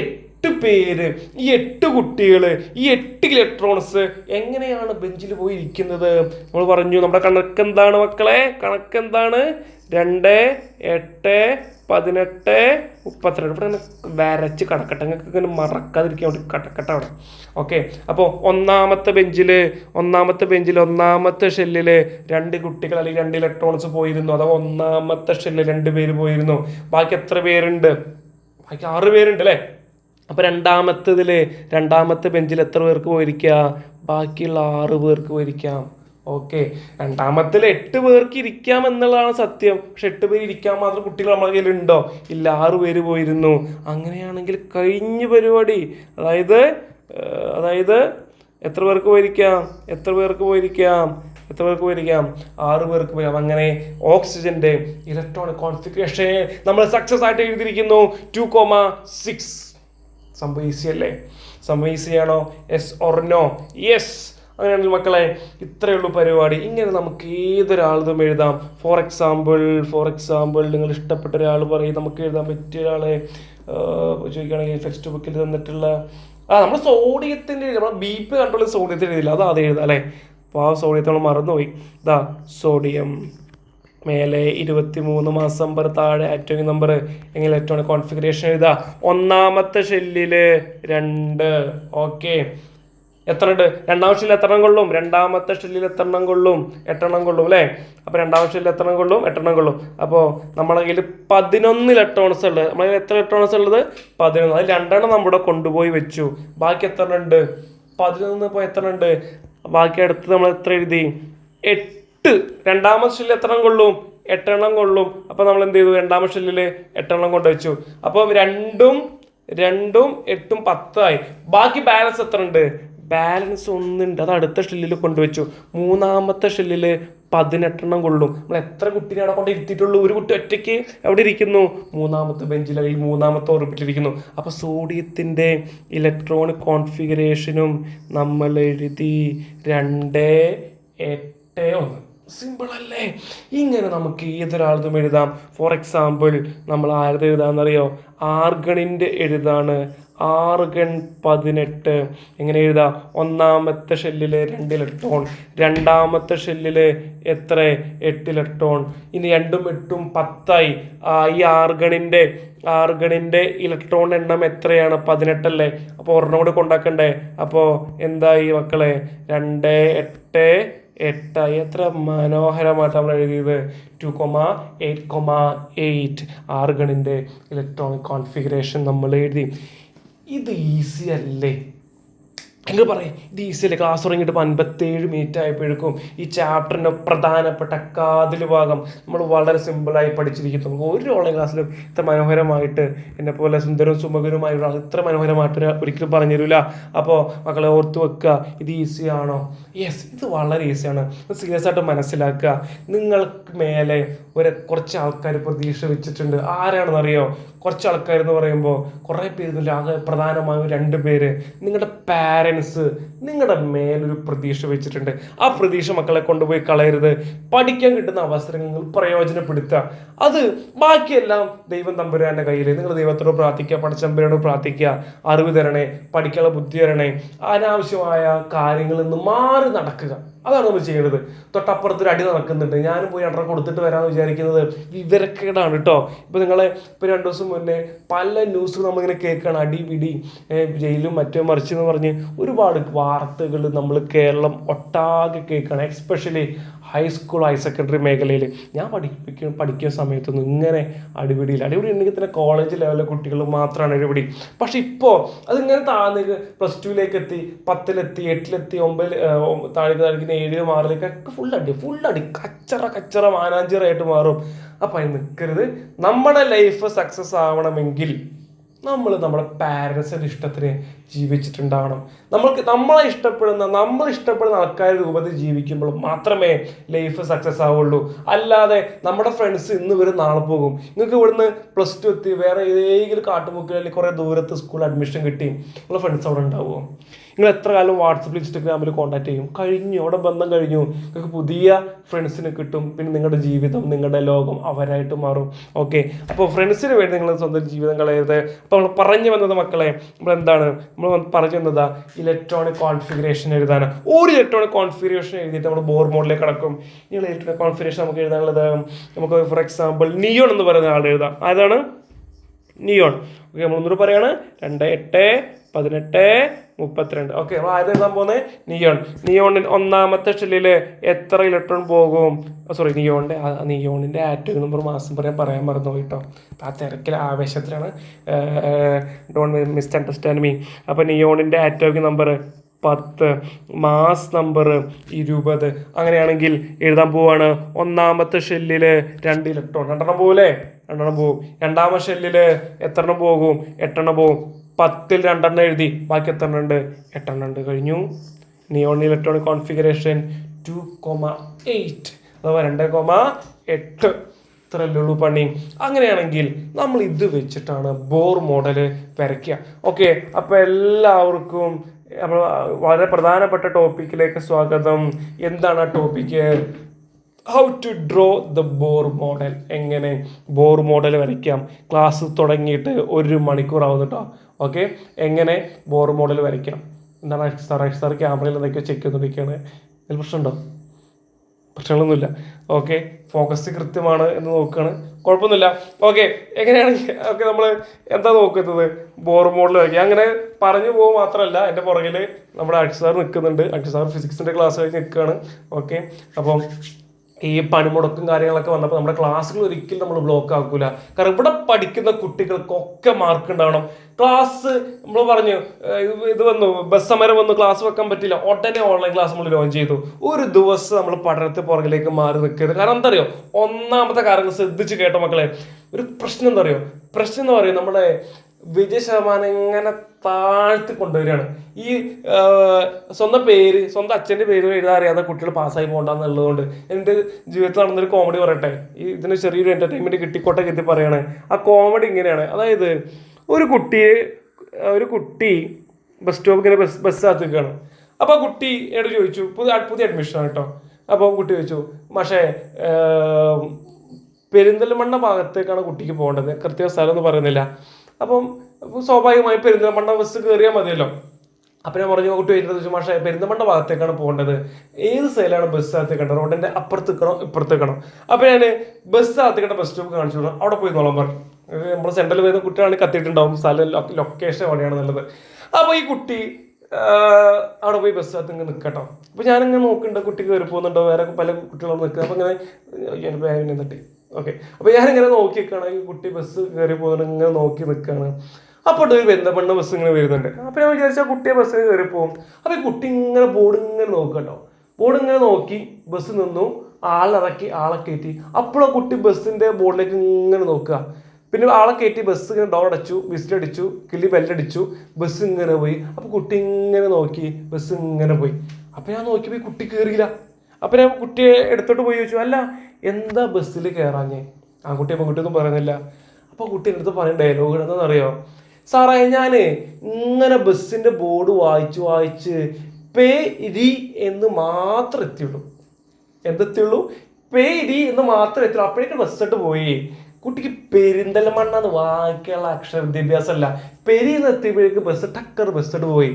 8 പേര്, ഈ 8 കുട്ടികൾ, ഈ 8 ഇലക്ട്രോൺസ് എങ്ങനെയാണ് ബെഞ്ചിൽ പോയി ഇരിക്കുന്നത്? നമ്മൾ പറഞ്ഞു നമ്മുടെ കണക്കെന്താണ് മക്കളെ? കണക്കെന്താണ്? 2, 8, 18, 32. ഇവിടെ വരച്ച് കടക്കട്ടെ, നിങ്ങൾക്ക് ഇങ്ങനെ മറക്കാതിരിക്കാൻ വേണ്ടി കടക്കട്ടെ അവിടെ. ഓക്കെ, അപ്പോൾ ഒന്നാമത്തെ ബെഞ്ചിൽ ഒന്നാമത്തെ ഷെല്ലിൽ 2 കുട്ടികൾ അല്ലെങ്കിൽ 2 ഇലക്ട്രോൺസ് പോയിരുന്നു. അഥവാ ഒന്നാമത്തെ ഷെല്ലിൽ 2 പേര് പോയിരുന്നു. ബാക്കി എത്ര പേരുണ്ട്? ബാക്കി 6 പേരുണ്ട് അല്ലേ? അപ്പോൾ രണ്ടാമത്തെ ബെഞ്ചിൽ എത്ര പേർക്ക് പോയിരിക്കുക? ബാക്കിയുള്ള 6 പേർക്ക് പോയിരിക്കാം. ഓക്കെ, രണ്ടാമത്തിൽ 8 പേർക്ക് ഇരിക്കാം എന്നുള്ളതാണ് സത്യം. പക്ഷെ 8 പേര് ഇരിക്കാൻ മാത്രം കുട്ടികൾ നമ്മളെ കയ്യിലുണ്ടോ? ഇല്ല, 6 പേര് പോയിരുന്നു. അങ്ങനെയാണെങ്കിൽ കഴിഞ്ഞ പരിപാടി. അതായത് എത്ര പേർക്ക് പോയിരിക്കാം? 6 പേർക്ക് പോയിരിക്കാം. അങ്ങനെ ഓക്സിജന്റെ ഇലക്ട്രോണിക് കോൺഫിഗറേഷൻ നമ്മൾ സക്സസ് ആയിട്ട് എഴുതിയിരിക്കുന്നു. 2,6. സംഭവം ഈസി അല്ലേ? സംഭവം ഈസി ആണോ? Yes or no? യെസ്. അങ്ങനെയാണെങ്കിൽ മക്കളെ ഇത്രയേ ഉള്ളൂ പരിപാടി. ഇങ്ങനെ നമുക്ക് ഏതൊരാളും എഴുതാം. ഫോർ എക്സാമ്പിൾ നിങ്ങൾ ഇഷ്ടപ്പെട്ട ഒരാൾ പറയും, നമുക്ക് എഴുതാൻ പറ്റിയ ഒരാളെ ചോദിക്കുകയാണെങ്കിൽ ടെക്സ്റ്റ് ബുക്കിൽ തന്നിട്ടുള്ള നമ്മൾ സോഡിയത്തിൻ്റെ നമ്മൾ BP കണ്ടുള്ള സോഡിയത്തിൻ്റെ എഴുതില്ല, അത് എഴുതാം അല്ലേ? അപ്പോൾ ആ സോഡിയത്തെ നമ്മൾ മറന്നുപോയി. സോഡിയം മേലെ 23 മാസം നമ്പർ, താഴെ ആറ്റോമിക് നമ്പർ. എങ്ങനെ ഇലക്ട്രോണിക് കോൺഫിഗറേഷൻ എഴുതാം? ഒന്നാമത്തെ ഷെല്ലിൽ 2. ഓക്കെ, എത്ര ഉണ്ട്? രണ്ടാമത്തെ ഷെല്ലിൽ എത്ര എണ്ണം കൊള്ളും? രണ്ടാമത്തെ ഷെല്ലിൽ എത്ര എണ്ണം കൊള്ളും? 8 എണ്ണം കൊള്ളും അല്ലേ? അപ്പോൾ രണ്ടാമത്തെ ഷെല്ലിൽ എത്ര എണ്ണം കൊള്ളും? 8 എണ്ണം കൊള്ളും. അപ്പോൾ നമ്മുടെ കയ്യിൽ 11 ഇലക്ട്രോൺസ് ഉള്ളത്. നമ്മുടെ കയ്യിൽ എത്ര ഇലക്ട്രോൺസ് ഉള്ളത്? 11. അതിൽ 2 എണ്ണം നമ്മുടെ കൊണ്ടുപോയി വെച്ചു. ബാക്കി എത്ര എണ്ണം ഉണ്ട്? 11. ഇപ്പോൾ എത്ര ഉണ്ട്? ബാക്കി അടുത്ത് നമ്മൾ എത്ര എഴുതി? 8. രണ്ടാമത്തെ ഷെല്ലിൽ എത്ര എണ്ണം കൊള്ളും? 8 എണ്ണം കൊള്ളും. അപ്പോൾ നമ്മൾ എന്ത് ചെയ്തു? രണ്ടാമത്തെ ഷെല്ലിൽ 8 എണ്ണം കൊണ്ടുവച്ചു. അപ്പോൾ 2ഉം 8ഉം 10 ആയി. ബാക്കി ബാലൻസ് എത്ര ഉണ്ട്? ബാലൻസ് 1 ഉണ്ട്. അത് അടുത്ത ഷെല്ലിൽ കൊണ്ടുവച്ചു. മൂന്നാമത്തെ ഷെല്ലിൽ 18 എണ്ണം കൊള്ളും. നമ്മൾ എത്ര കുട്ടീനെ അവിടെ കൊണ്ട് ഇരുത്തിയിട്ടുള്ളൂ? ഒരു കുട്ടി ഒറ്റയ്ക്ക് എവിടെ ഇരിക്കുന്നു? മൂന്നാമത്തെ ബെഞ്ചിൽ അല്ലെങ്കിൽ മൂന്നാമത്തെ ഓർബിറ്റിലിരിക്കുന്നു. അപ്പോൾ സോഡിയത്തിൻ്റെ ഇലക്ട്രോണിക് കോൺഫിഗറേഷനും നമ്മൾ എഴുതി 2, 8, 1. സിമ്പിൾ അല്ലേ? ഇങ്ങനെ നമുക്ക് ഏതൊരാളും എഴുതാം. ഫോർ എക്സാമ്പിൾ നമ്മൾ ആരുടെ എഴുതാമെന്നറിയോ? ആർഗണിൻ്റെ എഴുതാണ്. ആർഗൺ 18. എങ്ങനെ എഴുതാം? ഒന്നാമത്തെ ഷെല്ലിൽ 2 ഇലക്ട്രോൺ, രണ്ടാമത്തെ ഷെല്ലിൽ എത്ര? 8 ഇലക്ട്രോൺ. ഇനി 2ഉം 8ഉം 10 ആയി. ഈ ആർഗണിൻ്റെ ഇലക്ട്രോൺ എണ്ണം എത്രയാണ്? 18 അല്ലേ? അപ്പോൾ ഒരെണ്ണം കൂടി കൊണ്ടാക്കണ്ടേ? അപ്പോൾ എന്തായി മക്കളെ? 2, 8, 8. എത്ര മനോഹരമായിട്ട് നമ്മൾ എഴുതിയത്? 2,8,8 ആർഗണിൻ്റെ ഇലക്ട്രോണിക് കോൺഫിഗറേഷൻ നമ്മൾ എഴുതി. ഇത് ഈസി അല്ലേ? എങ്കിൽ പറയും ഇത് ഈസി അല്ലേ? ക്ലാസ് തുടങ്ങിയിട്ട് 57 മിനിറ്റ് ആയപ്പോഴേക്കും ഈ ചാപ്റ്ററിൻ്റെ പ്രധാനപ്പെട്ട കാതിൽ ഭാഗം നമ്മൾ വളരെ സിമ്പിളായി പഠിച്ചിരിക്കുന്നു. നമുക്ക് ഒരു ഓൺലൈൻ ക്ലാസ്സിലും ഇത്ര മനോഹരമായിട്ട് എന്നെ പോലെ സുന്ദരവും സുമുഖരുമായുള്ള ഇത്ര മനോഹരമായിട്ട് ഒരിക്കലും പറഞ്ഞു തരില്ല. അപ്പോൾ മക്കളെ ഓർത്ത് വെക്കുക, ഇത് ഈസിയാണോ? യെസ്, ഇത് വളരെ ഈസിയാണ്. സീരിയസ് ആയിട്ട് മനസ്സിലാക്കുക. നിങ്ങൾക്ക് മേലെ കുറച്ച് ആൾക്കാർ പ്രതീക്ഷ വെച്ചിട്ടുണ്ട്. ആരാണെന്നറിയോ? കുറച്ച് ആൾക്കാരെന്ന് പറയുമ്പോൾ കുറേ പേര്, ആകെ പ്രധാനമായും 2 പേര്. നിങ്ങളുടെ പാരൻസ് നിങ്ങളുടെ മേലൊരു പ്രതീക്ഷ വെച്ചിട്ടുണ്ട്. ആ പ്രതീക്ഷ മക്കളെ കൊണ്ടുപോയി കളയരുത്. പഠിക്കാൻ കിട്ടുന്ന അവസരങ്ങൾ പ്രയോജനപ്പെടുത്തുക. അത് ബാക്കിയെല്ലാം ദൈവം തമ്പുരാൻ്റെ കയ്യിൽ. നിങ്ങൾ ദൈവത്തോട് പ്രാർത്ഥിക്കുക, പടച്ചമ്പുരാനോട് പ്രാർത്ഥിക്കുക, അറിവ് തരണേ, പഠിക്കാനുള്ള ബുദ്ധി തരണേ, അനാവശ്യമായ കാര്യങ്ങളിൽ നിന്ന് മാറി നടക്കുക. അതാണ് നമ്മൾ ചെയ്യേണ്ടത്. തൊട്ടപ്പുറത്തൊരു അടി നടക്കുന്നുണ്ട്, ഞാനും പോയി 2 കൊടുത്തിട്ട് വരാമെന്ന് വിചാരിക്കുന്നത് വിവരക്കേടാണ് കേട്ടോ. ഇപ്പോൾ 2 ദിവസം മുന്നേ പല ന്യൂസ് നമ്മളിങ്ങനെ കേൾക്കുകയാണ്. അടിപിടി, ജയിലും മറ്റോ മറിച്ചെന്ന് പറഞ്ഞ് ഒരുപാട് വാർത്തകൾ നമ്മൾ കേരളം ഒട്ടാകെ കേൾക്കുകയാണ്. എക്സ്പെഷ്യലി ഹൈസ്കൂൾ, ഹയർ സെക്കൻഡറി മേഖലയിൽ. ഞാൻ പഠിക്കുന്ന സമയത്തൊന്നും ഇങ്ങനെ അടിപിടി ഉണ്ടെങ്കിൽ തന്നെ കോളേജ് ലെവലിലെ കുട്ടികൾ മാത്രമാണ് അടിപിടി. പക്ഷെ ഇപ്പോൾ അതിങ്ങനെ താഴ്ന്നേക്ക് +2 എത്തി, 10 8 9 താഴേക്ക് 7 6 ഫുൾ അടി കച്ചറ മാനാഞ്ചിറായിട്ട് മാറും. അപ്പം അതിന് നിൽക്കരുത്. നമ്മുടെ ലൈഫ് സക്സസ് ആവണമെങ്കിൽ നമ്മൾ നമ്മുടെ പാരൻസിൻ്റെ ഇഷ്ടത്തിന് ജീവിച്ചിട്ടുണ്ടാവണം. നമ്മൾ ഇഷ്ടപ്പെടുന്ന ആൾക്കാരുടെ രൂപത്തിൽ ജീവിക്കുമ്പോൾ മാത്രമേ ലൈഫ് സക്സസ് ആവുള്ളൂ. അല്ലാതെ നമ്മുടെ ഫ്രണ്ട്സ് ഇന്ന് വരും നാളെ പോകും. നിങ്ങൾക്ക് ഇവിടുന്ന് +2 എത്തി വേറെ ഏതെങ്കിലും കാട്ടുമുക്കിൽ അല്ലെങ്കിൽ കുറേ ദൂരത്ത് സ്കൂൾ അഡ്മിഷൻ കിട്ടി, നിങ്ങളുടെ ഫ്രണ്ട്സ് അവിടെ ഉണ്ടാവുമോ? നിങ്ങൾ എത്ര കാലം വാട്സപ്പിൽ ഇൻസ്റ്റഗ്രാമിൽ കോൺടാക്ട് ചെയ്യും? കഴിഞ്ഞു, അവിടെ ബന്ധം കഴിഞ്ഞു. നിങ്ങൾക്ക് പുതിയ ഫ്രണ്ട്സിന് കിട്ടും. പിന്നെ നിങ്ങളുടെ ജീവിതം, നിങ്ങളുടെ ലോകം അവരായിട്ട് മാറും. ഓക്കെ, അപ്പോൾ ഫ്രണ്ട്സിന് വേണ്ടി നിങ്ങൾ സ്വന്തം ജീവിതം കളയരുത്. അപ്പോൾ നമ്മൾ പറഞ്ഞു വന്നത് മക്കളെ, നമ്മൾ പറഞ്ഞു വന്നതാ ഇലക്ട്രോണിക് കോൺഫിഗറേഷൻ എഴുതാൻ. ഒരു ഇലക്ട്രോണിക് കോൺഫിഗറേഷൻ എഴുതിയിട്ട് നമ്മൾ ബോർ മോഡിലേക്ക് കടക്കും. നിങ്ങൾ ഇലക്ട്രോണിക് കോൺഫിഗറേഷൻ നമുക്ക് എഴുതാനുള്ളത്, നമുക്ക് ഫോർ എക്സാമ്പിൾ നിയോൺ എന്ന് പറയുന്ന ആൾ എഴുതാം. അതാണ് നിയോൺ. ഓക്കെ, നമ്മളൊന്നൂടെ പറയാണ് 2, 8, 18, 32. ഓക്കെ, നമ്മൾ ആദ്യം എഴുതാൻ പോകുന്നത് നിയോണിൽ ഒന്നാമത്തെ ഷെല്ലിൽ എത്ര ഇലക്ട്രോൺ പോകും? സോറി, നിയോണിൻ്റെ ആറ്റോമിക് നമ്പർ മാസം പറയാൻ മറന്നു കേട്ടോ. ആ തിരക്കിൽ ആവേശത്തിലാണ്, ഡോണ്ട് മിസ് അണ്ടർസ്റ്റാൻഡ് മീ. അപ്പോൾ നിയോണിൻ്റെ ആറ്റോമിക് നമ്പർ 10, മാസ് നമ്പർ 20. അങ്ങനെയാണെങ്കിൽ എഴുതാൻ പോവാണ്. ഒന്നാമത്തെ ഷെല്ലിൽ 2 ഇലക്ട്രോൺ, 2 പോകൂലേ? 2 പോകും. രണ്ടാമത്തെ ഷെല്ലിൽ എത്ര പോകും? 8 പോകും. 10ൽ 2 എഴുതി, ബാക്കി എത്ര ഉണ്ട്? 8 ഉണ്ട്. കഴിഞ്ഞു. നിയോൺ ഇലക്ട്രോണിക് കോൺഫിഗറേഷൻ 2,8 അഥവാ 2,8. ഇത്രയല്ലേ ഉള്ളൂ പണി. അങ്ങനെയാണെങ്കിൽ നമ്മൾ ഇത് വെച്ചിട്ടാണ് ബോർ മോഡൽ വരയ്ക്കുക. ഓക്കെ, അപ്പോൾ എല്ലാവർക്കും നമ്മൾ വളരെ പ്രധാനപ്പെട്ട ടോപ്പിക്കിലേക്ക് സ്വാഗതം. എന്താണ് ആ ടോപ്പിക്ക്? How to draw the Bohr model. എങ്ങനെ ബോർ മോഡൽ വരയ്ക്കാം. ക്ലാസ് തുടങ്ങിയിട്ട് 1 മണിക്കൂർ ആവും കേട്ടോ. ഓക്കെ, എങ്ങനെ ബോർ മോഡൽ വരയ്ക്കാം. എന്താണ് സാർ ക്യാമറയിൽ എന്തൊക്കെയോ ചെക്ക് ചെയ്തുകൊണ്ടിരിക്കുകയാണ്. ഇതിൽ പ്രശ്നമുണ്ടോ? പ്രശ്നങ്ങളൊന്നുമില്ല. ഓക്കെ, ഫോക്കസ് കൃത്യമാണ് എന്ന് നോക്കുകയാണ്, കുഴപ്പമൊന്നുമില്ല. ഓക്കെ, എങ്ങനെയാണെങ്കിൽ ഓക്കെ, നമ്മൾ എന്താ നോക്കുന്നത്? ബോർ മോഡൽ വരയ്ക്കുക. അങ്ങനെ പറഞ്ഞു പോകുക മാത്രമല്ല, എൻ്റെ പുറകിൽ നമ്മുടെ അക്ഷസാർ നിൽക്കുന്നുണ്ട്. അക്ഷസാർ ഫിസിക്സിൻ്റെ ക്ലാസ് കഴിഞ്ഞ് നിൽക്കുകയാണ്. ഓക്കെ, അപ്പം ഈ പണിമുടക്കും കാര്യങ്ങളൊക്കെ വന്നപ്പോൾ നമ്മുടെ ക്ലാസ്സുകൾ ഒരിക്കലും നമ്മൾ ബ്ലോക്ക് ആക്കൂല. കാരണം ഇവിടെ പഠിക്കുന്ന കുട്ടികൾക്കൊക്കെ മാർക്ക് ഉണ്ടാവണം. ക്ലാസ് നമ്മൾ പറഞ്ഞു ഇത് വന്നു, ബസ് സമരം വന്നു, ക്ലാസ് വെക്കാൻ പറ്റില്ല, ഉടനെ ഓൺലൈൻ ക്ലാസ് നമ്മൾ ലോഞ്ച് ചെയ്തു. ഒരു ദിവസം നമ്മൾ പഠനത്തിന് പുറകിലേക്ക് മാറി നിൽക്കരുത്. കാരണം എന്താ അറിയോ, ഒന്നാമത്തെ കാര്യങ്ങൾ ശ്രദ്ധിച്ച് കേട്ടോ മക്കളെ. ഒരു പ്രശ്നം എന്താ അറിയോ? പ്രശ്നം എന്ന് പറയുന്നത് നമ്മുടെ വിജയ ശതമാനം ഇങ്ങനെ താഴ്ത്തി കൊണ്ടുവരികയാണ്. ഈ സ്വന്തം അച്ഛൻ്റെ പേര് എഴുതാൻ അറിയാതെ കുട്ടികൾ പാസ്സായി പോകണ്ടെന്നുള്ളതുകൊണ്ട് എൻ്റെ ജീവിതത്തിൽ നടന്നൊരു കോമഡി പറയട്ടെ. ഇതിന് ചെറിയൊരു എൻ്റർടൈൻമെൻറ്റ് കിട്ടിക്കോട്ടെ കെത്തി പറയാണ്. ആ കോമഡി ഇങ്ങനെയാണ്. അതായത് ഒരു കുട്ടി ബസ് സ്റ്റോപ്പ് ഇങ്ങനെ ബസ് കാത്തിരിക്കുകയാണ്. അപ്പോൾ ആ കുട്ടി എന്നോട് ചോദിച്ചു, പുതിയ അഡ്മിഷനാണ് കേട്ടോ. അപ്പോൾ കുട്ടി ചോദിച്ചു, പക്ഷേ പെരിന്തൽമണ്ണ ഭാഗത്തേക്കാണ് കുട്ടിക്ക് പോകേണ്ടത്, കൃത്യ സ്ഥലം ഒന്നും പറയുന്നില്ല. അപ്പം സ്വാഭാവികമായി പെരിന്തൽമണ്ണ ബസ് കയറിയാൽ മതിയല്ലോ. അപ്പം ഞാൻ പറഞ്ഞു, കുട്ടി വരുന്നത് ചോദിച്ചു, പക്ഷേ പെരിന്തൽമണ്ണ ഭാഗത്തേക്കാണ് പോകേണ്ടത്, ഏത് സൈഡിലാണ് ബസ് കാത്തിക്കേണ്ടത്? റോഡിൻ്റെ അപ്പുറത്തേക്കണോ ഇപ്പുറത്തേക്കണോ? അപ്പം ഞാൻ ബസ് കാത്തിക്കേണ്ട ബസ് സ്റ്റോപ്പ് കാണിച്ചു കൊടുക്കണം, അവിടെ പോയി നോളാൻ പറഞ്ഞു. നമ്മൾ സെൻട്രൽ വരുന്ന കുട്ടിയാണ് കത്തിയിട്ടുണ്ടാവും, സ്ഥലം ലൊക്കേഷൻ എവിടെയാണ് നല്ലത്. അപ്പോൾ ഈ കുട്ടി അവിടെ പോയി ബസ് കാത്ത് ഇങ്ങനെ നിൽക്കട്ടോ. അപ്പോൾ ഞാനിങ്ങനെ നോക്കുന്നുണ്ട്, കുട്ടി കയറി പോകുന്നുണ്ടോ, വേറെ പല കുട്ടികളും നിൽക്കുക. അപ്പോൾ ഇങ്ങനെ ബാഗിനെ തട്ടി. ഓക്കെ, അപ്പോൾ ഞാനിങ്ങനെ നോക്കി നിൽക്കുകയാണ്. ഈ കുട്ടി ബസ് കയറി പോകുന്നുണ്ട്, ഇങ്ങനെ നോക്കി നിൽക്കുകയാണ്. അപ്പോൾ ഒരു പെരിന്തൽമണ്ണ ബസ് ഇങ്ങനെ വരുന്നുണ്ട്. അപ്പോൾ ഞാൻ വിചാരിച്ചാൽ കുട്ടിയെ ബസ്സിൽ കയറി പോകും. അപ്പോൾ ഈ കുട്ടി ഇങ്ങനെ ബോർഡ് ഇങ്ങനെ നോക്കട്ടോ. ബോർഡ് ഇങ്ങനെ നോക്കി ബസ് നിന്നു, ആളിറക്കി, ആളെ കയറ്റി. അപ്പോൾ ആ കുട്ടി ബസ്സിൻ്റെ ബോർഡിലേക്ക് ഇങ്ങനെ നോക്കുക. പിന്നെ ആളെ കയറ്റി ബസ് ഇങ്ങനെ ഡോർ അടച്ചു, വിസിലടിച്ചു, കിള്ളി ബെല്ലടിച്ചു, ബസ് ഇങ്ങനെ പോയി. അപ്പോൾ കുട്ടി ഇങ്ങനെ നോക്കി, ബസ് ഇങ്ങനെ പോയി. അപ്പോൾ ഞാൻ നോക്കിയപ്പോൾ ഈ കുട്ടി കയറിയില്ല. അപ്പം ഞാൻ കുട്ടിയെ എടുത്തോട്ട് പോയി ചോദിച്ചു, അല്ല എന്താ ബസ്സിൽ കയറാഞ്ഞേ? ആ കുട്ടി പെൺകുട്ടിയൊന്നും പറയുന്നില്ല. അപ്പോൾ കുട്ടി എൻ്റെ അടുത്ത് പറയുന്ന ഡയലോഗ് എന്താണെന്നറിയോ? സാറേ, ഞാൻ ഇങ്ങനെ ബസ്സിൻ്റെ ബോർഡ് വായിച്ച് പേരി എന്ന് മാത്രം എത്തിയുള്ളൂ. എന്തെത്തിയുള്ളൂ? പേരി എന്ന് മാത്രം എത്തിയുള്ളൂ. അപ്പോഴേക്കും ബസ്സിട്ട് പോയി. കുട്ടിക്ക് പെരിന്തൽമണ്ണ എന്ന് വായിക്കാനുള്ള അക്ഷര വിദ്യാഭ്യാസം അല്ല. പെരിന്ന് എത്തിയപ്പോഴേക്ക് ബസ്സിട്ട് പോയി.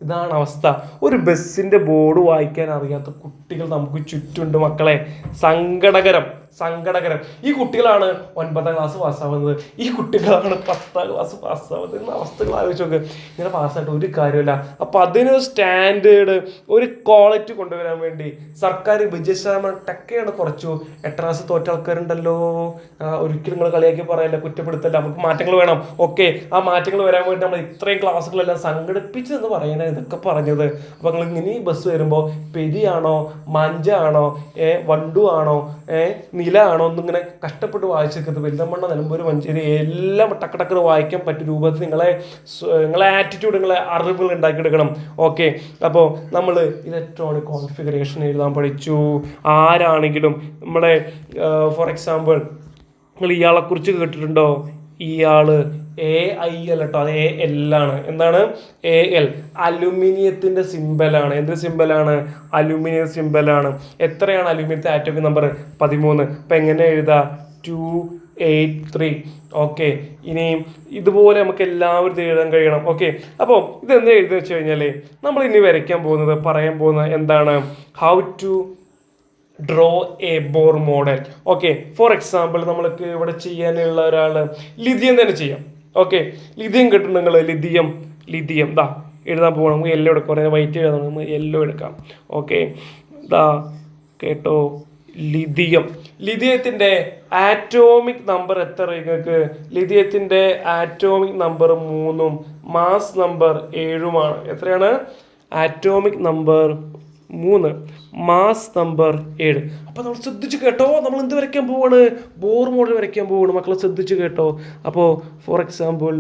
ഇതാണ് അവസ്ഥ. ഒരു ബസ്സിൻ്റെ ബോർഡ് വായിക്കാൻ അറിയാത്ത കുട്ടികൾ നമുക്ക് ചുറ്റുമുണ്ട് മക്കളെ. സങ്കടകരം. ഈ കുട്ടികളാണ് 9ാം ക്ലാസ് പാസ്സാവുന്നത്, ഈ കുട്ടികളാണ് 10ാം ക്ലാസ് പാസ്സാവുന്നത്. എന്ന അവസ്ഥകൾ ആലോചിച്ച് നോക്ക്. ഇങ്ങനെ പാസ്സായിട്ട് ഒരു കാര്യമില്ല. അപ്പം അതിന് സ്റ്റാൻഡേർഡ്, ഒരു ക്വാളിറ്റി കൊണ്ടുവരാൻ വേണ്ടി സർക്കാർ വിജയശതമാനം ടക്കയാണ് കുറച്ചു. 8ാം ക്ലാസ് തോറ്റ ആൾക്കാരുണ്ടല്ലോ, ഒരിക്കലും നിങ്ങൾ കളിയാക്കി പറയല്ല, കുറ്റപ്പെടുത്തല്ല. നമുക്ക് മാറ്റങ്ങൾ വേണം. ഓക്കെ, ആ മാറ്റങ്ങൾ വരാൻ വേണ്ടി നമ്മൾ ഇത്രയും ക്ലാസ്സുകളെല്ലാം സംഘടിപ്പിച്ചെന്ന് പറയുന്നത് ഇതൊക്കെ പറഞ്ഞത്. അപ്പോൾ നിങ്ങൾ ഇങ്ങനെ ബസ് വരുമ്പോൾ പെരിയാണോ, മഞ്ചാണോ, വണ്ടു ആണോ, നിലയാണോ ഒന്നിങ്ങനെ കഷ്ടപ്പെട്ട് വായിച്ചെടുക്കുന്നത്. പെരിന്തൽമണ്ണ, നിലമ്പൂർ, മഞ്ചേരി എല്ലാം ടക്ക് വായിക്കാൻ പറ്റിയ രൂപത്തിൽ നിങ്ങളെ ആറ്റിറ്റ്യൂഡ്, നിങ്ങളെ അറിവുകൾ ഉണ്ടാക്കിയെടുക്കണം. ഓക്കെ, അപ്പോൾ നമ്മൾ ഇലക്ട്രോണിക് കോൺഫിഗറേഷൻ എഴുതാൻ പഠിച്ചു. ആരാണെങ്കിലും നമ്മുടെ ഫോർ എക്സാമ്പിൾ നിങ്ങൾ ഇയാളെക്കുറിച്ച് കേട്ടിട്ടുണ്ടോ? ഇയാള് AIL കേട്ടോ, അത് AL ആണ്. എന്താണ് AL? അലുമിനിയത്തിന്റെ സിമ്പലാണ്. എന്ത് സിമ്പലാണ്? അലുമിനിയം സിമ്പലാണ്. എത്രയാണ് അലുമിനിയത്തിന്റെ ആറ്റോമിക് നമ്പർ? 13. അപ്പൊ എങ്ങനെ എഴുതാ? 283. ഓക്കെ, ഇനിയും ഇതുപോലെ നമുക്ക് എല്ലാവരും എഴുതാൻ കഴിയണം. ഓക്കെ, അപ്പോൾ ഇതെന്താ എഴുതി വെച്ച് കഴിഞ്ഞാൽ നമ്മൾ ഇനി പറയാൻ പോകുന്നത് എന്താണ്? How to draw a Bohr model. Okay, for example നമ്മൾക്ക് ഇവിടെ ചെയ്യാനുള്ള ഒരാൾ ലിഥിയം തന്നെ ചെയ്യാം. ഓക്കെ, ലിഥിയം കിട്ടും. ലിഥിയം ദാ എഴുതാൻ പോകണം. നമുക്ക് യെല്ലോ എടുക്കാം. കുറേ വൈറ്റ് എഴുതാൻ നമുക്ക് യെല്ലോ എടുക്കാം. ഓക്കെ, ദാ കേട്ടോ, ലിഥിയത്തിൻ്റെ ആറ്റോമിക് നമ്പർ എത്ര? നിങ്ങൾക്ക് ലിഥിയത്തിൻ്റെ ആറ്റോമിക് നമ്പർ 3ഉം മാസ് നമ്പർ 7ഉമാണ്. എത്രയാണ്? Atomic number 3, mass number 7. അപ്പോൾ നമ്മൾ ശ്രദ്ധിച്ച് കേട്ടോ, നമ്മൾ എന്ത് വരയ്ക്കാൻ പോവാണ്? ബോർ മോഡൽ വരയ്ക്കാൻ പോവാണ്. മക്കളെ ശ്രദ്ധിച്ച് കേട്ടോ. അപ്പോൾ ഫോർ എക്സാമ്പിൾ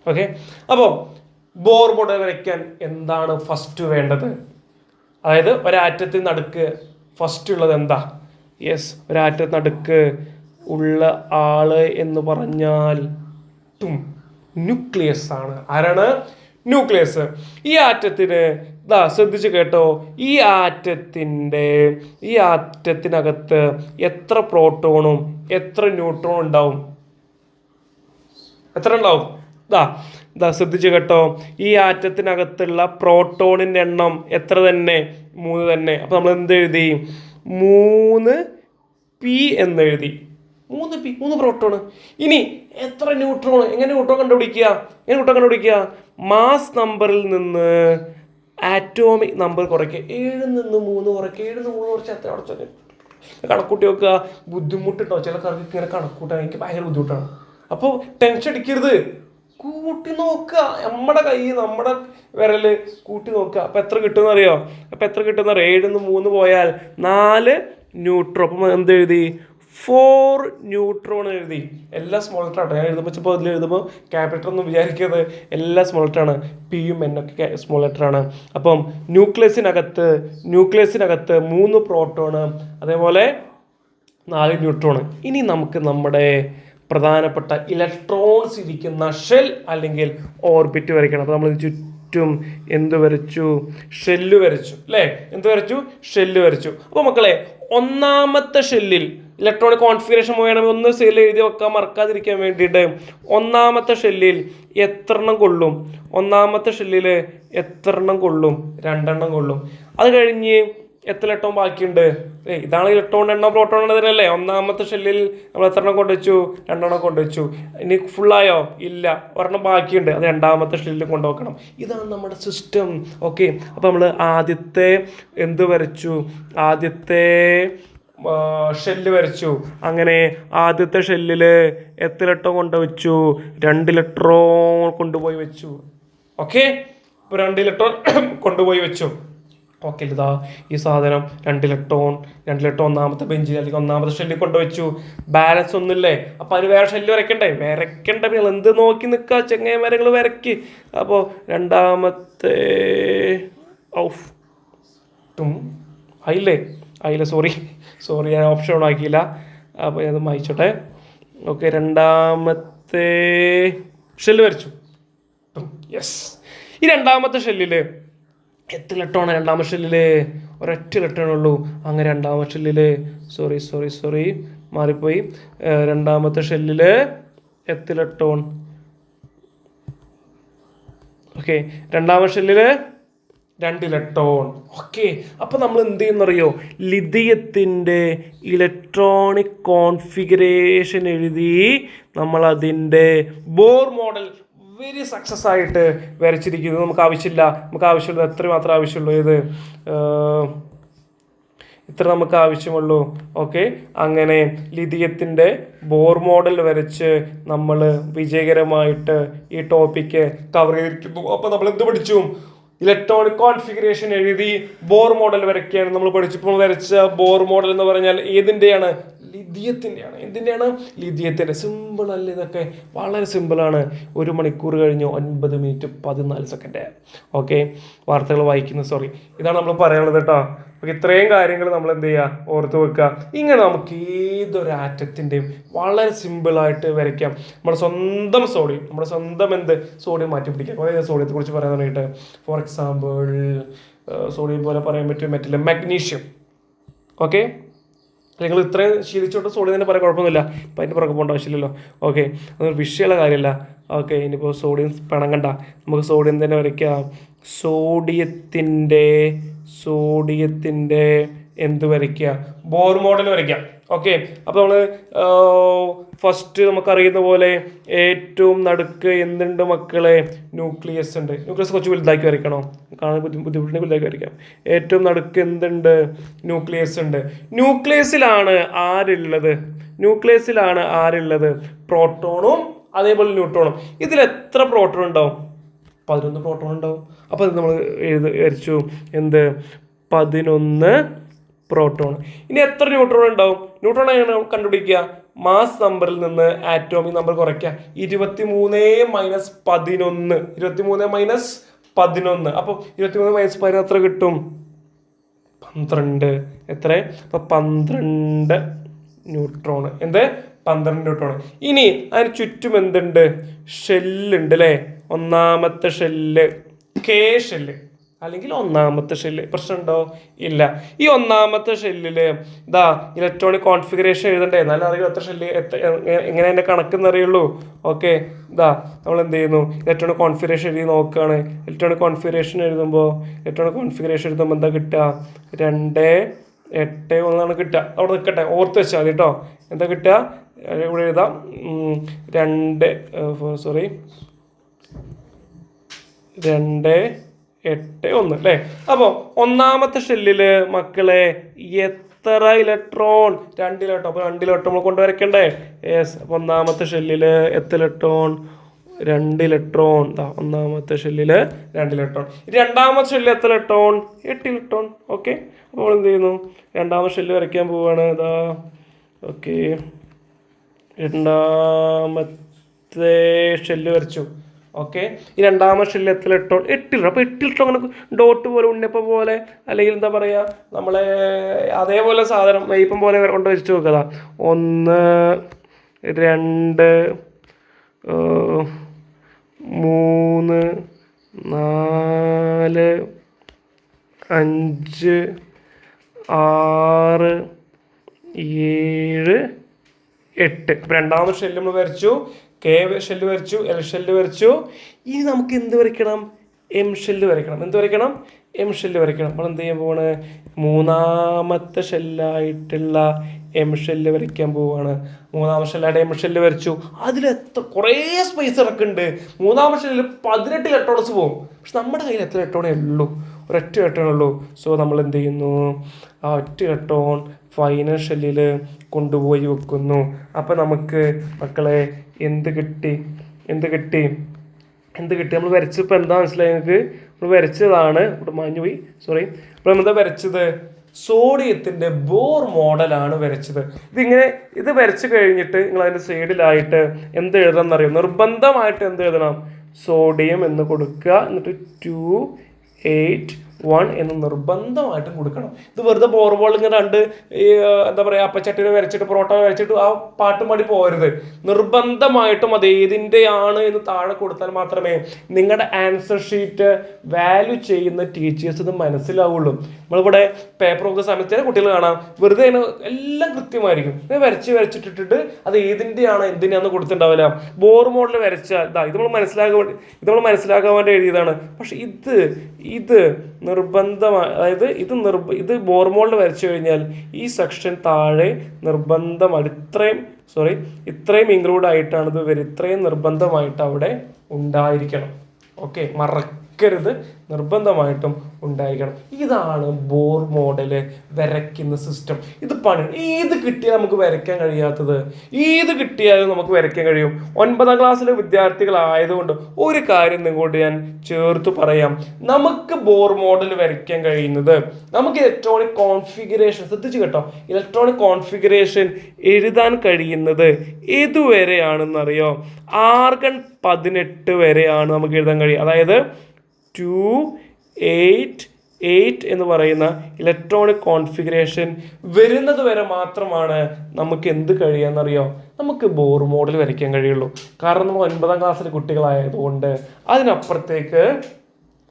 ഓക്കെ, അപ്പോൾ ബോർ മോഡൽ വരയ്ക്കാൻ എന്താണ് ഫസ്റ്റ് വേണ്ടത്? അതായത് ഒരാറ്റത്തിന് നടുക്ക് ഫസ്റ്റ് ഉള്ളത് എന്താ? യെസ്, ഒരാറ്റത്തിന് നടുക്ക് ഉള്ള ആള് എന്ന് പറഞ്ഞാൽ ന്യൂക്ലിയസ് ആണ്. ആരാണ്? ന്യൂക്ലിയസ്. ഈ ആറ്റത്തിന് ശ്രദ്ധിച്ച് കേട്ടോ, ഈ ആറ്റത്തിനകത്ത് എത്ര പ്രോട്ടോണും എത്ര ന്യൂട്രോണും ഉണ്ടാവും? എത്ര ഉണ്ടാവും? ശ്രദ്ധിച്ച് കേട്ടോ, ഈ ആറ്റത്തിനകത്തുള്ള പ്രോട്ടോണിൻ്റെ എണ്ണം എത്ര തന്നെ? 3 തന്നെ. അപ്പൊ നമ്മൾ എന്ത് എഴുതി? 3p എന്നെഴുതി. 3 പ്രോട്ടോൺ. ഇനി എത്ര ന്യൂട്രോൺ? എങ്ങനെ ന്യൂട്രോൺ കണ്ടുപിടിക്കുക? മാസ് നമ്പറിൽ നിന്ന് ആറ്റോമിക് നമ്പർ കുറയ്ക്കുക. 7 നിന്ന് 3 കുറയ്ക്കുക. 7 നിന്ന് 3 കുറച്ച് എത്ര അടച്ചു കണക്കൂട്ടി വെക്കുക. ബുദ്ധിമുട്ടുണ്ടോ? ചിലക്കാർക്ക് ഇങ്ങനെ കണക്കൂട്ടാൻ എനിക്ക് ഭയങ്കര ബുദ്ധിമുട്ടാണ്. അപ്പോൾ ടെൻഷൻ അടിക്കരുത്, കൂട്ടി നോക്കുക. നമ്മുടെ വിരല് കൂട്ടി നോക്കുക. അപ്പം എത്ര കിട്ടുമെന്ന് അറിയോ? 7 നിന്ന് 3 പോയാൽ 4 ന്യൂട്രോൺ. അപ്പം എന്ത് എഴുതി? 4 ന്യൂട്രോൺ എഴുതി. എല്ലാം സ്മോൾ ലെറ്ററാണ്. ഞാൻ എഴുതുമ്പോൾ ക്യാപിറ്റൽ ഒന്നും വിചാരിക്കരുത്. എല്ലാം സ്മോൾ ലെറ്ററാണ്. പിയും എന്നൊക്കെ സ്മോൾ ലെറ്ററാണ്. അപ്പം ന്യൂക്ലിയസിനകത്ത് 3 പ്രോട്ടോണ്, അതേപോലെ 4 ന്യൂട്രോൺ. ഇനി നമുക്ക് നമ്മുടെ പ്രധാനപ്പെട്ട ഇലക്ട്രോൺസ് ഇരിക്കുന്ന ഷെൽ അല്ലെങ്കിൽ ഓർബിറ്റ് വരയ്ക്കണം. അപ്പോൾ നമ്മൾ ചുറ്റും എന്ത് വരച്ചു? ഷെല്ല് വരച്ചു അല്ലേ? ഷെല്ല് വരച്ചു. അപ്പോൾ മക്കളെ, ഒന്നാമത്തെ ഷെല്ലിൽ ഇലക്ട്രോണിക് കോൺഫിഗറേഷൻ പോവുകയാണെങ്കിൽ ഒന്ന് ഷെല്ല് എഴുതി വെക്കാൻ മറക്കാതിരിക്കാൻ വേണ്ടിയിട്ട് ഒന്നാമത്തെ ഷെല്ലിൽ എത്രണ്ണം കൊള്ളും? 2 കൊള്ളും. അത് കഴിഞ്ഞ് എത്ര ഇലക്ട്രോൺ ബാക്കിയുണ്ട്? ഇതാണ് ഇലക്ട്രോൺ എണ്ണം, പ്രോട്ടോൺ എണ്ണത്തിനല്ലേ? ഒന്നാമത്തെ ഷെല്ലിൽ നമ്മൾ എത്ര എണ്ണം കൊണ്ടുവച്ചു? 2 എണ്ണം കൊണ്ടുവച്ചു. ഇനി ഫുള്ളായോ? ഇല്ല, ഒരെണ്ണം ബാക്കിയുണ്ട്. അത് രണ്ടാമത്തെ ഷെല്ലിൽ കൊണ്ടുവെക്കണം. ഇതാണ് നമ്മുടെ സിസ്റ്റം. ഓക്കെ, അപ്പോൾ നമ്മൾ ആദ്യത്തെ ഷെല്ല് വരച്ചു. അങ്ങനെ ആദ്യത്തെ ഷെല്ലിൽ എത്ര ഇലക്ട്രോൺ കൊണ്ടുവച്ചു? 2 ഇലക്ട്രോൺ കൊണ്ടുപോയി വെച്ചു. ഓക്കെ, ഇപ്പോൾ 2 ഇലക്ട്രോൺ കൊണ്ടുപോയി വെച്ചു. ഓക്കെ, ഇതാ ഈ സാധനം 2 ഇലക്ട്രോൺ ഒന്നാമത്തെ ബെഞ്ചിൽ അല്ലെങ്കിൽ ഒന്നാമത്തെ ഷെല്ലിൽ കൊണ്ടുവച്ചു. ബാലൻസ് ഒന്നുമില്ലേ? അപ്പം അതിന് വേറെ ഷെല്ല് വരയ്ക്കണ്ടേ? നിങ്ങൾ എന്ത് നോക്കി നിൽക്കുക? ചെങ്ങായിമാരങ്ങൾ വരയ്ക്ക്. അപ്പോൾ രണ്ടാമത്തെ ആയില്ലേ സോറി ഞാൻ ഓപ്ഷൻ ഓൺ ആക്കിയില്ല. അപ്പോൾ ഞാൻ വായിച്ചോട്ടെ. ഓക്കെ, രണ്ടാമത്തെ ഷെല്ല് വരച്ചു. യെസ്, ഈ രണ്ടാമത്തെ ഷെല്ലിൽ എത്ര ഇലക്ട്രോൺ? രണ്ടാമത്തെ ഷെല്ലിൽ ഒരൊറ്റ ഇലക്ട്രോൺ ഉള്ളൂ. അങ്ങനെ രണ്ടാമത്തെ ഷെല്ലിൽ സോറി മാറിപ്പോയി. രണ്ടാമത്തെ ഷെല്ലിൽ എത്ര ഇലക്ട്രോൺ? ഓക്കെ, രണ്ടാമത്തെ ഷെല്ലിൽ 2 ഇലക്ട്രോൺ. ഓക്കെ, അപ്പോൾ നമ്മൾ എന്ത് ചെയ്യുന്നറിയോ? ലിഥിയത്തിൻ്റെ ഇലക്ട്രോണിക് കോൺഫിഗറേഷൻ എഴുതി നമ്മളതിൻ്റെ ബോർ മോഡൽ വെരി സക്സസ് ആയിട്ട് വരച്ചിരിക്കുന്നു. നമുക്ക് ആവശ്യമുള്ളത് എത്ര മാത്രമേ ആവശ്യമുള്ളൂ? ഇത്ര നമുക്ക് ആവശ്യമുള്ളൂ. ഓക്കെ, അങ്ങനെ ലിഥിയത്തിൻ്റെ ബോർ മോഡൽ വരച്ച് നമ്മൾ വിജയകരമായിട്ട് ഈ ടോപ്പിക്ക് കവർ ചെയ്തിരിക്കുന്നു. അപ്പോൾ നമ്മൾ എന്ത് പഠിച്ചു? ഇലക്ട്രോണിക് കോൺഫിഗറേഷൻ എഴുതി ബോർ മോഡൽ വരയ്ക്കുകയാണ് നമ്മൾ പഠിച്ചപ്പോൾ വരച്ച ബോർ മോഡൽ എന്ന് പറഞ്ഞാൽ ഏതിൻ്റെയാണ്? ലിഥിയത്തിൻ്റെയാണ്. എന്തിൻ്റെയാണ്? ലിഥിയത്തിൻ്റെ. സിമ്പിൾ അല്ലേ ഇതൊക്കെ? വളരെ സിമ്പിളാണ്. 1 മണിക്കൂർ കഴിഞ്ഞു 9 മിനിറ്റ് 14 സെക്കൻഡ്. ഓക്കെ, വാർത്തകൾ വായിക്കുന്നു, സോറി. ഇതാണ് നമ്മൾ പറയാനുള്ളത് കേട്ടോ. അപ്പോൾ ഇത്രയും കാര്യങ്ങൾ നമ്മൾ എന്ത് ചെയ്യുക? ഓർത്ത് വെക്കുക. ഇങ്ങനെ നമുക്ക് ഏതൊരു ആറ്റത്തിൻ്റെയും വളരെ സിമ്പിളായിട്ട് വരയ്ക്കാം. നമ്മുടെ സ്വന്തം സോഡിയം, നമ്മുടെ സ്വന്തം സോഡിയം മാറ്റി പിടിക്കാം. കുറേ സോഡിയത്തെ കുറിച്ച് പറയാൻ തുടങ്ങിയിട്ട്, ഫോർ എക്സാമ്പിൾ സോഡിയം പോലെ പറയാൻ പറ്റും മറ്റില്ല മഗ്നീഷ്യം. ഓക്കെ, നിങ്ങൾ ഇത്രയും ശീലിച്ചോട്ട് സോഡിയം തന്നെ പറയാൻ കുഴപ്പമൊന്നുമില്ല. അപ്പം അതിൻ്റെ പുറകെ പോകേണ്ട ആവശ്യമില്ലല്ലോ. ഓക്കെ, അതൊരു വിഷയമുള്ള കാര്യമല്ല. ഓക്കെ, ഇനിയിപ്പോൾ സോഡിയം പിണങ്ങണ്ട, നമുക്ക് സോഡിയം തന്നെ വരയ്ക്കാം. സോഡിയത്തിൻ്റെ എന്ത് വരയ്ക്കുക? ബോർ മോഡൽ വരയ്ക്കാം. ഓക്കെ, അപ്പോൾ നമ്മൾ ഫസ്റ്റ് നമുക്കറിയുന്ന പോലെ ഏറ്റവും നടുക്ക് എന്തുണ്ട് മക്കളെ? ന്യൂക്ലിയസ് ഉണ്ട്. ന്യൂക്ലിയസ് കുറച്ച് വലുതാക്കി വരയ്ക്കണോ? കാണാൻ ബുദ്ധിമുട്ടുണ്ടെങ്കിൽ വലുതാക്കി വരയ്ക്കാം. ഏറ്റവും നടുക്ക് എന്തുണ്ട്? ന്യൂക്ലിയസ് ഉണ്ട്. ന്യൂക്ലിയസിലാണ് ആരുള്ളത്? പ്രോട്ടോണും അതേപോലെ ന്യൂട്രോണും. ഇതിൽ എത്ര പ്രോട്ടോൺ ഉണ്ടാവും? 11 പ്രോട്ടോൺ ഉണ്ടാവും. അപ്പോൾ അത് നമ്മൾ വരച്ചു. 11 പ്രോട്ടോൺ. ഇനി എത്ര ന്യൂട്രോൺ ഉണ്ടാവും? ന്യൂട്രോൺ എങ്ങനെ കണ്ടുപിടിക്കുക? മാസ് നമ്പറിൽ നിന്ന് ആറ്റോമിക് നമ്പർ കുറയ്ക്കുക. 23 - 11. 23 - 11. അപ്പോൾ 23 - 11 എത്ര കിട്ടും? 12. എത്ര? അപ്പോൾ 12 ന്യൂട്രോൺ. 12 ന്യൂട്രോൺ. ഇനി അതിന് ചുറ്റും എന്തുണ്ട്? ഷെല്ലുണ്ട് അല്ലേ? ഒന്നാമത്തെ ഷെല്ല് കെ ഷെല്ല് അല്ലെങ്കിൽ ഒന്നാമത്തെ ഷെല്ല്. പ്രശ്നമുണ്ടോ? ഇല്ല. ഈ ഒന്നാമത്തെ ഷെല്ലില് ഇതാ ഇലക്ട്രോണിക് കോൺഫിഗറേഷൻ എഴുതണ്ടേ? എന്നാലും അറിയുള്ളൂ എത്ര ഷെല്ല് എങ്ങനെ അതിൻ്റെ കണക്കെന്ന് അറിയുള്ളൂ. ഓക്കെ, ഇതാ നമ്മൾ എന്ത് ചെയ്യുന്നു? ഇലക്ട്രോണിക് കോൺഫിഗറേഷൻ എഴുതി നോക്കുകയാണ്. ഇലക്ട്രോണിക് കോൺഫിഗറേഷൻ എഴുതുമ്പോൾ എന്താ കിട്ടുക? 2, 8, 1 കിട്ടുക. അവിടെ നിൽക്കട്ടെ, ഓർത്ത് വെച്ചാൽ മതി കേട്ടോ. എന്താ കിട്ടുക? ഇവിടെ എഴുതാം. 2, 8, 1 അല്ലേ? അപ്പോൾ ഒന്നാമത്തെ ഷെല്ലില് മക്കളെ എത്ര ഇലക്ട്രോൺ? 2 ഇലക്ട്രോൺ. അപ്പോൾ 2 ഇലക്ട്രോൺ നമ്മൾ കൊണ്ടുവരയ്ക്കണ്ടേ? യെസ്. അപ്പോൾ ഒന്നാമത്തെ ഷെല്ലില് എത്ര ഇലക്ട്രോൺ? 2 ഇലക്ട്രോൺ. ഒന്നാമത്തെ ഷെല്ലില് 2 ഇലക്ട്രോൺ. രണ്ടാമത്തെ ഷെല്ലിൽ എത്ര ഇലക്ട്രോൺ? 8 ഇലക്ട്രോൺ. ഓക്കെ, അപ്പോൾ എന്ത് ചെയ്യുന്നു? രണ്ടാമത്തെ ഷെല്ല് വരയ്ക്കാൻ പോവുകയാണ്. ഇതാ ഓക്കെ, രണ്ടാമത്തെ ഷെല്ല് വരച്ചു. ഓക്കെ, ഈ രണ്ടാമത്തെ ഷെല്ലിൽ എത്ര ഇലക്ട്രോൺ? 8 ഇലക്ട്രോൺ. അപ്പോൾ 8 ഇലക്ട്രോൺ അങ്ങനെ ഡോട്ട് പോലെ ഉണ്ണിയപ്പം പോലെ അല്ലെങ്കിൽ എന്താ പറയുക നമ്മളെ അതേപോലെ സാധനം നെയ്യപ്പം പോലെ കൊണ്ട് വെച്ച് നോക്കുക. 1, 2, 3, 4, 5, 6, 7, 8. ഇപ്പം രണ്ടാമത്തെ ഷെല്ല് നമ്മൾ വരച്ചു. കെ ഷെല്ല് വരച്ചു, എൽ ഷെല്ല് വരച്ചു. ഇനി നമുക്ക് എന്ത് വരയ്ക്കണം? എം ഷെല്ല് വരയ്ക്കണം. എന്ത് വരയ്ക്കണം? എം ഷെല്ല് വരയ്ക്കണം. നമ്മൾ എന്ത് ചെയ്യാൻ പോവാണ്? മൂന്നാമത്തെ ഷെല്ലായിട്ടുള്ള എം ഷെല്ല് വരയ്ക്കാൻ പോവുകയാണ്. മൂന്നാമത്തെ ഷെല്ലായിട്ട് എം ഷെല്ല് വരച്ചു. അതിൽ കുറേ സ്പേസ് ഇറക്കുന്നുണ്ട്. മൂന്നാമത്തെ ഷെല്ലിൽ 18 ഇലക്ട്രോൺസ് പോകും. പക്ഷെ നമ്മുടെ കയ്യിൽ എത്ര ഇലക്ട്രോണേ ഉള്ളൂ? ഒരൊറ്റ ഇലക്ട്രോൺ ഉള്ളൂ. സോ നമ്മൾ എന്ത് ചെയ്യുന്നു? ആ ഒറ്റ ഇലക്ട്രോൺ ഫൈനൽ ഷെല്ലിൽ കൊണ്ടുപോയി വെക്കുന്നു. അപ്പം നമുക്ക് മക്കളെ എന്ത് കിട്ടി? നമ്മൾ വരച്ചപ്പോൾ എന്താ മനസ്സിലായി നിങ്ങൾക്ക്? നമ്മൾ വരച്ചതാണ്, ഇവിടെ മാഞ്ഞു പോയി, സോറി. അപ്പോൾ എന്താ വരച്ചത്? സോഡിയത്തിൻ്റെ ബോർ മോഡലാണ് വരച്ചത്. ഇത് വരച്ച് കഴിഞ്ഞിട്ട് നിങ്ങൾ അതിൻ്റെ സൈഡിലായിട്ട് എന്ത് എഴുതണം എന്നറിയാം? നിർബന്ധമായിട്ട് എന്ത് എഴുതണം? സോഡിയം എന്ന് കൊടുക്കുക. എന്നിട്ട് 281 എന്ന് നിർബന്ധമായിട്ടും കൊടുക്കണം. ഇത് വെറുതെ ബോർ ബോൾ ഇങ്ങനെ എന്താ പറയുക അപ്പച്ചട്ടിനെ വരച്ചിട്ട് പൊറോട്ട വരച്ചിട്ട് ആ പാട്ടും പാടി പോകരുത്. നിർബന്ധമായിട്ടും അത് ഏതിൻ്റെയാണ് എന്ന് താഴെ കൊടുത്താൽ മാത്രമേ നിങ്ങളുടെ ആൻസർ ഷീറ്റ് വാല്യൂ ചെയ്യുന്ന ടീച്ചേഴ്സ് ഇത് മനസ്സിലാവുള്ളൂ. നമ്മളിവിടെ പേപ്പർ നോക്കുന്ന സമയത്ത് ചില കുട്ടികൾ കാണാം വെറുതെ എല്ലാം കൃത്യമായിരിക്കും, വരച്ചിട്ടിട്ട് അത് എന്തിനാന്ന് കൊടുത്തിട്ടുണ്ടാവില്ല. ബോർ മോഡൽ വരച്ചാൽ ഇത് നമ്മൾ മനസ്സിലാക്കാൻ വേണ്ടി എഴുതിയതാണ്. പക്ഷെ ഇത് നിർബന്ധമായി, അതായത് ഇത് ബോർ മോഡൽ വരച്ചു കഴിഞ്ഞാൽ ഈ സെക്ഷൻ താഴെ നിർബന്ധമായിട്ട് ഇത്രയും ഇൻക്ലൂഡ് ആയിട്ടാണ് ഇത് ഇത്രയും നിർബന്ധമായിട്ട് അവിടെ ഉണ്ടായിരിക്കണം. ഓക്കെ, മറക്കരുത്. വരയ്ക്കരുത്, നിർബന്ധമായിട്ടും ഉണ്ടായിരിക്കണം. ഇതാണ് ബോർ മോഡൽ വരയ്ക്കുന്ന സിസ്റ്റം. ഇത് പണി. ഏത് കിട്ടിയാൽ നമുക്ക് വരയ്ക്കാൻ കഴിയാത്തത്? ഏത് കിട്ടിയാലും നമുക്ക് വരയ്ക്കാൻ കഴിയും. 9ാം ക്ലാസ്സിലെ വിദ്യാർത്ഥികളായതുകൊണ്ട് ഒരു കാര്യം നിങ്ങളോട് ഞാൻ ചേർത്ത് പറയാം. നമുക്ക് ബോർ മോഡൽ വരയ്ക്കാൻ കഴിയുന്നത്, നമുക്ക് ഇലക്ട്രോണിക് കോൺഫിഗറേഷൻ, ശ്രദ്ധിച്ചു കേട്ടോ, ഇലക്ട്രോണിക് കോൺഫിഗറേഷൻ എഴുതാൻ കഴിയുന്നത് ഏതുവരെയാണെന്നറിയോ? ആർഗൺ 18 വരെയാണ് നമുക്ക് എഴുതാൻ കഴിയും. അതായത് 288 എന്ന് പറയുന്ന ഇലക്ട്രോണിക് കോൺഫിഗറേഷൻ വരുന്നത് വരെ മാത്രമാണ് നമുക്ക് എന്ത് കഴിയാന്നറിയോ? നമുക്ക് ബോർ മോഡൽ വരയ്ക്കാൻ കഴിയുള്ളൂ. കാരണം നമ്മൾ 9ാം ക്ലാസ്സിലെ കുട്ടികളായതുകൊണ്ട് അതിനപ്പുറത്തേക്ക്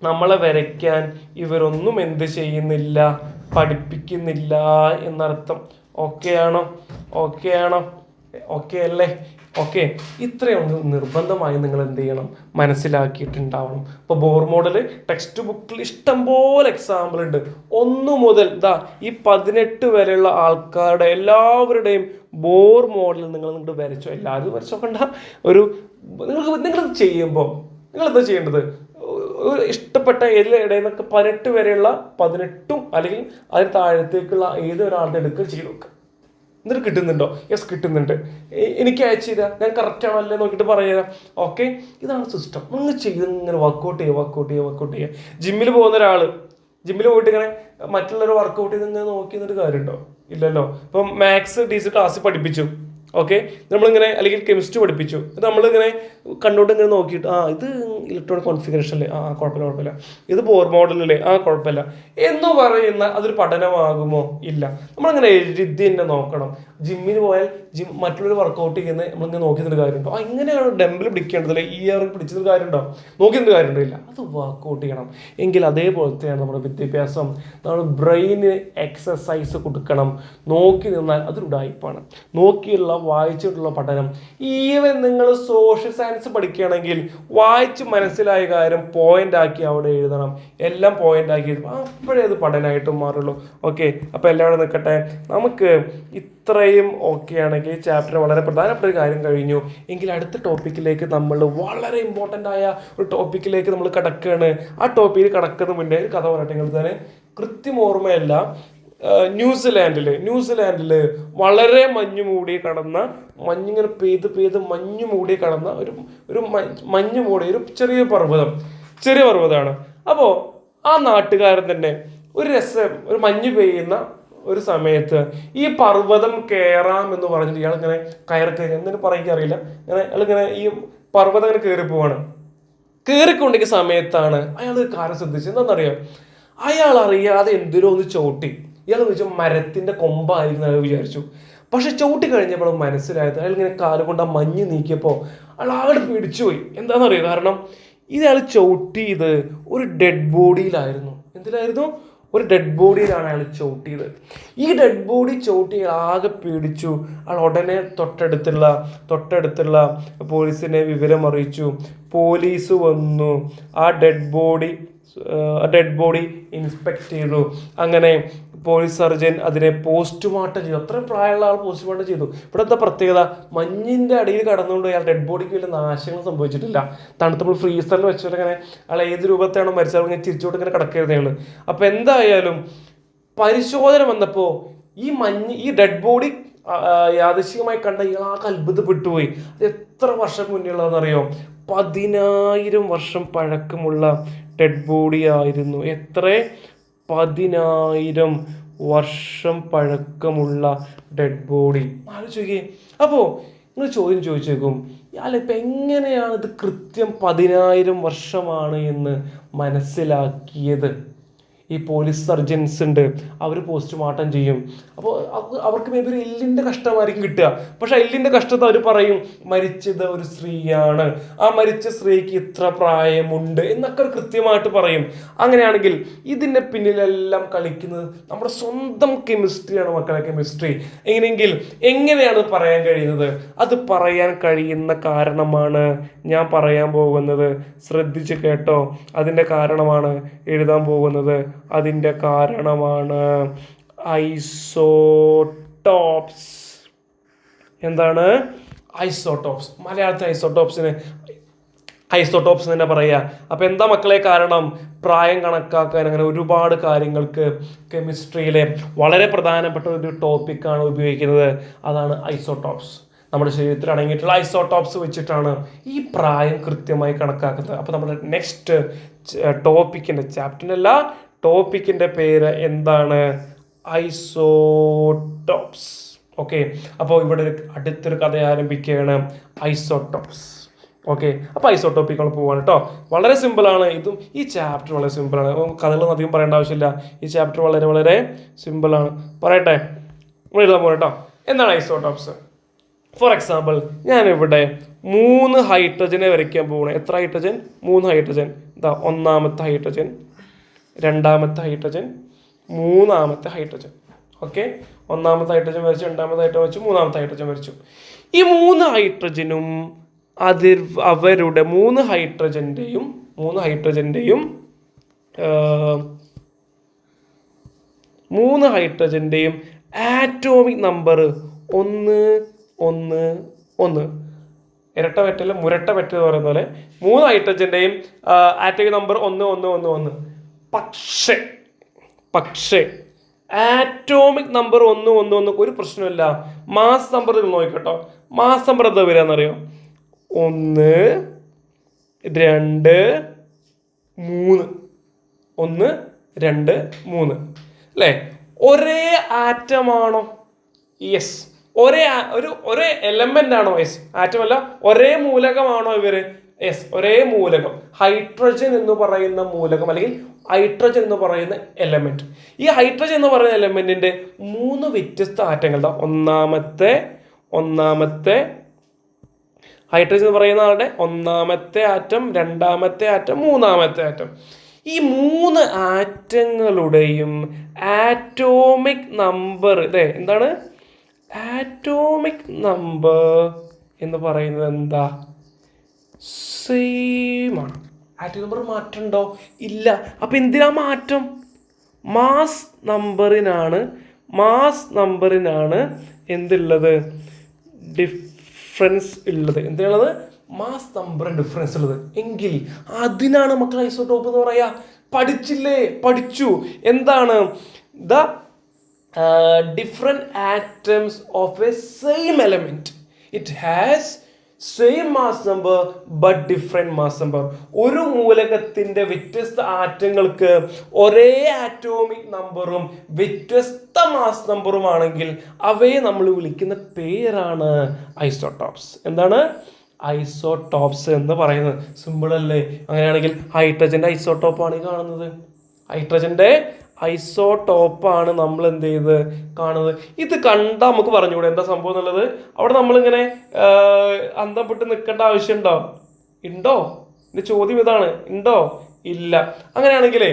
നമ്മളെ വരയ്ക്കാൻ ഇവരൊന്നും എന്ത് ചെയ്യുന്നില്ല, പഠിപ്പിക്കുന്നില്ല എന്നർത്ഥം. ഓക്കെ ആണോ? ഓക്കെ അല്ലേ? ഓക്കെ, ഇത്രയൊന്ന് നിർബന്ധമായി നിങ്ങൾ എന്ത് ചെയ്യണം, മനസ്സിലാക്കിയിട്ടുണ്ടാവണം. ഇപ്പോൾ ബോർ മോഡൽ ടെക്സ്റ്റ് ബുക്കിൽ ഇഷ്ടംപോലെ എക്സാമ്പിൾ ഉണ്ട്. 1 മുതൽ ഈ 18 വരെയുള്ള ആൾക്കാരുടെ എല്ലാവരുടെയും ബോർ മോഡൽ നിങ്ങൾ വരച്ചോ. എല്ലാവരും വരച്ചോക്കണ്ട. നിങ്ങൾ ചെയ്യുമ്പോൾ നിങ്ങൾ എന്താ ചെയ്യേണ്ടത്? ഒരു ഇഷ്ടപ്പെട്ട ഇടയിലൊക്കെ 18 വരെയുള്ള 18ഉം അല്ലെങ്കിൽ അതിന് താഴത്തേക്കുള്ള ഏതൊരാളുടെ എടുക്കുക ചെയ്ത് നോക്കുക. എന്നിട്ട് കിട്ടുന്നുണ്ടോ? യെസ്, കിട്ടുന്നുണ്ട്. എനിക്ക് അയച്ചു തരാം, ഞാൻ കറക്റ്റ് ആണോ അല്ലേ നോക്കിയിട്ട് പറയാം. ഓക്കെ, ഇതാണ് സിസ്റ്റം. നിങ്ങൾ ചെയ്ത് ഇങ്ങനെ വർക്കൗട്ട് ചെയ്യുക. ജിമ്മിൽ പോകുന്ന ഒരാൾ ജിമ്മിൽ പോയിട്ട് ഇങ്ങനെ മറ്റുള്ളവർ വർക്കൗട്ട് ചെയ്ത് ഇങ്ങനെ നോക്കി എന്നിട്ട് കാര്യമുണ്ടോ? ഇല്ലല്ലോ. ഇപ്പം മാത്സ് ടീച്ചർ ക്ലാസ്സിൽ പഠിപ്പിച്ചു, ഓക്കെ, നമ്മളിങ്ങനെ, അല്ലെങ്കിൽ കെമിസ്ട്രി പഠിപ്പിച്ചു, നമ്മളിങ്ങനെ കണ്ടുകൊണ്ട് ഇങ്ങനെ നോക്കിയിട്ട് ഇത് ഇലക്ട്രോണിക് കോൺഫിഗറേഷൻ അല്ലേ, കുഴപ്പമില്ല, ഇത് ബോർ മോഡലല്ലേ, കുഴപ്പമില്ല എന്ന് പറയുന്ന അതൊരു പഠനമാകുമോ? ഇല്ല. നമ്മളിങ്ങനെ എഴുതി തന്നെ നോക്കണം. ജിമ്മിന് പോയാൽ മറ്റുള്ളവർ വർക്കൗട്ട് ചെയ്യുന്നത് നമ്മളിങ്ങനെ നോക്കിയിട്ട് കാര്യമുണ്ടോ? ഇങ്ങനെയാണ് ഡംബിൾ പിടിക്കേണ്ടതല്ലേ, പിടിച്ചത് കാര്യമുണ്ടോ? നോക്കിയിട്ട് കാര്യമുണ്ടോ? ഇല്ല. അത് വർക്കൗട്ട് ചെയ്യണം. എങ്കിൽ അതേപോലത്തെയാണ് നമ്മുടെ വിദ്യാഭ്യാസം. നമ്മൾ ബ്രെയിന് എക്സസൈസ് കൊടുക്കണം. നോക്കി നിന്നാൽ അതൊരു ഉടായിപ്പാണ്. നോക്കിയുള്ള വായിച്ചിട്ടുള്ള പഠനം. ഈവൻ നിങ്ങൾ സോഷ്യൽ സയൻസ് പഠിക്കുകയാണെങ്കിൽ വായിച്ച് മനസ്സിലായ കാര്യം പോയിന്റ് ആക്കി അവിടെ എഴുതണം. എല്ലാം പോയിന്റ് ആക്കി അപ്പോഴേ അത് പഠനമായിട്ട് മാറുള്ളൂ. ഓക്കെ, അപ്പോൾ എല്ലാവരും നിൽക്കട്ടെ. നമുക്ക് ഇത്രയും ഓക്കെ ആണെങ്കിൽ ചാപ്റ്റർ വളരെ പ്രധാനപ്പെട്ട ഒരു കാര്യം കഴിഞ്ഞു. എങ്കിൽ അടുത്ത ടോപ്പിക്കിലേക്ക് നമ്മൾ വളരെ ഇമ്പോർട്ടൻ്റ് ആയ ഒരു ടോപ്പിക്കിലേക്ക് നമ്മൾ കടക്കുകയാണ്. ആ ടോപ്പിക്കിൽ കടക്കുന്ന മുന്നേ ഒരു കഥ പറയട്ടെ. നിങ്ങൾ തന്നെ കൃത്യം ഓർമ്മയല്ല, ന്യൂസിലാൻഡിൽ വളരെ മഞ്ഞ് മൂടി കടന്ന, മഞ്ഞിങ്ങനെ പെയ്ത് മഞ്ഞ് മൂടി കടന്ന ഒരു മഞ്ഞ് മൂടി ഒരു ചെറിയ പർവ്വതമാണ്. അപ്പോൾ ആ നാട്ടുകാരൻ തന്നെ ഒരു മഞ്ഞ് പെയ്യുന്ന ഒരു സമയത്ത് ഈ പർവ്വതം കയറാം എന്ന് പറഞ്ഞിട്ട് ഇയാൾ ഇങ്ങനെ കയറി എന്തിനു പറയാറില്ല, ഇയാളിങ്ങനെ ഈ പർവ്വതം ഇങ്ങനെ കയറിക്കൊണ്ടിരിക്കുന്ന സമയത്താണ് അയാൾ ഒരു കാര്യം ശ്രദ്ധിച്ചത്. എന്താണെന്നറിയാം? അയാൾ അറിയാതെ എന്തിനോ ഒന്ന് ചവിട്ടി. ഇയാൾ വിളിച്ച മരത്തിന്റെ കൊമ്പായിരുന്നു അയാൾ വിചാരിച്ചു. പക്ഷെ ചവിട്ടി കഴിഞ്ഞപ്പോൾ മനസ്സിലായത്, അയാൾ ഇങ്ങനെ കാലുകൊണ്ട് ആ മഞ്ഞ് നീക്കിയപ്പോൾ അയാൾ ആകെ പേടിച്ചുപോയി. എന്താണെന്നറിയോ? കാരണം ഇയാൾ ചവിട്ടിയത് ഒരു ഡെഡ് ബോഡിയിലായിരുന്നു. എന്തിലായിരുന്നു? ഒരു ഡെഡ് ബോഡിയിലാണ് അയാൾ ചവിട്ടിയത്. ഈ ഡെഡ് ബോഡി ചവിട്ടി ആകെ പേടിച്ചു. അയാൾ ഉടനെ തൊട്ടടുത്തുള്ള പോലീസിനെ വിവരം അറിയിച്ചു. പോലീസ് വന്നു. ആ ഡെഡ് ബോഡി ഇൻസ്പെക്ട് ചെയ്തു. അങ്ങനെ പോലീസ് സർജൻ അതിനെ പോസ്റ്റ്മോർട്ടം ചെയ്തു. അത്രയും പ്രായമുള്ള ആൾ പോസ്റ്റ്മോർട്ടം ചെയ്തു. ഇവിടുത്തെ പ്രത്യേകത, മഞ്ഞിൻ്റെ അടിയിൽ കടന്നുകൊണ്ട് അയാൾ ഡെഡ് ബോഡിക്ക് വലിയ നാശങ്ങൾ സംഭവിച്ചിട്ടില്ല. തണുത്തപ്പോൾ ഫ്രീസറിൽ വെച്ചിട്ട് ഇങ്ങനെ അയാൾ ഏത് രൂപത്തെയാണോ മരിച്ചത് ഇങ്ങനെ ചിരിച്ചോട്ട് ഇങ്ങനെ കിടക്കരുത് അയാൾ. അപ്പോൾ എന്തായാലും പരിശോധന വന്നപ്പോൾ ഈ ഡെഡ് ബോഡി യാദൃശ്ചികമായി കണ്ട ഇയാൾക്ക് അത്ഭുതപ്പെട്ടുപോയി. അത് എത്ര വർഷം മുന്നേയുള്ളതെന്നറിയോ? 10,000 വർഷം പഴക്കമുള്ള ഡെഡ് ബോഡി ആയിരുന്നു. 10,000 വർഷം പഴക്കമുള്ള ഡെഡ് ബോഡി. ആലോചിക്കേ. അപ്പോൾ നിങ്ങൾ ചോദ്യം ചോദിച്ചേക്കും, ഇയാളിപ്പോൾ എങ്ങനെയാണ് ഇത് കൃത്യം 10,000 വർഷമാണ് എന്ന് മനസ്സിലാക്കിയത്? ഈ പോലീസ് സർജൻസ് ഉണ്ട്, അവർ പോസ്റ്റ്മോർട്ടം ചെയ്യും. അപ്പോൾ അവർക്ക് മേ ബി ഒരു എല്ലിൻ്റെ കഷ്ടമായിരിക്കും കിട്ടുക. പക്ഷെ എല്ലിൻ്റെ കഷ്ടത്തെ അവർ പറയും മരിച്ചത് ഒരു സ്ത്രീയാണ്, ആ മരിച്ച സ്ത്രീക്ക് ഇത്ര പ്രായമുണ്ട് എന്നൊക്കെ കൃത്യമായിട്ട് പറയും. അങ്ങനെയാണെങ്കിൽ ഇതിൻ്റെ പിന്നിലെല്ലാം കളിക്കുന്നത് നമ്മുടെ സ്വന്തം കെമിസ്ട്രിയാണ് മക്കളെ. കെമിസ്ട്രി എങ്ങനെയാണ് പറയാൻ കഴിയുന്നത്? അത് പറയാൻ കഴിയുന്ന കാരണമാണ് ഞാൻ പറയാൻ പോകുന്നത്. ശ്രദ്ധിച്ച് കേട്ടോ. അതിൻ്റെ കാരണമാണ് എഴുതാൻ പോകുന്നത്. അതിൻ്റെ കാരണമാണ് ഐസോടോപ്സ്. എന്താണ് ഐസോടോപ്സ്? മലയാളത്തിൽ ഐസോടോപ്സിന് ഐസോടോപ്സ് തന്നെ പറയുക. അപ്പോൾ എന്താ മക്കളെ കാരണം? പ്രായം കണക്കാക്കാൻ അങ്ങനെ ഒരുപാട് കാര്യങ്ങൾക്ക് കെമിസ്ട്രിയിലെ വളരെ പ്രധാനപ്പെട്ട ഒരു ടോപ്പിക്കാണ് ഉപയോഗിക്കുന്നത്. അതാണ് ഐസോടോപ്സ്. നമ്മുടെ ശരീരത്തിൽ അടങ്ങിയിട്ടുള്ള ഐസോടോപ്സ് വെച്ചിട്ടാണ് ഈ പ്രായം കൃത്യമായി കണക്കാക്കുന്നത്. അപ്പോൾ നമ്മുടെ നെക്സ്റ്റ് ടോപ്പിക്കിൻ്റെ ചാപ്റ്ററിനല്ല ടോപ്പിക്കിൻ്റെ പേര് എന്താണ്? ഐസോടോപ്സ്. ഓക്കെ, അപ്പോൾ ഇവിടെ അടുത്തൊരു കഥ ആരംഭിക്കുകയാണ്, ഐസോടോപ്സ്. ഓക്കെ, അപ്പോൾ ഐസോടോപ്പികൾ പോവാണ് കേട്ടോ. വളരെ സിമ്പിളാണ് ഇതും. ഈ ചാപ്റ്റർ വളരെ സിമ്പിളാണ്. കഥകളൊന്നും അധികം പറയേണ്ട ആവശ്യമില്ല. ഈ ചാപ്റ്റർ വളരെ വളരെ സിമ്പിളാണ്. പറയട്ടെ, നമ്മൾ എഴുതാൻ പോകാം കേട്ടോ. എന്താണ് ഐസോടോപ്സ്? ഫോർ എക്സാമ്പിൾ, ഞാനിവിടെ 3 ഹൈഡ്രജനെ വരയ്ക്കാൻ പോകണം. എത്ര ഹൈഡ്രജൻ? 3 ഹൈഡ്രജൻ. ഇതാ ഒന്നാമത്തെ ഹൈഡ്രജൻ, രണ്ടാമത്തെ ഹൈഡ്രജൻ, മൂന്നാമത്തെ ഹൈഡ്രജൻ. ഓക്കെ, ഒന്നാമത്തെ ഹൈഡ്രജൻ വരച്ചു, രണ്ടാമത്തെ ഹൈഡ്രജൻ വരച്ചു, മൂന്നാമത്തെ ഹൈഡ്രജൻ വരച്ചു. ഈ 3 ഹൈഡ്രജനും അവരുടെ 3 ഹൈഡ്രജൻ്റെയും ആറ്റോമിക് നമ്പർ 1 1 1. ഇരട്ട പറ്റല്ല, മുരട്ട പറ്റ എന്ന് പറയുന്ന പോലെ 3 ഹൈഡ്രജൻ്റെയും ആറ്റോമിക് നമ്പർ 1 1 1 1. പക്ഷേ ആറ്റോമിക് നമ്പർ 1 1 1 ഒരു പ്രശ്നമില്ല. മാസ് നമ്പർ നോക്കിക്കോട്ടോ. മാസ് നമ്പർ എന്താ വരികയെന്നറിയോ? 1 2 3. 1 2 3 അല്ലേ? ഒരേ ആറ്റമാണോ? യെസ്. ഒരേ എലമെന്റ് ആണോ? യെസ്. ആറ്റം അല്ല, ഒരേ മൂലകമാണോ ഇവര്? യെസ്, ഒരേ മൂലകം. ഹൈഡ്രജൻ എന്ന് പറയുന്ന മൂലകം അല്ലെങ്കിൽ ഹൈഡ്രജൻ എന്ന് പറയുന്ന എലമെന്റ്. ഈ ഹൈഡ്രജൻ എന്ന് പറയുന്ന എലമെന്റിന്റെ 3 വ്യത്യസ്ത ആറ്റങ്ങൾ. ഒന്നാമത്തെ ഹൈഡ്രജൻ എന്ന് പറയുന്ന ആളുടെ ഒന്നാമത്തെ ആറ്റം, രണ്ടാമത്തെ ആറ്റം, മൂന്നാമത്തെ ആറ്റം. ഈ 3 ആറ്റങ്ങളുടെയും ആറ്റോമിക് നമ്പർ എന്താണ്? ആറ്റോമിക് നമ്പർ എന്ന് പറയുന്നത് എന്താ? സെയിം ആണ്. ആറ്റോമിക് നമ്പർ മാറ്റമുണ്ടോ? ഇല്ല. അപ്പൊ എന്തിനാ മാറ്റം? മാസ് നമ്പറിനാണ് എന്തുള്ളത്? ഡിഫറൻസ് ഉള്ളത്. എന്തിനുള്ളത്? മാസ് നമ്പർ ഡിഫറൻസ് ഉള്ളത്. എങ്കിൽ അതിനാണ് മക്കൾ ഐസോടോപ്പ് എന്ന് പറയാ. പഠിച്ചു. എന്താണ്? The different atoms of A same element. It has same mass number but different mass number. ഒരു മൂലകത്തിന്റെ വ്യത്യസ്ത ആറ്റങ്ങൾക്ക് ഒരേ ആറ്റോമിക് നമ്പറും വ്യത്യസ്ത മാസ് നമ്പറും ആണെങ്കിൽ അവയെ നമ്മൾ വിളിക്കുന്ന പേരാണ് ഐസോടോപ്സ്. എന്താണ്? ഐസോടോപ്സ് എന്ന് പറയുന്നത്. സിമ്പിൾ അല്ലേ? അങ്ങനെയാണെങ്കിൽ ഹൈഡ്രജന്റെ ഐസോടോപ്പാണ് ഈ കാണുന്നത്. ഹൈഡ്രജന്റെ ഐസോടോപ്പാണ് നമ്മൾ എന്ത് ചെയ്ത് കാണുന്നത്. ഇത് കണ്ടാൽ നമുക്ക് പറഞ്ഞുകൂടെ എന്താ സംഭവം എന്നുള്ളത്? അവിടെ നമ്മളിങ്ങനെ അന്തപ്പെട്ട് നിൽക്കേണ്ട ആവശ്യമുണ്ടോ? ഉണ്ടോ? എൻ്റെ ചോദ്യം ഇതാണ്. ഉണ്ടോ? ഇല്ല. അങ്ങനെയാണെങ്കിലേ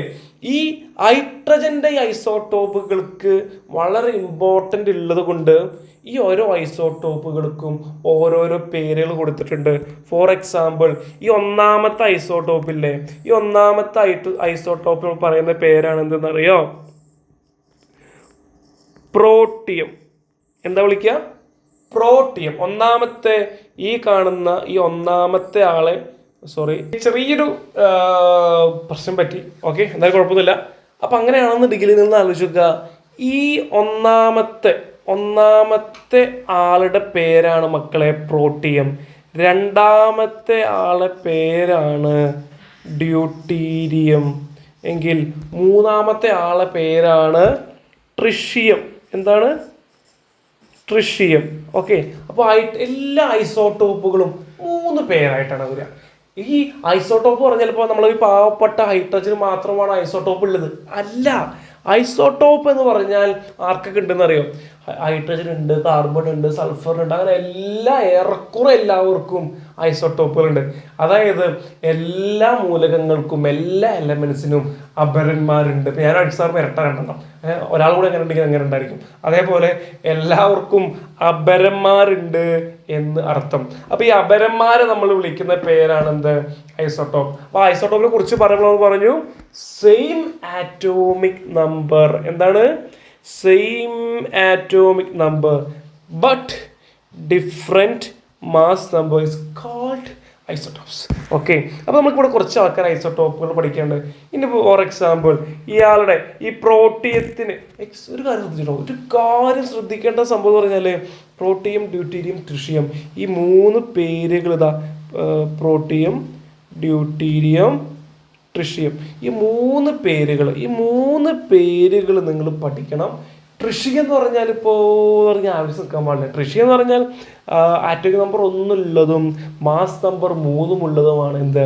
ഈ ഹൈഡ്രജന്റെ ഐസോടോപ്പുകൾക്ക് വളരെ ഇമ്പോർട്ടൻ്റ് ഉള്ളത് കൊണ്ട് ഈ ഓരോ ഐസോടോപ്പുകൾക്കും ഓരോരോ പേരുകൾ കൊടുത്തിട്ടുണ്ട്. ഫോർ എക്സാമ്പിൾ, ഈ ഒന്നാമത്തെ ഐസോടോപ്പില്ലേ, ഈ ഒന്നാമത്തെ ഐസോടോപ്പ് പറയുന്ന പേരാണ് എന്തെന്നറിയോ? പ്രോട്ടിയം. എന്താ വിളിക്കുക? പ്രോട്ടിയം. ഒന്നാമത്തെ ഈ കാണുന്ന ഈ ഒന്നാമത്തെ ആളെ ചെറിയൊരു പ്രശ്നം പറ്റി. ഓക്കെ, എന്തായാലും കുഴപ്പമൊന്നുമില്ല. അപ്പൊ അങ്ങനെയാണെന്നുണ്ടെങ്കിൽ നിന്ന് ആലോചിക്കുക, ഈ ഒന്നാമത്തെ ആളുടെ പേരാണ് മക്കളെ പ്രോട്ടിയം. രണ്ടാമത്തെ ആളെ പേരാണ് ഡ്യൂട്ടീരിയം. എങ്കിൽ മൂന്നാമത്തെ ആളെ പേരാണ് ട്രിഷ്യം. എന്താണ്? ട്രിഷ്യം. ഓക്കെ, അപ്പോൾ എല്ലാ ഐസോടോപ്പുകളും 3 പേരായിട്ടാണ് വരിക. ഈ ഐസോടോപ്പ് പറഞ്ഞാൽ ഇപ്പോൾ നമ്മൾ ഈ പാവപ്പെട്ട ഹൈഡ്രജന് മാത്രമാണ് ഐസോടോപ്പ് ഉള്ളത്. അല്ല, ഐസോടോപ്പ് എന്ന് പറഞ്ഞാൽ ആർക്കൊക്കെ ഉണ്ടെന്ന് അറിയോ? ഹൈഡ്രജൻ ഉണ്ട്, കാർബൺ ഉണ്ട്, സൾഫർ ഉണ്ട്, അങ്ങനെ ഏറെക്കുറെ എല്ലാവർക്കും ഐസോടോപ്പുകളുണ്ട്. അതായത് എല്ലാ മൂലകങ്ങൾക്കും എല്ലാ എലമെന്റ്സിനും അപരന്മാരുണ്ട്. ഞാൻ അടിസ്ഥാനം ഇരട്ട കണ്ടെണ്ണം, ഒരാൾ കൂടെ എങ്ങനെ ഉണ്ടെങ്കിൽ അങ്ങനെ ഉണ്ടായിരിക്കും. അതേപോലെ എല്ലാവർക്കും അപരന്മാരുണ്ട് എന്ന് അർത്ഥം. അപ്പൊ ഈ അപരന്മാരെ നമ്മൾ വിളിക്കുന്ന പേരാണ് എന്ത്? ഐസോടോപ്പ്. അപ്പൊ ഐസോടോപ്പിനെ കുറിച്ച് പറയുമ്പോൾ പറഞ്ഞു സെയിം ആറ്റോമിക് നമ്പർ. എന്താണ്? Same atomic number but different mass number is called isotopes. Okay, അപ്പോൾ നമുക്കിവിടെ കുറച്ച് ആൾക്കാർ ഐസോടോപ്പുകൾ പഠിക്കാനുണ്ട്. ഇനി ഫോർ എക്സാമ്പിൾ ഇയാളുടെ ഈ പ്രോട്ടിയത്തിന് ഒരു കാര്യം ശ്രദ്ധിച്ചിട്ടോ, ഒരു കാര്യം ശ്രദ്ധിക്കേണ്ട സംഭവം എന്ന് പറഞ്ഞാൽ പ്രോട്ടിയം, ഡ്യൂട്ടീരിയം, ട്രിഷിയം ഈ 3 പേരുകൾ ഇതാ, പ്രോട്ടിയം, ഡ്യൂട്ടീരിയം, ട്രിഷിയം ഈ 3 പേരുകൾ നിങ്ങൾ പഠിക്കണം. ട്രിഷിയം എന്ന് പറഞ്ഞാൽ ആവശ്യം നിൽക്കാൻ പാടില്ല. ട്രിഷിയം എന്ന് പറഞ്ഞാൽ ആറ്റോമിക് നമ്പർ 1 ഉള്ളതും മാസ് നമ്പർ 3 ഉള്ളതുമാണ് എന്ത്,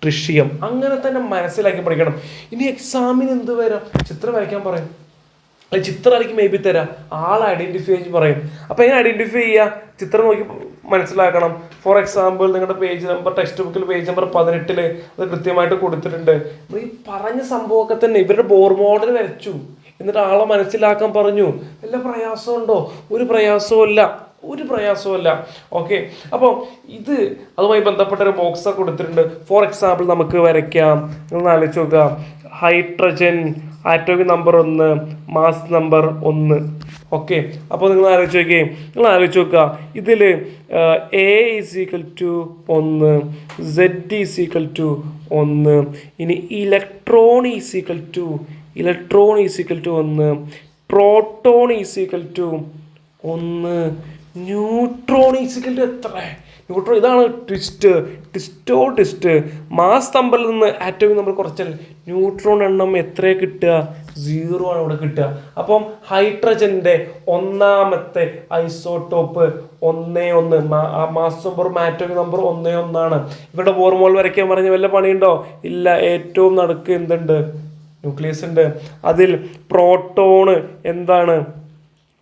ട്രിഷിയം. അങ്ങനെ തന്നെ മനസ്സിലാക്കി പഠിക്കണം. ഇനി എക്സാമിന് എന്ത് വരാം, ചിത്രം വരയ്ക്കാൻ പറയും, ചിത്രം ആയിരിക്കും മേ ബി തരാം, ആളെ ഐഡന്റിഫൈ ചെയ്ത് പറയും. അപ്പോൾ എങ്ങനെ ഐഡന്റിഫൈ ചെയ്യുക, ചിത്രം നോക്കി മനസ്സിലാക്കണം. ഫോർ എക്സാമ്പിൾ നിങ്ങളുടെ പേജ് നമ്പർ, ടെക്സ്റ്റ് ബുക്കിൽ പേജ് നമ്പർ 18 അത് കൃത്യമായിട്ട് കൊടുത്തിട്ടുണ്ട്. ഈ പറഞ്ഞ സംഭവമൊക്കെ തന്നെ ഇവരുടെ ബോർ മോഡൽ വരച്ചു, എന്നിട്ട് ആളെ മനസ്സിലാക്കാൻ പറഞ്ഞു. വല്ല പ്രയാസമുണ്ടോ? ഒരു പ്രയാസവുമില്ല. ഓക്കെ, അപ്പോൾ അതുമായി ബന്ധപ്പെട്ട ഒരു ബോക്സ് കൊടുത്തിട്ടുണ്ട്. ഫോർ എക്സാമ്പിൾ നമുക്ക് വരയ്ക്കാം. നിങ്ങൾ ആലോചിച്ച് നോക്കുക, hydrogen atomic number 1, mass number 1. Okay, അപ്പോൾ നിങ്ങൾ ആലോചിച്ച് നോക്കുക, ഇതിൽ A = 1, Z = 1, ഇനി ഇലക്ട്രോൺ = 1, പ്രോട്ടോൺ = 1, ന്യൂട്രോൺ എത്ര? ന്യൂട്രോൺ ഇതാണ് ട്വിസ്റ്റ്. മാസ് നമ്പറിൽ നിന്ന് ആറ്റോമിക് നമ്പർ കുറച്ചാൽ ന്യൂട്രോൺ എണ്ണം എത്ര കിട്ടുക? 0 ആണ് ഇവിടെ കിട്ടുക. അപ്പം ഹൈഡ്രജന്റെ 1ാമത്തെ ഐസോടോപ്പ് 1, മാസ് നമ്പറും ആറ്റോമിക് നമ്പർ 1 ആണ്. ഇവരുടെ ഫോർമുല വരയ്ക്കാൻ പറഞ്ഞ വല്ല പണിയുണ്ടോ? ഇല്ല. ഏറ്റവും നടുക്ക് എന്തുണ്ട്? ന്യൂക്ലിയസ് ഉണ്ട്. അതിൽ പ്രോട്ടോൺ എന്താണ്?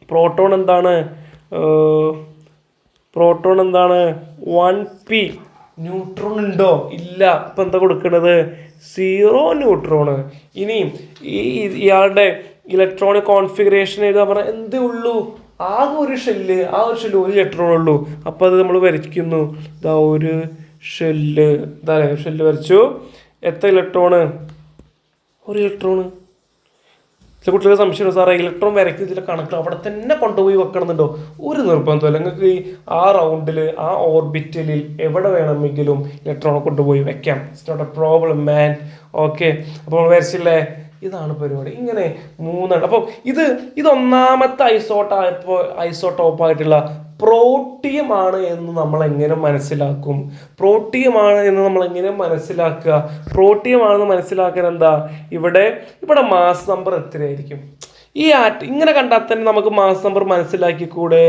പ്രോട്ടോൺ എന്താണ്? 1p. ന്യൂട്രോൺ ഉണ്ടോ? ഇല്ല. ഇപ്പം എന്താ കൊടുക്കുന്നത്? 0 ന്യൂട്രോണ്. ഇനി ഇയാളുടെ ഇലക്ട്രോണിക് കോൺഫിഗറേഷൻ എഴുതാൻ പറഞ്ഞാൽ എന്തേ ഉള്ളൂ? ആകെ ഒരു ഷെല്ല്, 1 ഇലക്ട്രോൺ ഉള്ളൂ. അപ്പോൾ അത് നമ്മൾ വരയ്ക്കുന്നു. ഇതാ ഒരു ഷെല്ല് വരച്ചു. എത്ര ഇലക്ട്രോണ്? 1 ഇലക്ട്രോണ്. ചില കുട്ടികളുടെ സംശയമാണ്, സാറേ ഇലക്ട്രോൺ വരയ്ക്കുന്നതിലെ കണക്ക് അവിടെ തന്നെ കൊണ്ടുപോയി വെക്കണമെന്നുണ്ടോ? ഒരു നിർബന്ധമല്ല. നിങ്ങൾക്ക് ആ റൗണ്ടിൽ, ആ ഓർബിറ്റലിൽ എവിടെ വേണമെങ്കിലും ഇലക്ട്രോണെ കൊണ്ടുപോയി വെക്കാം. It's not a problem man. Okay, അപ്പോൾ വരച്ചില്ലേ? ഇതാണ് പരിപാടി. ഇങ്ങനെ 3. അപ്പോൾ ഇത് 1ാമത്തെ ഐസോട്ടോപ്പായിട്ടുള്ള പ്രോട്ടിയമാണ് എന്ന് നമ്മൾ എങ്ങനെ മനസ്സിലാക്കും? പ്രോട്ടിയമാണെന്ന് മനസ്സിലാക്കാൻ എന്താ, ഇവിടെ മാസ് നമ്പർ എത്രയായിരിക്കും? ഇങ്ങനെ കണ്ടാൽ തന്നെ നമുക്ക് മാസ് നമ്പർ മനസ്സിലാക്കിക്കൂടെ?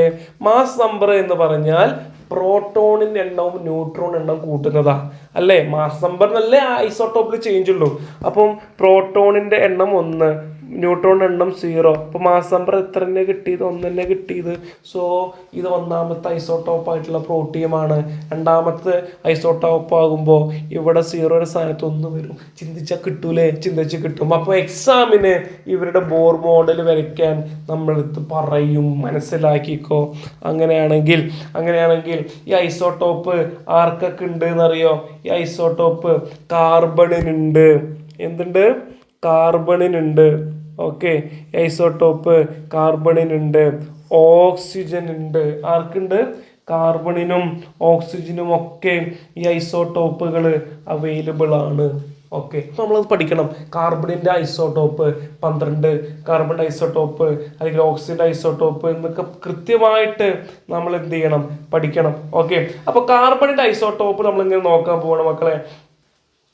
മാസ് നമ്പർ എന്ന് പറഞ്ഞാൽ പ്രോട്ടോണിന്റെ എണ്ണവും ന്യൂട്രോൺ എണ്ണം കൂട്ടുന്നതാ അല്ലേ? മാസ് നമ്പറിനല്ലേ ഐസോട്ടോപ്പിൽ ചേഞ്ച് ഉള്ളൂ. അപ്പം പ്രോട്ടോണിന്റെ എണ്ണം 1, ന്യൂട്രോൺ എണ്ണം 0. അപ്പോൾ മാസ് നമ്പർ എത്ര തന്നെ കിട്ടിയത്? 1 തന്നെ കിട്ടിയത്. സോ ഇത് 1ാമത്തെ ഐസോട്ടോപ്പ് ആയിട്ടുള്ള പ്രോട്ടിയമാണ്. 2ാമത്തെ ഐസോട്ടോപ്പ് ആകുമ്പോൾ ഇവിടെ 0 സ്ഥാനത്ത് 1 വരും. ചിന്തിച്ചാൽ കിട്ടൂലേ? കിട്ടും. അപ്പോൾ എക്സാമിന് ഇവരുടെ ബോർ മോഡൽ വരയ്ക്കാൻ നമ്മളെടുത്ത് പറയും, മനസ്സിലാക്കിക്കോ. അങ്ങനെയാണെങ്കിൽ ഈ ഐസോട്ടോപ്പ് ആർക്കൊക്കെ ഉണ്ട് എന്നറിയോ? ഈ ഐസോട്ടോപ്പ് കാർബണിനുണ്ട്. എന്തുണ്ട്? കാർബണിനുണ്ട്. ഓക്കെ, ഐസോട്ടോപ്പ് കാർബണിനുണ്ട്. ഓക്സിജൻ ഉണ്ട്. ആർക്കുണ്ട്? കാർബണിനും ഓക്സിജനും ഒക്കെ ഈ ഐസോട്ടോപ്പുകൾ അവൈലബിൾ ആണ്. ഓക്കെ, നമ്മളത് പഠിക്കണം. കാർബണിൻ്റെ ഐസോട്ടോപ്പ് 12, കാർബണിൻ്റെ ഐസോട്ടോപ്പ് അല്ലെങ്കിൽ ഓക്സിജൻ്റെ ഐസോട്ടോപ്പ് എന്നൊക്കെ കൃത്യമായിട്ട് നമ്മൾ എന്ത് ചെയ്യണം? പഠിക്കണം. ഓക്കെ, അപ്പോൾ കാർബണിൻ്റെ ഐസോട്ടോപ്പ് നമ്മളിങ്ങനെ നോക്കാൻ പോകണം മക്കളെ.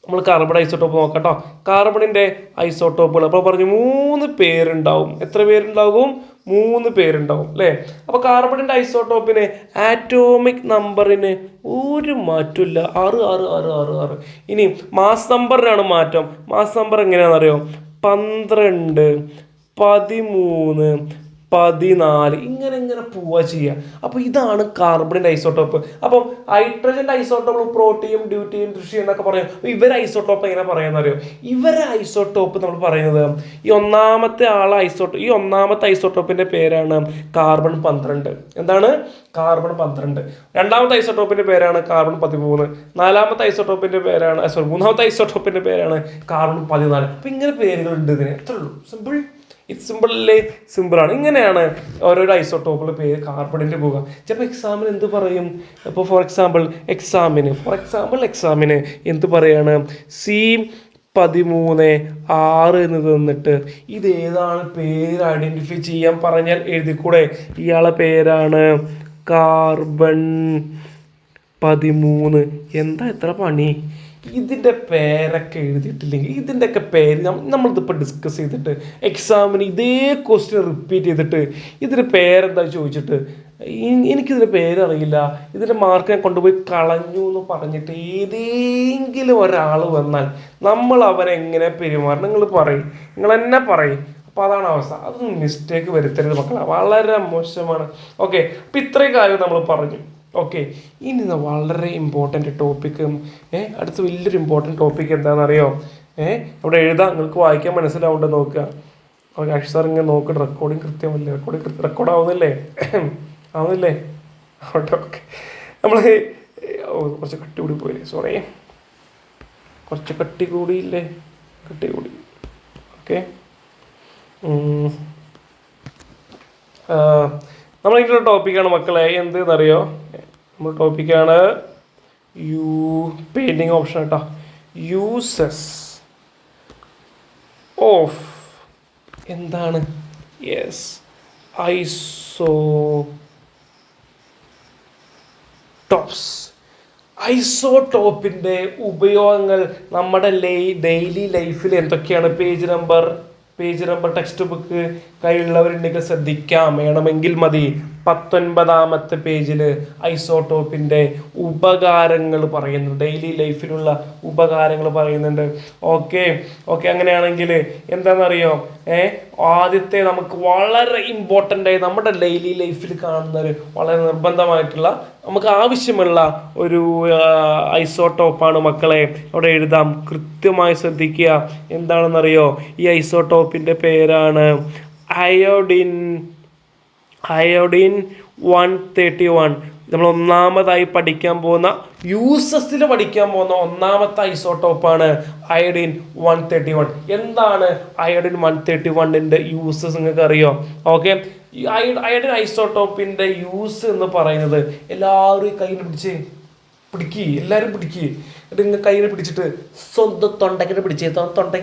നമ്മൾ കാർബൺ ഐസോട്ടോപ്പ് നോക്കാം കേട്ടോ. കാർബണിൻ്റെ ഐസോട്ടോപ്പുകൾ അപ്പോൾ പറഞ്ഞു 3 പേരുണ്ടാവും. എത്ര പേരുണ്ടാകും? 3 പേരുണ്ടാവും അല്ലേ? അപ്പോൾ കാർബണിൻ്റെ ഐസോട്ടോപ്പിന് ആറ്റോമിക് നമ്പറിന് ഒരു മാറ്റമില്ല, 6, 6, 6, 6, 6. ഇനി മാസ് നമ്പറിനാണ് മാറ്റം. Mass number എങ്ങനെയാണെന്നറിയോ? 12, 13, 14 ഇങ്ങനെ പോവുക ചെയ്യുക. അപ്പോൾ ഇതാണ് കാർബണിൻ്റെ ഐസോട്ടോപ്പ്. അപ്പം ഹൈഡ്രജൻ്റെ ഐസോട്ടോപ്പ് പ്രോട്ടിയം, ഡ്യൂട്ടിയം, ട്രിഷിയം എന്നൊക്കെ പറയും. അപ്പോൾ ഇവരെ ഐസോട്ടോപ്പ് എങ്ങനെ പറയാമെന്ന് അറിയോ? ഇവരെ ഐസോട്ടോപ്പ് നമ്മൾ പറയുന്നത് ഈ 1ാമത്തെ ഐസോട്ടോപ്പിൻ്റെ പേരാണ് കാർബൺ 12. എന്താണ്? കാർബൺ 12. 2ാമത്തെ ഐസോട്ടോപ്പിൻ്റെ പേരാണ് കാർബൺ 13. 4ാമത്തെ ഐസോട്ടോപ്പിൻ്റെ പേരാണ് 3ാമത്തെ ഐസോട്ടോപ്പിൻ്റെ പേരാണ് കാർബൺ 14. അപ്പോൾ ഇങ്ങനെ പേരുകളുണ്ട് ഇതിന്. എത്ര ഉള്ളൂ, സിമ്പിൾ. ഇത് സിമ്പിളല്ലേ? സിമ്പിളാണ്. ഇങ്ങനെയാണ് ഓരോരോ ഐസോട്ടോപ്പുകൾ പേര് കാർബണിൻ്റെ പോകുക. ചിലപ്പോൾ എക്സാമിന് എന്ത് പറയും? ഇപ്പോൾ ഫോർ എക്സാമ്പിൾ എക്സാമിന് എന്ത് പറയാണ്? C13 6 എന്ന് തന്നിട്ട് ഇത് ഏതാണ് പേര് ഐഡൻറ്റിഫൈ ചെയ്യാൻ പറഞ്ഞാൽ എഴുതിക്കൂടെ? ഇയാളെ പേരാണ് കാർബൺ 13. എന്താ എത്ര പണി? ഇതിൻ്റെ പേരൊക്കെ എഴുതിയിട്ടില്ലെങ്കിൽ ഇതിൻ്റെയൊക്കെ പേര് നമ്മളിതിപ്പോൾ ഡിസ്കസ് ചെയ്തിട്ട് എക്സാമിന് ഇതേ ക്വസ്റ്റ്യൻ റിപ്പീറ്റ് ചെയ്തിട്ട് ഇതിൻ്റെ പേരെന്താ ചോദിച്ചിട്ട് എനിക്കിതിൻ്റെ പേരറിയില്ല, ഇതിൻ്റെ മാർക്ക് ഞാൻ കൊണ്ടുപോയി കളഞ്ഞു എന്ന് പറഞ്ഞിട്ട് ഏതെങ്കിലും ഒരാൾ വന്നാൽ നമ്മൾ അവനെങ്ങനെ പെരുമാറണം? നിങ്ങൾ എന്നെ പറയും. അപ്പോൾ അതാണ് അവസ്ഥ. അതൊന്നും മിസ്റ്റേക്ക് വരുത്തരുത് മക്കളെ, വളരെ മോശമാണ്. ഓക്കെ, അപ്പോൾ ഇത്രയും കാര്യം നമ്മൾ പറഞ്ഞു. ഓക്കെ, ഇനി വളരെ ഇമ്പോർട്ടൻ്റ് ടോപ്പിക്ക്, അടുത്ത വലിയൊരു ഇമ്പോർട്ടൻ്റ് ടോപ്പിക്ക് എന്താണെന്നറിയോ? അവിടെ എഴുതാം, നിങ്ങൾക്ക് വായിക്കാൻ മനസ്സിലാവുന്നുണ്ട് നോക്കുക. ഓക്കെ, അക്ഷയ് സാർ ഇങ്ങനെ നോക്കിയിട്ട് റെക്കോർഡിങ് കൃത്യമല്ലേ? റെക്കോർഡ് ആവുന്നില്ലേ? ഓക്കെ, നമ്മൾ കുറച്ച് കട്ടി കൂടി പോയില്ലേ? സോറി, കുറച്ച് കട്ടി കൂടിയില്ലേ? ഓക്കെ, നമ്മളിതിൻ്റെ ടോപ്പിക്കാണ് മക്കളെ, എന്തെന്നറിയോ? നമ്മുടെ ടോപ്പിക്കാണ് പെയിൻറ്റിങ് ഓപ്ഷൻ കേട്ടോ. യൂസസ് ഓഫ് എന്താണ്? യെസ്, ഐസോടോപ്പിൻ്റെ ഉപയോഗങ്ങൾ നമ്മുടെ ഡെയിലി ലൈഫിൽ എന്തൊക്കെയാണ്? പേജ് നമ്പർ ടെക്സ്റ്റ് ബുക്ക് കയ്യിലുള്ളവരുണ്ടെങ്കിൽ ശ്രദ്ധിക്കാം, വേണമെങ്കിൽ മതി. 19ാമത്തെ പേജിൽ ഐസോടോപ്പിൻ്റെ ഉപകാരങ്ങൾ പറയുന്നുണ്ട്, ഡെയിലി ലൈഫിലുള്ള ഉപകാരങ്ങൾ പറയുന്നുണ്ട്. ഓക്കെ, അങ്ങനെയാണെങ്കിൽ എന്താണെന്നറിയോ? ആദ്യത്തെ നമുക്ക് വളരെ ഇമ്പോർട്ടൻ്റ് ആയി നമ്മുടെ ഡെയിലി ലൈഫിൽ കാണുന്ന ഒരു വളരെ നിർബന്ധമായിട്ടുള്ള നമുക്ക് ആവശ്യമുള്ള ഒരു ഐസോടോപ്പാണ് മക്കളെ. അവിടെ എഴുതാം, കൃത്യമായി ശ്രദ്ധിക്കുക. എന്താണെന്നറിയോ? ഈ ഐസോടോപ്പിൻ്റെ പേരാണ് അയോഡിൻ 131. നമ്മൾ ഒന്നാമതായി പഠിക്കാൻ പോകുന്ന ഒന്നാമത്തെ ഐസോടോപ്പാണ് അയോഡിൻ 131. എന്താണ് അയോഡിൻ 131ൻ്റെ യൂസസ് നിങ്ങൾക്ക് അറിയോ? ഓക്കെ, ഈ അയോഡിൻ ഐസോടോപ്പിൻ്റെ യൂസ് എന്ന് പറയുന്നത് എല്ലാവരും കയ്യിൽ എല്ലാവരും പിടിക്കുക. എന്നിട്ട് ഇങ്ങനെ കയ്യിൽ പിടിച്ചിട്ട് സ്വന്തം തൊണ്ടയ്ക്ക്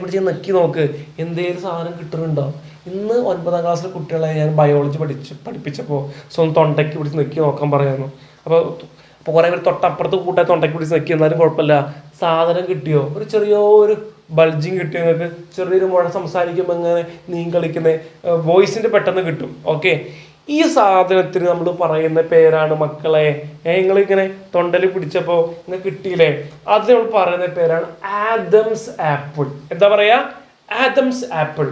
പിടിച്ച് നെക്കി നോക്ക്, എന്തേലും സാധനം കിട്ടുന്നുണ്ടോ? ഇന്ന് 9ാം ക്ലാസ്സിലെ കുട്ടികളെ ഞാൻ ബയോളജി പഠിപ്പിച്ചപ്പോൾ സ്വന്തം തൊണ്ടയ്ക്ക് പിടിച്ച് നെക്കി നോക്കാൻ പറയായിരുന്നു. അപ്പോൾ കുറേ പേര് തൊട്ടപ്പുറത്ത് കൂട്ടാൻ തൊണ്ടയ്ക്ക് പിടിച്ച് നെക്കി, എന്നാലും കുഴപ്പമില്ല. സാധനം കിട്ടിയോ? ഒരു ചെറിയൊരു ബൾജിങ് കിട്ടിയോ? നിങ്ങൾക്ക് ചെറിയൊരു മുഴ സംസാരിക്കുമ്പോൾ ഇങ്ങനെ കളിക്കുന്ന വോയിസിൻ്റെ പെട്ടെന്ന് കിട്ടും. ഓക്കെ, ഈ സാധനത്തിന് നമ്മൾ പറയുന്ന പേരാണ് മക്കളെ, നിങ്ങളിങ്ങനെ തൊണ്ടയിൽ പിടിച്ചപ്പോൾ ഇങ്ങനെ കിട്ടിയില്ലേ, അത് നമ്മൾ പറയുന്ന പേരാണ് ആദംസ് ആപ്പിൾ. എന്താ പറയുക? ആദംസ് ആപ്പിൾ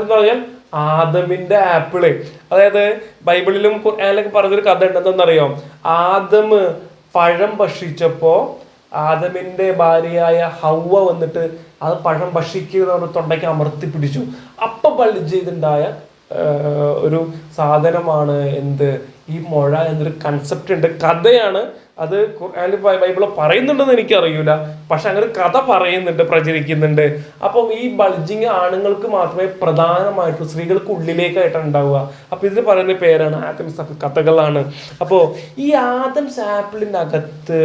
എന്ന് പറഞ്ഞാൽ ആദമിന്റെ ആപ്പിള്. അതായത് ബൈബിളിലും ഖുർആനിലൊക്കെ പറഞ്ഞൊരു കഥ ഉണ്ടെന്നറിയോ? ആദം പഴം ഭക്ഷിച്ചപ്പോ ആദമിന്റെ ഭാര്യയായ ഹവ്വ വന്നിട്ട് അത് പഴം ഭക്ഷിക്കുന്ന തൊണ്ടയ്ക്ക് അമർത്തി പിടിച്ചു. അപ്പൊ ബൾജ് ചെയ്തുണ്ടായ ഒരു സാധനമാണ് ഈ മുഴ എന്നൊരു കൺസെപ്റ്റ് ഉണ്ട്, കഥയാണ്. അത് ബൈബിള് പറയുന്നുണ്ടെന്ന് എനിക്കറിയില്ല, പക്ഷെ അങ്ങനെ കഥ പറയുന്നുണ്ട്, പ്രചരിക്കുന്നുണ്ട്. അപ്പം ഈ ബൾജിങ് ആണുങ്ങൾക്ക് മാത്രമേ പ്രധാനമായിട്ടും, സ്ത്രീകൾക്ക് ഉള്ളിലേക്കായിട്ട് ഉണ്ടാവുക. അപ്പൊ ഇതിൽ പറയുന്ന പേരാണ് ആദംസ് ആപ്പിൾ, കഥകളാണ്. അപ്പോൾ ഈ ആദംസ് ആപ്പിളിൻ്റെ അകത്ത്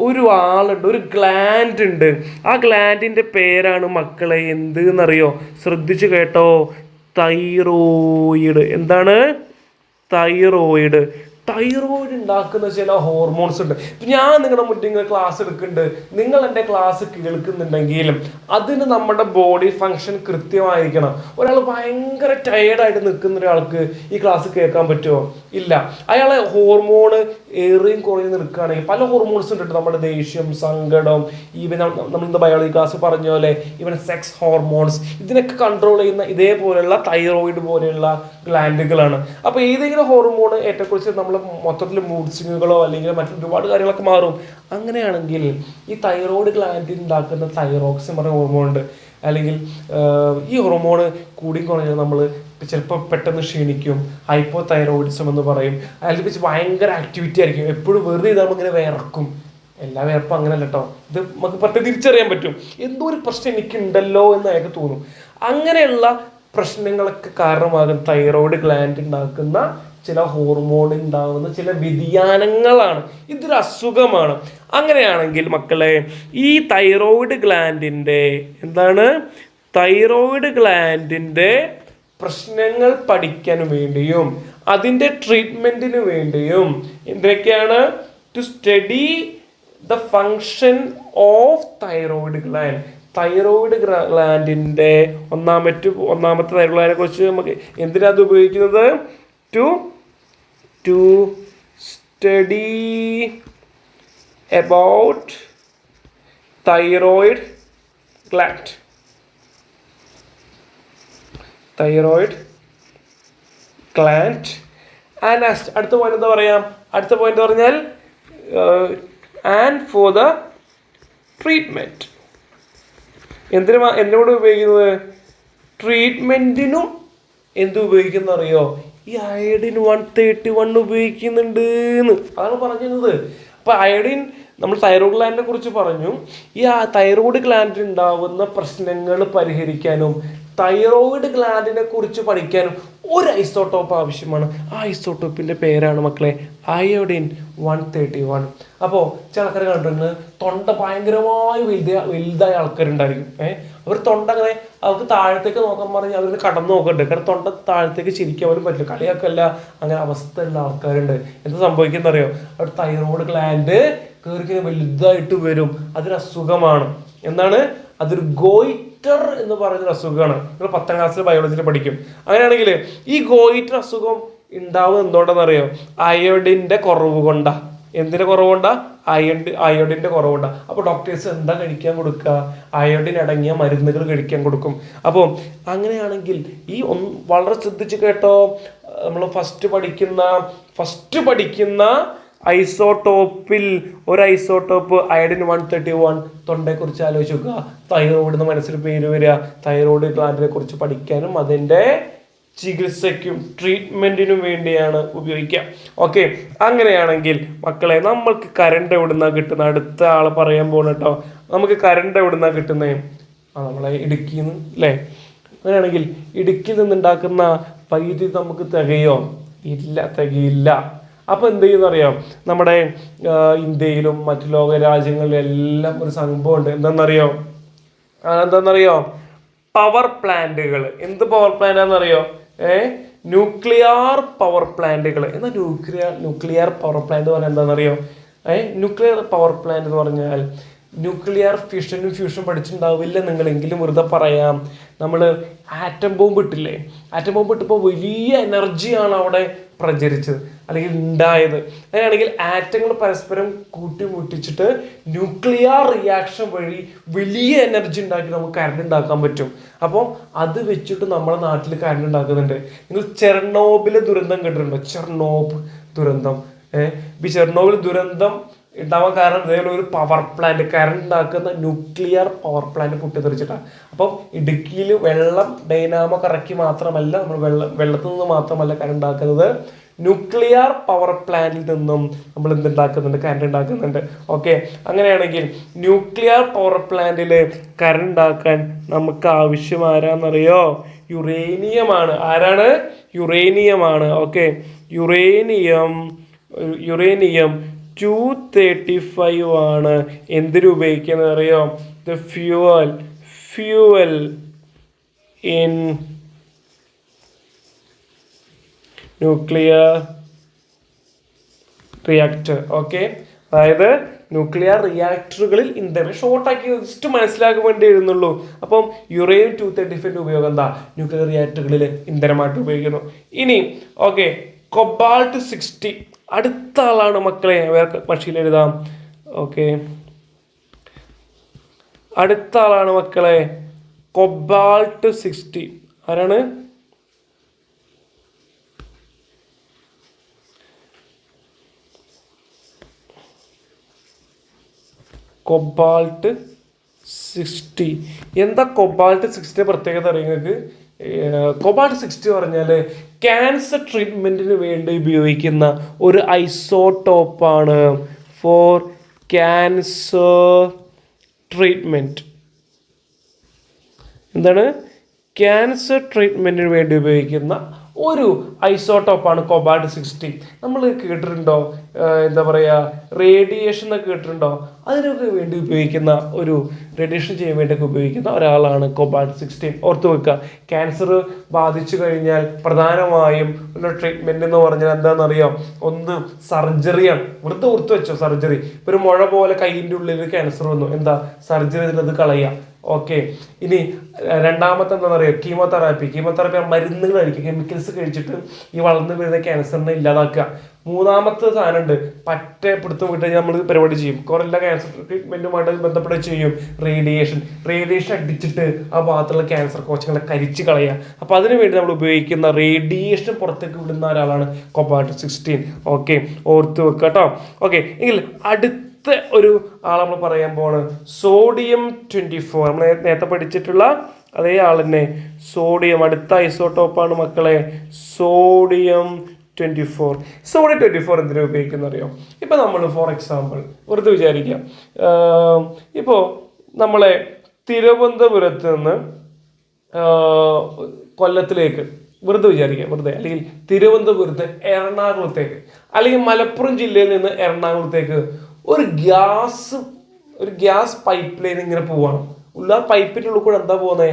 ഒരു ആളുണ്ട്, ഒരു ഗ്ലാൻഡ് ഉണ്ട്. ആ ഗ്ലാൻഡിന്റെ പേരാണ് മക്കളെ എന്തെന്നറിയോ? ശ്രദ്ധിച്ചു കേട്ടോ, തൈറോയിഡ്. എന്താണ്? തൈറോയിഡ് ഉണ്ടാക്കുന്ന ചില ഹോർമോൺസ് ഉണ്ട്. ഞാൻ നിങ്ങളുടെ മുന്നിൽ ക്ലാസ് എടുക്കുന്നുണ്ട്, നിങ്ങൾ എൻ്റെ ക്ലാസ് കേൾക്കുന്നുണ്ടെങ്കിലും അതിന് നമ്മുടെ ബോഡി ഫങ്ഷൻ കൃത്യമായിരിക്കണം. ഒരാൾ ഭയങ്കര ടയേർഡായിട്ട് നിൽക്കുന്ന ഒരാൾക്ക് ഈ ക്ലാസ് കേൾക്കാൻ പറ്റുമോ? ഇല്ല. അയാളെ ഹോർമോണ് ഏറിയും കുറയും നിൽക്കുകയാണെങ്കിൽ പല ഹോർമോൺസ് ഉണ്ട്, നമ്മുടെ ദേഷ്യം, സങ്കടം, ഈവൻ നമ്മളിന്ന് ബയോളജി ക്ലാസ് പറഞ്ഞ പോലെ ഈവൻ സെക്സ് ഹോർമോൺസ്, ഇതിനൊക്കെ കൺട്രോൾ ചെയ്യുന്ന ഇതേപോലെയുള്ള തൈറോയിഡ് പോലെയുള്ള ഗ്ലാൻഡുകളാണ്. അപ്പോൾ ഏതെങ്കിലും ഹോർമോൺ ഏറ്റക്കുറിച്ച് നമ്മൾ മൊത്തത്തിൽ മൂഡ് സ്വിങ്ങുകളോ അല്ലെങ്കിൽ മറ്റൊരുപാട് കാര്യങ്ങളൊക്കെ മാറും. അങ്ങനെയാണെങ്കിൽ ഈ തൈറോയിഡ് ഗ്ലാൻഡിൽ ഉണ്ടാക്കുന്ന തൈറോക്സിൻ പറഞ്ഞ ഹോർമോൺ ഉണ്ട്, അല്ലെങ്കിൽ ഈ ഹോർമോൺ കൂടി കുറഞ്ഞാൽ നമ്മൾ ചിലപ്പോൾ പെട്ടെന്ന് ക്ഷീണിക്കും, ഹൈപ്പോ തൈറോയിഡിസം എന്ന് പറയും. അതിൽ വെച്ച് ഭയങ്കര ആക്ടിവിറ്റി ആയിരിക്കും, എപ്പോഴും വെറുതെ ഇതാകുമ്പോൾ ഇങ്ങനെ വിയർക്കും. എല്ലാ വിയർപ്പും അങ്ങനെയല്ല കേട്ടോ, ഇത് നമുക്ക് പെട്ടെന്ന് തിരിച്ചറിയാൻ പറ്റും, എന്തോ ഒരു പ്രശ്നം എനിക്കുണ്ടല്ലോ എന്ന് അയാൾക്ക് തോന്നും. അങ്ങനെയുള്ള പ്രശ്നങ്ങളൊക്കെ കാരണമാകും തൈറോയ്ഡ് ഗ്ലാൻഡ് ഉണ്ടാക്കുന്ന ചില ഹോർമോൺ ഉണ്ടാകുന്ന ചില വ്യതിയാനങ്ങളാണ്. ഇതൊരു അസുഖമാണ്. അങ്ങനെയാണെങ്കിൽ മക്കളെ, ഈ തൈറോയ്ഡ് ഗ്ലാൻഡിൻ്റെ തൈറോയ്ഡ് ഗ്ലാൻഡിൻ്റെ പ്രശ്നങ്ങൾ പഠിക്കാൻ വേണ്ടിയും അതിൻ്റെ ട്രീറ്റ്മെൻറ്റിന് വേണ്ടിയും എന്തൊക്കെയാണ്? To study the function of thyroid gland. Thyroid ഗ്ലാൻഡിൻ്റെ ഒന്നാമത്തെ തൈറോയ്ഡ് ഗ്ലാൻഡിനെ കുറിച്ച് നമുക്ക് എന്തിനാ അത് ഉപയോഗിക്കുന്നത്? To study about thyroid gland. And അടുത്ത പോയിന്റ് എന്താ പറയാം? അടുത്ത പോയിന്റ് പറഞ്ഞാൽ ആൻഡ് ഫോർ ദ ട്രീറ്റ്മെൻറ്റ്. എന്തിനോട് ഉപയോഗിക്കുന്നത്? ട്രീറ്റ്മെൻറ്റിനും എന്ത് ഉപയോഗിക്കുന്ന അറിയോ? ഈ അയഡിൻ 131 ഉപയോഗിക്കുന്നുണ്ട് എന്ന് അതാണ് പറഞ്ഞിരുന്നത്. അപ്പോൾ അയഡിൻ നമ്മൾ തൈറോയ്ഡ് ഗ്ലാൻഡിനെ കുറിച്ച് പറഞ്ഞു. ഈ തൈറോയ്ഡ് ഗ്ലാൻഡിൽ ഉണ്ടാവുന്ന പ്രശ്നങ്ങൾ പരിഹരിക്കാനും തൈറോയ്ഡ് ഗ്ലാൻഡിനെ കുറിച്ച് പഠിക്കാനും ഒരു ഐസോട്ടോപ്പ് ആവശ്യമാണ്. ആ ഐസോട്ടോപ്പിൻ്റെ പേരാണ് മക്കളെ അയോഡിൻ 131. അപ്പോൾ ചില ആൾക്കാർ കണ്ടിട്ടുണ്ട് തൊണ്ട ഭയങ്കരമായി വലുതായ ആൾക്കാരുണ്ടായിരിക്കും. അവർ തൊണ്ട അങ്ങനെ അവർക്ക് താഴത്തേക്ക് നോക്കാൻ പറഞ്ഞ് അവർ കടന്നു നോക്കണ്ട്. കാരണം തൊണ്ട താഴത്തേക്ക് ചിരിക്കാൻ പോലും പറ്റില്ല. കളിയാക്കല്ല, അങ്ങനെ അവസ്ഥയുള്ള ആൾക്കാരുണ്ട്. എന്താ സംഭവിക്കുന്ന അറിയോ? അവർ തൈറോയ്ഡ് ഗ്ലാൻഡ് കയറി വലുതായിട്ട് വരും. അതൊരു അസുഖമാണ്. എന്താണ്? അതൊരു ഗോയിറ്റർ എന്ന് പറയുന്നൊരു അസുഖമാണ്. നിങ്ങൾ 10ാം ക്ലാസ്സിൽ ബയോളജിയിൽ പഠിക്കും. അങ്ങനെയാണെങ്കിൽ ഈ ഗോയിറ്റർ അസുഖം ഉണ്ടാവുന്നത് എന്തുകൊണ്ടാണെന്നറിയോ? അയോഡിൻ്റെ കുറവ് കൊണ്ടാ. എന്തിൻ്റെ കുറവ് കൊണ്ടാ? അയോഡിൻ്റെ കുറവ് കൊണ്ടാ. അപ്പോൾ ഡോക്ടേഴ്സ് എന്താ കഴിക്കാൻ കൊടുക്കുക? അയോഡിൻ അടങ്ങിയ മരുന്നുകൾ കഴിക്കാൻ കൊടുക്കും. അപ്പോൾ അങ്ങനെയാണെങ്കിൽ ഈ വളരെ ശ്രദ്ധിച്ച് കേട്ടോ, നമ്മൾ ഫസ്റ്റ് പഠിക്കുന്ന ഐസോട്ടോപ്പിൽ ഒരു ഐസോട്ടോപ്പ് അയഡിൻ 131. തൊണ്ടയെക്കുറിച്ച് ആലോചിച്ച് നോക്കുക. തൈറോയ്ഡ് എന്ന് മനസ്സിൽ പേര് വരിക. തൈറോയ്ഡ് ഗ്ലാൻഡിനെ കുറിച്ച് പഠിക്കാനും അതിൻ്റെ ചികിത്സയ്ക്കും ട്രീറ്റ്മെൻറ്റിനും വേണ്ടിയാണ് ഉപയോഗിക്കുക. ഓക്കെ, അങ്ങനെയാണെങ്കിൽ മക്കളെ, നമ്മൾക്ക് കറണ്ട് എവിടുന്നാണ് കിട്ടുന്നത്? അടുത്ത ആൾ പറയാൻ പോകണം കേട്ടോ. നമുക്ക് കറണ്ട് എവിടുന്നാണ് കിട്ടുന്നത്? നമ്മളെ ഇടുക്കിയിൽ നിന്ന് അല്ലേ? അങ്ങനെയാണെങ്കിൽ ഇടുക്കിയിൽ നിന്നുണ്ടാക്കുന്ന വൈദ്യുതി നമുക്ക് തികയോ? ഇല്ല, തികയില്ല. അപ്പോൾ എന്ത് ചെയ്യുന്നറിയാം? നമ്മുടെ ഇന്ത്യയിലും മറ്റു ലോക രാജ്യങ്ങളിലെല്ലാം ഒരു സംഭവമുണ്ട്. എന്താണെന്നറിയോ? പവർ പ്ലാന്റുകൾ. എന്ത് പവർ പ്ലാന്റാണെന്നറിയോ? ന്യൂക്ലിയർ പവർ പ്ലാന്റുകൾ. എന്നാൽ ന്യൂക്ലിയർ പവർ പ്ലാന്റ് പറഞ്ഞാൽ എന്താണെന്നറിയോ? ന്യൂക്ലിയർ പവർ പ്ലാന്റ് എന്ന് പറഞ്ഞാൽ ന്യൂക്ലിയർ ഫ്യൂഷൻ പഠിച്ചിട്ടുണ്ടാവില്ല നിങ്ങളെങ്കിലും വെറുതെ പറയാം. നമ്മൾ ആറ്റം ബോംബ് ഇട്ടില്ലേ? ആറ്റം ബോംബ് ഇട്ടപ്പോൾ വലിയ എനർജിയാണ് അവിടെ പ്രചരിച്ചത് അല്ലെങ്കിൽ ഉണ്ടായത്. അങ്ങനെയാണെങ്കിൽ ആറ്റങ്ങൾ പരസ്പരം കൂട്ടിമുട്ടിച്ചിട്ട് ന്യൂക്ലിയർ റിയാക്ഷൻ വഴി വലിയ എനർജി ഉണ്ടാക്കി നമുക്ക് കറണ്ട് ഉണ്ടാക്കാൻ പറ്റും. അപ്പോൾ അത് വെച്ചിട്ട് നമ്മുടെ നാട്ടിൽ കറണ്ട് ഉണ്ടാക്കുന്നുണ്ട്. നിങ്ങൾ ചെർണോബിലെ ദുരന്തം കേട്ടിട്ടുണ്ടോ? ചെർണോബിൽ ദുരന്തം. ഈ ചെർണോബിൽ ദുരന്തം ഉണ്ടാവാൻ കാരണം ഇതേപോലെ ഒരു പവർ പ്ലാന്റ്, കറണ്ട് ഉണ്ടാക്കുന്ന ന്യൂക്ലിയർ പവർ പ്ലാന്റ് പൊട്ടിത്തെറിച്ചിട്ടാണ്. അപ്പം ഇടുക്കിയിൽ വെള്ളം ഡൈനാമോ കറക്കി മാത്രമല്ല, നമ്മൾ വെള്ളത്തിൽ നിന്ന് മാത്രമല്ല കറണ്ട് ഉണ്ടാക്കുന്നത്, ന്യൂക്ലിയർ പവർ പ്ലാന്റിൽ നിന്നും നമ്മൾ എന്തുണ്ടാക്കുന്നുണ്ട്? കറണ്ട് ഉണ്ടാക്കുന്നുണ്ട്. ഓക്കെ, അങ്ങനെയാണെങ്കിൽ ന്യൂക്ലിയർ പവർ പ്ലാന്റിൽ കറണ്ട് ഉണ്ടാക്കാൻ നമുക്ക് ആവശ്യം ആരാന്നറിയോ? യുറേനിയമാണ്. ആരാണ്? യുറേനിയമാണ്. ഓക്കെ, യുറേനിയം 235 ആണ്. എന്തിനു ഉപയോഗിക്കുന്നത് അറിയോ? The fuel in nuclear reactor. Okay, അതായത് ന്യൂക്ലിയർ റിയാക്ടറുകളിൽ ഇന്ധനം ഷോർട്ടാക്കി ജസ്റ്റ് മനസ്സിലാക്കാൻ വേണ്ടി എഴുതുന്നുള്ളൂ. അപ്പം യുറേനിയം 235 ഉപയോഗം എന്താ? ന്യൂക്ലിയർ റിയാക്ടറുകളിൽ ഇന്ധനമായിട്ട് ഉപയോഗിക്കുന്നു. ഇനി ഓക്കെ, കൊബാൾട്ട് 60 അടുത്ത ആളാണ് മക്കളെ. വേറെ പക്ഷിയിൽ എഴുതാം. ഓക്കെ, അടുത്ത ആളാണ് മക്കളെ കൊബാൾട്ട് 60. ആരാണ്? കൊബാൾട്ട് 60. എന്താ കൊബാൾട്ട് 60 പ്രത്യേകത അറിയുന്നത്? കൊബാൾട്ട് 60 പറഞ്ഞാൽ ക്യാൻസർ ട്രീറ്റ്മെൻറ്റിന് വേണ്ടി ഉപയോഗിക്കുന്ന ഒരു ഐസോട്ടോപ്പാണ് ഫോർ ക്യാൻസർ ട്രീറ്റ്മെൻറ്റ്. എന്താണ്? ക്യാൻസർ ട്രീറ്റ്മെൻറ്റിന് വേണ്ടി ഉപയോഗിക്കുന്ന ഒരു ഐസോട്ടോപ്പാണ് കോബാൾട്ട്-60. നമ്മൾ കേട്ടിട്ടുണ്ടോ? എന്താ പറയുക, റേഡിയേഷൻ എന്നൊക്കെ കേട്ടിട്ടുണ്ടോ? അതിനൊക്കെ വേണ്ടി ഉപയോഗിക്കുന്ന ഒരു റേഡിയേഷൻ ചെയ്യാൻ വേണ്ടിയൊക്കെ ഉപയോഗിക്കുന്ന ഒരാളാണ് കോബാൾട്ട്-60. ഓർത്ത് വെക്കുക. ക്യാൻസർ ബാധിച്ചു കഴിഞ്ഞാൽ പ്രധാനമായും ഒരു ട്രീറ്റ്മെൻറ്റ് എന്ന് പറഞ്ഞാൽ എന്താണെന്നറിയാം? ഒന്ന് സർജറിയാണ്. വെറുതെ ഓർത്ത് വെച്ചോ, സർജറി. ഇപ്പോൾ ഒരു മുഴ പോലെ കൈയിൻ്റെ ഉള്ളിൽ ക്യാൻസർ വന്നു, എന്താ സർജറി ചെയ്തത് കളയുക. ഓക്കെ. ഇനി രണ്ടാമത്തെ എന്താണെന്ന് അറിയാം? കീമോതെറാപ്പി മരുന്നുകൾ കഴിക്കുക, കെമിക്കൽസ് കഴിച്ചിട്ട് ഈ വളർന്നു വരുന്ന ക്യാൻസറിനെ ഇല്ലാതാക്കുക. മൂന്നാമത്തെ സാധനമുണ്ട്, പറ്റേ പിടുത്തം വിട്ട് നമ്മൾ പരിപാടി ചെയ്യും. കുറെല്ലാം ക്യാൻസർ ട്രീറ്റ്മെൻറ്റുമായിട്ട് ബന്ധപ്പെട്ട് ചെയ്യും. റേഡിയേഷൻ അടിച്ചിട്ട് ആ ഭാഗത്തുള്ള ക്യാൻസർ കോശങ്ങളെ കരിച്ച് കളയുക. അപ്പോൾ അതിനു വേണ്ടി നമ്മൾ ഉപയോഗിക്കുന്ന റേഡിയേഷൻ പുറത്തേക്ക് വിടുന്ന ഒരാളാണ് കോബാൾട്ട്-16. ഓക്കെ, ഓർത്ത് വെക്കുക കേട്ടോ. ഓക്കെ, എങ്കിൽ അടുത്ത ഒരു ആൾ നമ്മൾ പറയാൻ പോവാണ് സോഡിയം-24. നമ്മൾ നേരത്തെ പഠിച്ചിട്ടുള്ള അതേ ആൾ തന്നെ, സോഡിയം. അടുത്ത ഐസോട്ടോപ്പാണ് മക്കളെ സോഡിയം-24. സോഡിയം-24 എന്തിനാ ഉപയോഗിക്കുന്ന അറിയോ? ഇപ്പൊ നമ്മൾ ഫോർ എക്സാമ്പിൾ വെറുതെ വിചാരിക്കാം, ഇപ്പോൾ നമ്മളെ തിരുവനന്തപുരത്ത് നിന്ന് കൊല്ലത്തിലേക്ക് വെറുതെ വിചാരിക്കാം, അല്ലെങ്കിൽ തിരുവനന്തപുരത്ത് എറണാകുളത്തേക്ക്, അല്ലെങ്കിൽ മലപ്പുറം ജില്ലയിൽ നിന്ന് എറണാകുളത്തേക്ക് ഒരു ഗ്യാസ് പൈപ്പ് ലൈൻ ഇങ്ങനെ പോവാണ്. ഉള്ള പൈപ്പിൻ്റെ ഉള്ളിൽ കൂടെ എന്താ പോകുന്നത്?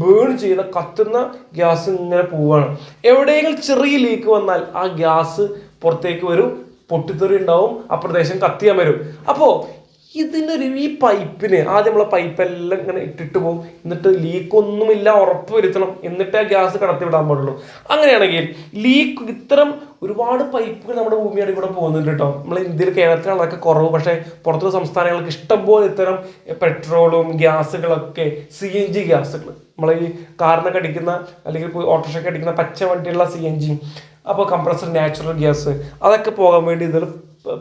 ബേൺ ചെയ്ത കത്തുന്ന ഗ്യാസ് ഇങ്ങനെ പോവാണ്. എവിടെയെങ്കിലും ചെറിയ ലീക്ക് വന്നാൽ ആ ഗ്യാസ് പുറത്തേക്ക് വരും, പൊട്ടിത്തെറി ഉണ്ടാവും, ആ പ്രദേശം കത്തിയാൻ വരും. അപ്പോൾ ഈ പൈപ്പിന് ആദ്യം നമ്മളെ പൈപ്പെല്ലാം ഇങ്ങനെ ഇട്ടിട്ട് പോകും, എന്നിട്ട് ലീക്കൊന്നുമില്ല ഉറപ്പ് വരുത്തണം, എന്നിട്ട് ആ ഗ്യാസ് കടത്തി വിടാൻ പാടുള്ളൂ. അങ്ങനെയാണെങ്കിൽ ഇത്തരം ഒരുപാട് പൈപ്പുകൾ നമ്മുടെ ഭൂമിയുടെ കൂടെ പോകുന്നുണ്ട് കേട്ടോ. നമ്മൾ ഇന്ത്യയിൽ, കേരളത്തിലാണ് അതൊക്കെ കുറവ്. പക്ഷേ പുറത്തുള്ള സംസ്ഥാനങ്ങൾക്ക് ഇഷ്ടംപോലെ ഇത്തരം പെട്രോളും ഗ്യാസുകളൊക്കെ, CNG ഗ്യാസുകൾ, നമ്മൾ ഈ കാറിനൊക്കെ അടിക്കുന്ന അല്ലെങ്കിൽ ഓട്ടോറിക്ഷയ്ക്ക് അടിക്കുന്ന പച്ച വണ്ടിയുള്ള CNG, അപ്പോൾ കംപ്രസർ നാച്ചുറൽ ഗ്യാസ്, അതൊക്കെ പോകാൻ വേണ്ടി ഇതിൽ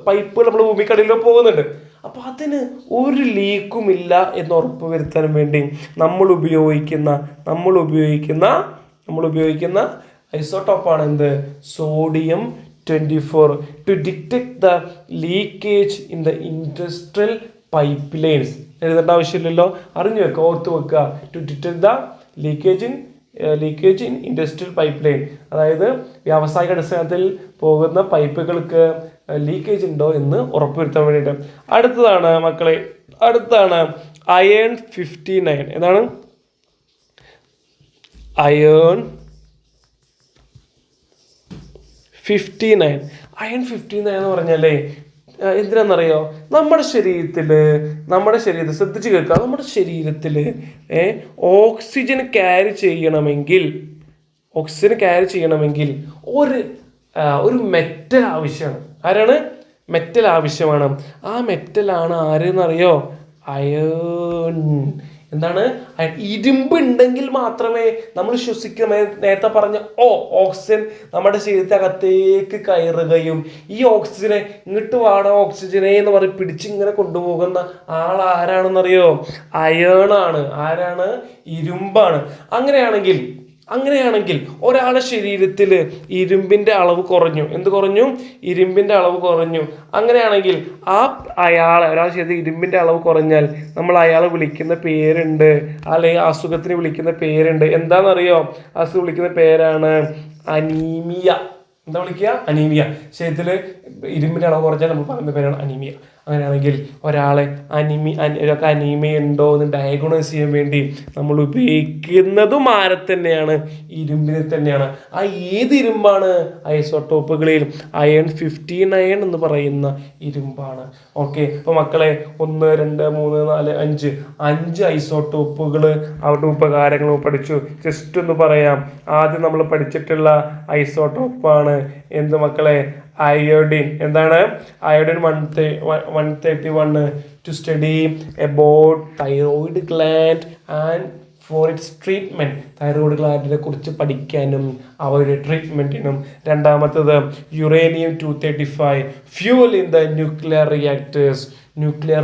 പൈപ്പുകൾ നമ്മുടെ ഭൂമിക്കടിയിൽ പോകുന്നുണ്ട്. അപ്പോൾ അതിന് ഒരു ലീക്കുമില്ല എന്ന് ഉറപ്പ് വരുത്താൻ വേണ്ടി നമ്മൾ ഉപയോഗിക്കുന്ന ഐസോട്ടോപ്പാണ് എന്ത്? സോഡിയം-24. To detect the leakage in the industrial pipe lines. എഴുതേണ്ട ആവശ്യമില്ലല്ലോ, അറിഞ്ഞു വെക്കുക, ഓർത്ത് വെക്കുക. To detect the leakage in industrial pipe line, അതായത് വ്യാവസായിക അടിസ്ഥാനത്തിൽ പോകുന്ന പൈപ്പുകൾക്ക് ലീക്കേജ് ഉണ്ടോ എന്ന് ഉറപ്പുവരുത്താൻ വേണ്ടിയിട്ട്. അടുത്തതാണ് മക്കളെ, അയേൺ 59. എന്താണ് അയേൺ 59? അയൺ 59 എന്ന് പറഞ്ഞാലേ എന്തിനാണെന്നറിയോ? നമ്മുടെ ശരീരത്തിൽ ശ്രദ്ധിച്ച് കേൾക്കുക, നമ്മുടെ ശരീരത്തിൽ ഓക്സിജൻ ക്യാരി ചെയ്യണമെങ്കിൽ ഒരു മെറ്റൽ ആവശ്യമാണ്. ആരാണ്? മെറ്റൽ ആവശ്യമാണ്. ആ മെറ്റലാണ് ആരെന്നറിയോ? അയേൺ. എന്താണ്? ഇരുമ്പ് ഉണ്ടെങ്കിൽ മാത്രമേ നമ്മൾ ശ്വസിക്കുന്ന, നേരത്തെ പറഞ്ഞ ഓക്സിജൻ നമ്മുടെ ശരീരത്തിനകത്തേക്ക് കയറുകയും ഈ ഓക്സിജനെ ഇങ്ങോട്ട് വാട ഓക്സിജനെ എന്ന് പറഞ്ഞ് പിടിച്ചിങ്ങനെ കൊണ്ടുപോകുന്ന ആൾ ആരാണെന്നറിയോ? അയേണാണ്. ആരാണ്? ഇരുമ്പാണ്. അങ്ങനെയാണെങ്കിൽ ഒരാളുടെ ശരീരത്തിൽ ഇരുമ്പിൻ്റെ അളവ് കുറഞ്ഞു. എന്ത് കുറഞ്ഞു? ഇരുമ്പിൻ്റെ അളവ് കുറഞ്ഞു. അങ്ങനെയാണെങ്കിൽ ഒരാളുടെ ശരീരത്തിൽ ഇരുമ്പിൻ്റെ അളവ് കുറഞ്ഞാൽ നമ്മൾ അയാളെ വിളിക്കുന്ന പേരുണ്ട്, അല്ലെങ്കിൽ അസുഖത്തിന് വിളിക്കുന്ന പേരുണ്ട്. എന്താണെന്നറിയോ? അസുഖം വിളിക്കുന്ന പേരാണ് അനീമിയ. എന്താ വിളിക്കുക? അനീമിയ. ശരീരത്തിൽ ഇരുമ്പിൻ്റെ അളവ് കുറഞ്ഞാൽ നമ്മൾ പറയുന്ന പേരാണ് അനീമിയ. അങ്ങനെയാണെങ്കിൽ ഒരാളെ അനീമിയ ഉണ്ടോ എന്ന് ഡയഗ്നോസ് ചെയ്യാൻ വേണ്ടി നമ്മൾ ഉപയോഗിക്കുന്നതും ആരെ തന്നെയാണ്? ഇരുമ്പിനെ തന്നെയാണ്. ആ ഏത് ഇരുമ്പാണ്? ഐസോട്ടോപ്പുകളിൽ അയൺ 59 എന്ന് പറയുന്ന ഇരുമ്പാണ്. ഓക്കെ, അപ്പോൾ മക്കളെ 1, 2, 3, 4, 5 ഐസോട്ടോപ്പുകൾ അവരുടെ ഉപകാരങ്ങളും പഠിച്ചു. ജസ്റ്റ് ഒന്ന് പറയാം. ആദ്യം നമ്മൾ പഠിച്ചിട്ടുള്ള ഐസോട്ടോപ്പാണ് എന്ത് മക്കളെ? അയോഡിൻ. എന്താണ്? Iodine 131 to study about thyroid gland and for its treatment. Thyroid ഗ്ലാൻഡിനെ കുറിച്ച് പഠിക്കാനും അവരുടെ ട്രീറ്റ്മെൻറ്റിനും. രണ്ടാമത്തത് യുറേനിയം-235 ഫ്യൂവൽ ഇൻ ദ ന്യൂക്ലിയർ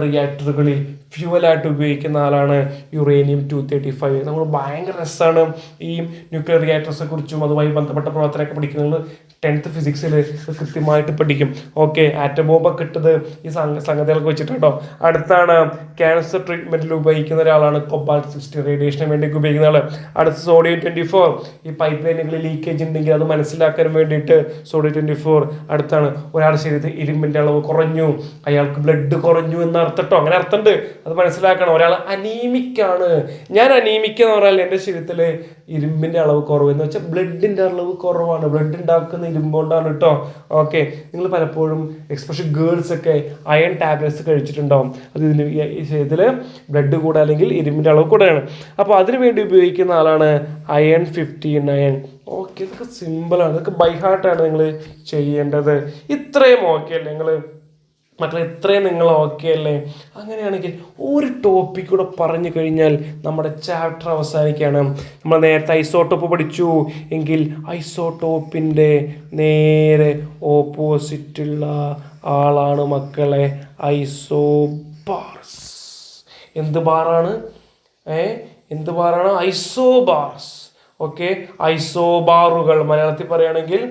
റിയാക്ടറുകളിൽ ഫ്യൂവലായിട്ട് ഉപയോഗിക്കുന്ന ആളാണ് യുറേനിയം-235. നമ്മൾ ഭയങ്കര രസമാണ് ഈ ന്യൂക്ലിയർ റിയാക്ടേഴ്സിനെ കുറിച്ചും അതുമായി ബന്ധപ്പെട്ട പ്രവർത്തനമൊക്കെ പഠിക്കുന്നത്. 10th ഫിസിക്സിൽ കൃത്യമായിട്ട് പഠിക്കും. ഓക്കെ, ആറ്റം ബോംബൊക്കെ ഇട്ടത് ഈ സംഗതികളൊക്കെ വെച്ചിട്ടുണ്ടോ. അടുത്താണ് ക്യാൻസർ ട്രീറ്റ്മെന്റിൽ ഉപയോഗിക്കുന്ന ഒരാളാണ് കൊബാൾട്ട്-60, റേഡിയേഷന് വേണ്ടി ഉപയോഗിക്കുന്ന ആള്. അടുത്ത സോഡിയം 24, ഈ പൈപ്പ് ലൈനുകളിൽ ലീക്കേജ് ഉണ്ടെങ്കിൽ അത് മനസ്സിലാക്കാൻ വേണ്ടിയിട്ട് സോഡിയം 24. അടുത്താണ് ഒരാളുടെ ശരീരത്തിൽ ഇരുമ്പിന്റെ അളവ് കുറഞ്ഞു, അയാൾക്ക് ബ്ലഡ് കുറഞ്ഞു എന്ന് അർത്ഥട്ടോ, അങ്ങനെ അർത്ഥമുണ്ട്, അത് മനസ്സിലാക്കണം. ഒരാൾ അനീമിക്കാണ്, ഞാൻ അനീമിക്ക എന്ന് പറഞ്ഞാൽ എൻ്റെ ശരീരത്തിൽ ഇരുമ്പിന്റെ അളവ് കുറവ് എന്ന് വെച്ചാൽ ബ്ലഡിന്റെ അളവ് കുറവാണ്, ബ്ലഡ് ഉണ്ടാക്കുന്ന ഇരുമ്പുകൊണ്ടാണ് കേട്ടോ. ഓക്കെ, നിങ്ങൾ പലപ്പോഴും എക്സ്പെഷ്യലി ഗേൾസ് ഒക്കെ അയൺ ടാബ്ലറ്റ്സ് കഴിച്ചിട്ടുണ്ടാവും. അത് ഇതിൽ ബ്ലഡ് കൂടെ അല്ലെങ്കിൽ ഇരുമ്പിന്റെ അളവ് കൂടെയാണ്. അപ്പോൾ അതിനു വേണ്ടി ഉപയോഗിക്കുന്ന ആളാണ് അയൺ 59. ഓക്കെ, ഇതൊക്കെ സിമ്പിളാണ്, ഇതൊക്കെ ബൈ ഹാർട്ടാണ് നിങ്ങൾ ചെയ്യേണ്ടത്. ഇത്രയും ഓക്കെ അല്ലേ നിങ്ങൾ മക്കളെ, ഇത്രയും നിങ്ങൾ ഓക്കെ അല്ലേ? അങ്ങനെയാണെങ്കിൽ ഒരു ടോപ്പിക് കൂടെ പറഞ്ഞു കഴിഞ്ഞാൽ നമ്മുടെ ചാപ്റ്റർ അവസാനിക്കുകയാണ്. നമ്മൾ നേരത്തെ ഐസോട്ടോപ്പ് പഠിച്ചു എങ്കിൽ ഐസോട്ടോപ്പിൻ്റെ നേരെ ഓപ്പോസിറ്റുള്ള ആളാണ് മക്കളെ ഐസോബാർസ്. എന്ത് ബാറാണ്? എന്ത് ബാറാണ്? ഐസോബാർസ്. ഓക്കെ, ഐസോബാറുകൾ, മലയാളത്തിൽ പറയുകയാണെങ്കിൽ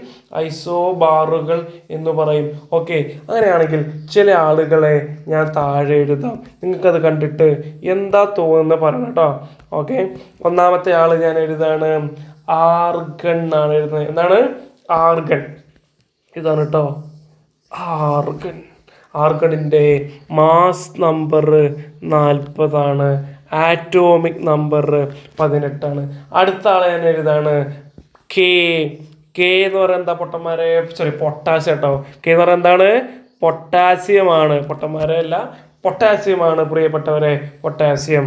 ഐസോബാറുകൾ എന്ന് പറയും. ഓക്കെ, അങ്ങനെയാണെങ്കിൽ ചില ആളുകളെ ഞാൻ താഴെ എഴുതാം, നിങ്ങൾക്കത് കണ്ടിട്ട് എന്താ തോന്നുന്നത് പറയണം കേട്ടോ. ഓക്കെ, ഒന്നാമത്തെ ആൾ ഞാൻ എഴുതാണ് ആർഗൺ എന്നാണ് എഴുതുന്നത്. എന്താണ്? ആർഗൺ. ഇതാണ് കേട്ടോ ആർഗൺ. ആർഗണിൻ്റെ മാസ് നമ്പർ 40, ആറ്റോമിക് നമ്പർ 18. അടുത്ത ആളെ ഞാൻ എഴുതാണ് കെ. കെ എന്ന് പറയുന്നത് എന്താ പൊട്ടന്മാരെ? പൊട്ടാസ്യം കേട്ടോ. കെ എന്ന് പറയുന്നത് എന്താണ്? പൊട്ടാസ്യമാണ്. പൊട്ടന്മാരെ അല്ല, പൊട്ടാസ്യമാണ് പ്രിയപ്പെട്ടവരെ, പൊട്ടാസ്യം.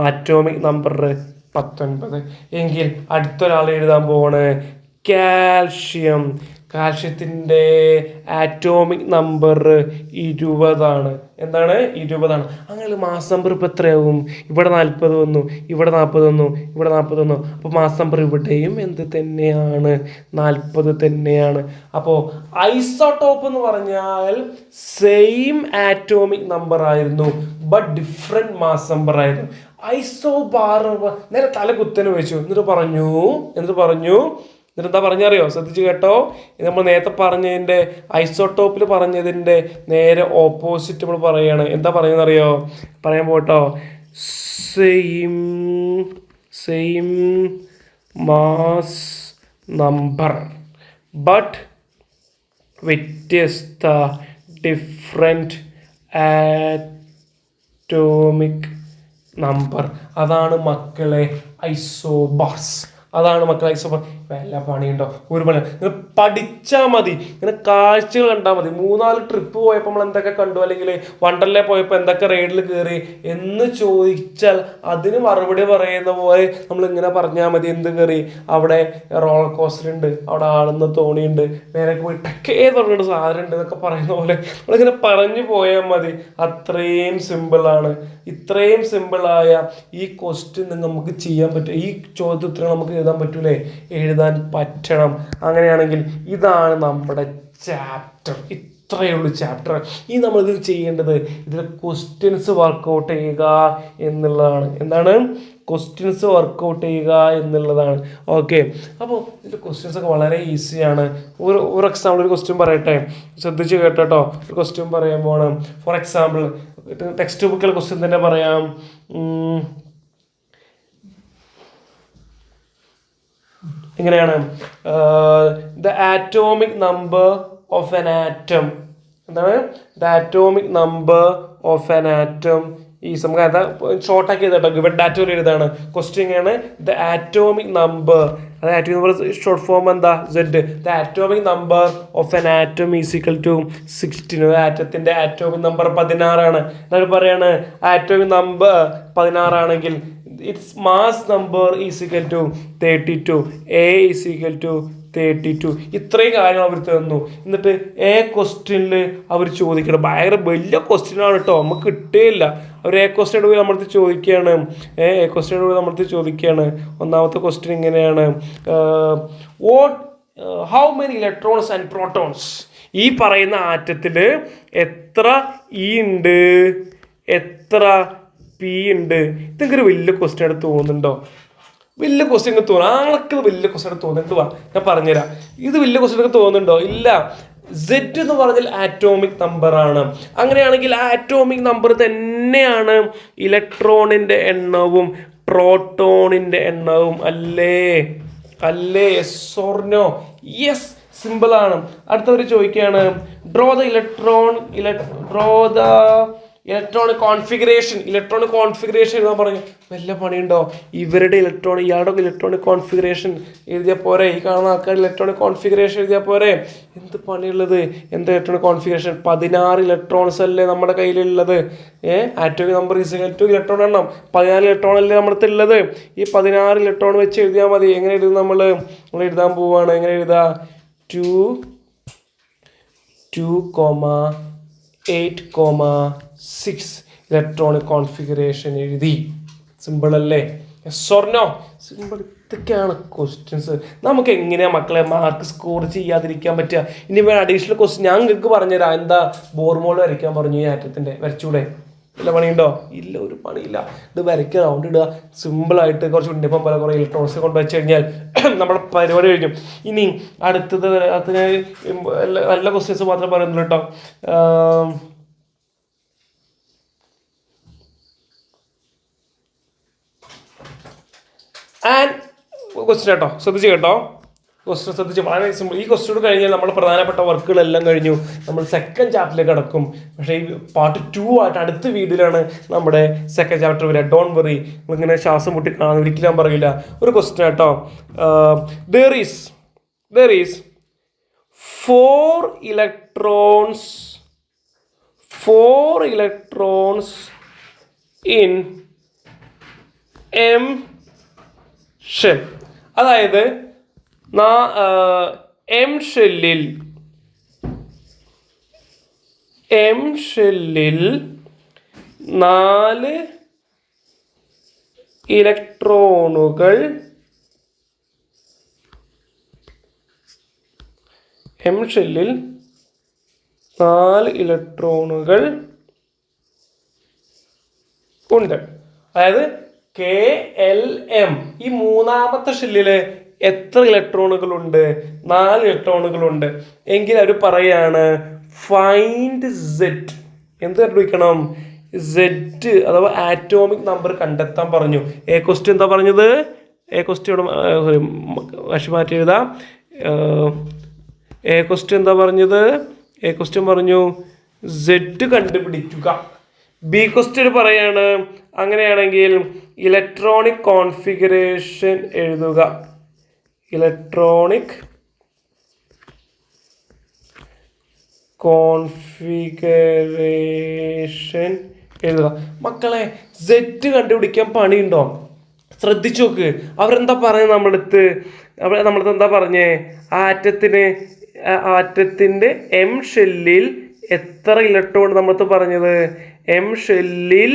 Atomic number 19. എങ്കിൽ അടുത്തൊരാൾ എഴുതാൻ പോവാണ് കാൽഷ്യം. കാൽഷ്യത്തിൻ്റെ atomic number 20. എന്താണ്? 20. അങ്ങനെ മാസ് നമ്പർ ഇപ്പോൾ എത്രയാവും? ഇവിടെ 40 വന്നു, ഇവിടെ 40 വന്നു, ഇവിടെ 40 വന്നു. അപ്പോൾ മാസ് നമ്പർ ഇവിടെയും എന്ത് തന്നെയാണ്? 40 തന്നെയാണ്. അപ്പോൾ ഐസോട്ടോപ്പ് എന്ന് പറഞ്ഞാൽ സെയിം ആറ്റോമിക് നമ്പർ ആയിരുന്നു, ബട്ട് ഡിഫറെൻറ്റ് മാസ് നമ്പർ ആയിരുന്നു. ഐസോബാർ നേരെ തല കുത്തനെ വെച്ചു, എന്നിട്ട് പറഞ്ഞു എന്നിട്ട് എന്താ പറഞ്ഞറിയോ? ശ്രദ്ധിച്ച് കേട്ടോ. ഇത് നമ്മൾ നേരത്തെ പറഞ്ഞതിൻ്റെ ഐസോട്ടോപ്പിൽ പറഞ്ഞതിൻ്റെ നേരെ ഓപ്പോസിറ്റ് നമ്മൾ പറയുകയാണ്. എന്താ പറയുന്നറിയോ? പറയാൻ പോട്ടോ, സെയിം മാസ് നമ്പർ ബട്ട് വ്യത്യസ്ത ഡിഫറെൻറ്റ് ആറ്റോമിക് നമ്പർ. അതാണ് മക്കളെ ഐസോബാർസ്. അതാണ് മക്കളെ ഐസോബാർ. വല്ല പണിയുണ്ടോ? ഒരു പണി നിങ്ങൾ പഠിച്ചാൽ മതി, ഇങ്ങനെ കാഴ്ചകൾ കണ്ടാൽ മതി. 3-4 ട്രിപ്പ് പോയപ്പോൾ നമ്മൾ എന്തൊക്കെ കണ്ടു, അല്ലെങ്കിൽ വണ്ടർലേ പോയപ്പോൾ എന്തൊക്കെ റൈഡിൽ കയറി എന്ന് ചോദിച്ചാൽ അതിന് മറുപടി പറയുന്ന പോലെ നമ്മൾ ഇങ്ങനെ പറഞ്ഞാൽ മതി. എന്ത് കയറി? അവിടെ റോളർ കോസ്റ്റർ ഉണ്ട്, അവിടെ ആളുന്ന തോണിയുണ്ട്, നേരൊക്കെ പോയി ടക്കേ പറഞ്ഞിട്ട് സാധനം ഉണ്ട് എന്നൊക്കെ പറയുന്ന പോലെ നമ്മളിങ്ങനെ പറഞ്ഞു പോയാൽ മതി. അത്രയും സിമ്പിളാണ്. ഇത്രയും സിമ്പിളായ ഈ ക്വസ്റ്റ്യൻ നമുക്ക് ചെയ്യാൻ പറ്റും. ഈ ചോദ്യോത്തരം നമുക്ക് എഴുതാൻ പറ്റൂലേ? എഴുതാൻ പറ്റണം. അങ്ങനെയാണെങ്കിൽ ഇതാണ് നമ്മുടെ ചാപ്റ്റർ. ഇത്രയേ ഉള്ളൂ ചാപ്റ്റർ. ഈ നമ്മളിത് ചെയ്യേണ്ടത് ഇതിൽ ക്വസ്റ്റ്യൻസ് വർക്കൗട്ട് ചെയ്യുക എന്നുള്ളതാണ്. എന്താണ്? ക്വസ്റ്റ്യൻസ് വർക്കൗട്ട് ചെയ്യുക എന്നുള്ളതാണ്. ഓക്കെ, അപ്പോൾ ഇതിൻ്റെ ക്വസ്റ്റ്യൻസ് ഒക്കെ വളരെ ഈസിയാണ്. ഒരു എക്സാമ്പിൾ ഒരു ക്വസ്റ്റ്യൻ പറയട്ടെ, ശ്രദ്ധിച്ച് കേട്ടോ. ഒരു ക്വസ്റ്റ്യൻ പറയാൻ പോകണം. For example text book question തന്നെ പറയാം. എങ്ങനെയാണ്? The atomic number of an atom. എന്താണ്? The atomic number of an atom is, നമുക്ക് അതാ ഷോർട്ടാക്കി എഴുതാട്ടോ, ഗിവൺ ഡാറ്റ പോലെ എഴുതാണ്. ക്വസ്റ്റ്യൻ ആണ് ദ ആറ്റോമിക് നമ്പർ, അത് ആറ്റോമിക് നമ്പർ ഷോർട്ട് ഫോം എന്താ? Z. The atomic number of an atom is equal to 16. ആറ്റത്തിൻ്റെ ആറ്റോമിക് നമ്പർ 16 എന്നാണ് പറയാണ്. ആറ്റോമിക് നമ്പർ 16 ആണെങ്കിൽ its mass number is equal to 32, A is equal to 32. ഇത്രയും കാര്യങ്ങൾ അവർ തന്നു. എന്നിട്ട് ക്വസ്റ്റ്യനിൽ അവർ ചോദിക്കണം, ഭയങ്കര വലിയ ക്വസ്റ്റ്യനാണ് കേട്ടോ, നമുക്ക് കിട്ടുകയില്ല. അവർ ക്വസ്റ്റ്യൻ പോയി നമ്മളടുത്ത് ചോദിക്കുകയാണ്. ക്വസ്റ്റ്യൻ പോയി നമ്മളടുത്ത് ചോദിക്കുകയാണ്. ഒന്നാമത്തെ ക്വസ്റ്റ്യൻ ഇങ്ങനെയാണ്, how many electrons and protons. ഈ പറയുന്ന ആറ്റത്തിൽ എത്ര ഇ ഉണ്ട്, എത്ര പി ഉണ്ട്? ഇതൊക്കെ ഒരു വലിയ ക്വസ്റ്റ്യൻ ആയിട്ട് തോന്നുന്നുണ്ടോ? വലിയ ക്വസ്റ്റ്യൻ തോന്നുന്നു. ആൾക്ക് വലിയ ക്വസ്റ്റ്യൻ തോന്നുന്നുണ്ട്. വാ ഞാൻ പറഞ്ഞുതരാം. ഇത് വലിയ ക്വസ്റ്റ്യൻ തോന്നുന്നുണ്ടോ? ഇല്ല. സെഡ് എന്ന് പറഞ്ഞാൽ ആറ്റോമിക് നമ്പർ ആണ്. അങ്ങനെയാണെങ്കിൽ ആറ്റോമിക് നമ്പർ തന്നെയാണ് ഇലക്ട്രോണിന്റെ എണ്ണവും പ്രോട്ടോണിന്റെ എണ്ണവും. അല്ലേ? അല്ലേ? Yes or no? Yes. Simple ആണ്. അടുത്തവർ ചോദിക്കുകയാണ് draw the electronic configuration. Electronic configuration എഴുതാൻ പറഞ്ഞു. വല്ല പണിയുണ്ടോ? ഇവരുടെ ഇയാളുടെ ഇലക്ട്രോണിക് കോൺഫിഗറേഷൻ എഴുതിയാൽ പോരെ? ഈ കാണുന്ന ആൾക്കാർ ഇലക്ട്രോണിക് കോൺഫിഗറേഷൻ എഴുതിയാൽ പോരെ? എന്ത് പണിയുള്ളത്? എന്താ ഇലക്ട്രോണിക് കോൺഫിഗറേഷൻ? 16 ഇലക്ട്രോൺസ് അല്ലേ നമ്മുടെ കയ്യിലുള്ളത്. Atomic number is to electron എണ്ണം 14 ഇലക്ട്രോൺ അല്ലേ നമ്മുടെ അടുത്തുള്ളത്. ഈ 16 ഇലക്ട്രോൺ വെച്ച് എഴുതിയാൽ മതി. എങ്ങനെ എഴുതും? നമ്മൾ എഴുതാൻ പോവുകയാണ്. എങ്ങനെ എഴുതാ? 2,8,6 ഇലക്ട്രോണിക് കോൺഫിഗറേഷൻ എഴുതി. സിമ്പിൾ അല്ലേ? Yes or no? സിമ്പിൾ. ഇതൊക്കെയാണ് ക്വസ്റ്റ്യൻസ്. നമുക്ക് എങ്ങനെയാണ് മക്കളെ മാർക്ക് സ്കോർ ചെയ്യാതിരിക്കാൻ പറ്റുക? ഇനി അഡീഷണൽ ക്വസ്റ്റ്യൻ ഞാൻ നിങ്ങൾക്ക് പറഞ്ഞുതരാം. എന്താ? ബോർമോൾ വരയ്ക്കാൻ പറഞ്ഞു ഈ ആറ്റത്തിൻ്റെ. വരച്ചൂടെ? വല്ല പണിയുണ്ടോ? ഇല്ല, ഒരു പണിയില്ല. ഇത് വരയ്ക്കുക, റൗണ്ട് ഇടുക, സിമ്പിളായിട്ട് കുറച്ച് ഉണ്ണിപ്പം പോലെ കുറേ ഇലക്ട്രോൺസ് കൊണ്ട് വെച്ച് കഴിഞ്ഞാൽ നമ്മുടെ പരിപാടി കഴിഞ്ഞു. ഇനി അടുത്തത് അതിന് നല്ല ക്വസ്റ്റ്യൻസ് മാത്രമേ പറയുന്നുള്ളൂ കേട്ടോ. ആൻഡ് ക്വസ്റ്റ്യൻ കേട്ടോ, ശ്രദ്ധിച്ച് കേട്ടോ. ക്വസ്റ്റ്യൻ ശ്രദ്ധിച്ച്. വളരെ സിമ്പിൾ. ഈ ക്വസ്റ്റ്യൻ കഴിഞ്ഞാൽ നമ്മൾ പ്രധാനപ്പെട്ട വർക്കുകളെല്ലാം കഴിഞ്ഞു. നമ്മൾ സെക്കൻഡ് ചാപ്റ്ററിലേക്ക് കടക്കും. പക്ഷേ ഈ പാർട്ട് 2 ആയിട്ട് അടുത്ത വീഡിയോയിലാണ് നമ്മുടെ സെക്കൻഡ് ചാപ്റ്റർ വരിക. Don't worry. നിങ്ങളിങ്ങനെ ശ്വാസം മുട്ടി കാണാൻ ഒരിക്കലും ഞാൻ പറയില്ല. ഒരു ക്വസ്റ്റ്യൻ കേട്ടോ. There is 4 electrons in M shell. അതായത് എം ഷെല്ലിൽ 4 ഇലക്ട്രോണുകൾ ഉണ്ട്. അതായത് KLM. ഈ മൂന്നാമത്തെ ഷെല്ലില് എത്ര ഇലക്ട്രോണുകളുണ്ട്? 4 ഇലക്ട്രോണുകളുണ്ട്. എങ്കിൽ അവർ പറയാണ് ഫൈൻഡ് Z. എന്ത് കണ്ടുപിടിക്കണം? Z അഥവാ ആറ്റോമിക് നമ്പർ കണ്ടെത്താൻ പറഞ്ഞു. ക്വസ്റ്റ്യൻ എന്താ പറഞ്ഞത്? ക്വസ്റ്റ്യൻ മാറ്റി എഴുതാം. ക്വസ്റ്റ്യൻ എന്താ പറഞ്ഞത്? ക്വസ്റ്റ്യൻ പറഞ്ഞു Z കണ്ടുപിടിക്കുക. ബി ക്വസ്റ്റ്യൻ പറയാണ് അങ്ങനെയാണെങ്കിൽ ഇലക്ട്രോണിക് കോൺഫിഗറേഷൻ എഴുതുക. ഇലക്ട്രോണിക് കോൺഫിഗറേഷൻ എഴുതുക. മക്കളെ Z കണ്ടുപിടിക്കാൻ പണിയുണ്ടോ? ശ്രദ്ധിച്ചു നോക്ക്. അവരെന്താ പറയുന്നത് നമ്മളടുത്ത്? എന്താ പറഞ്ഞേ? ആറ്റത്തിൻ്റെ എം ഷെല്ലിൽ എത്ര ഇലക്ട്രോൺ നമ്മളടുത്ത് പറഞ്ഞത്? എം ഷെല്ലിൽ